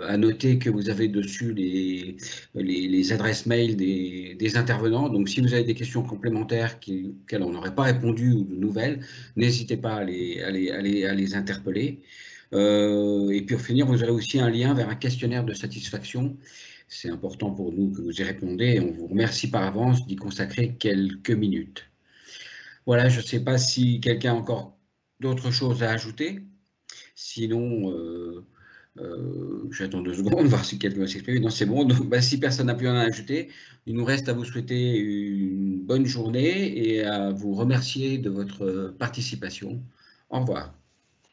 À noter que vous avez dessus les adresses mail des intervenants. Donc, si vous avez des questions complémentaires auxquelles on n'aurait pas répondu ou de nouvelles, n'hésitez pas à les interpeller. Et puis, pour finir, vous aurez aussi un lien vers un questionnaire de satisfaction. C'est important pour nous que vous y répondez et on vous remercie par avance d'y consacrer quelques minutes. Voilà, je ne sais pas si quelqu'un a encore d'autres choses à ajouter. Sinon, j'attends 2 secondes, voir si quelqu'un va s'exprimer. Non, c'est bon. Donc, si personne n'a plus rien à ajouter, il nous reste à vous souhaiter une bonne journée et à vous remercier de votre participation. Au revoir.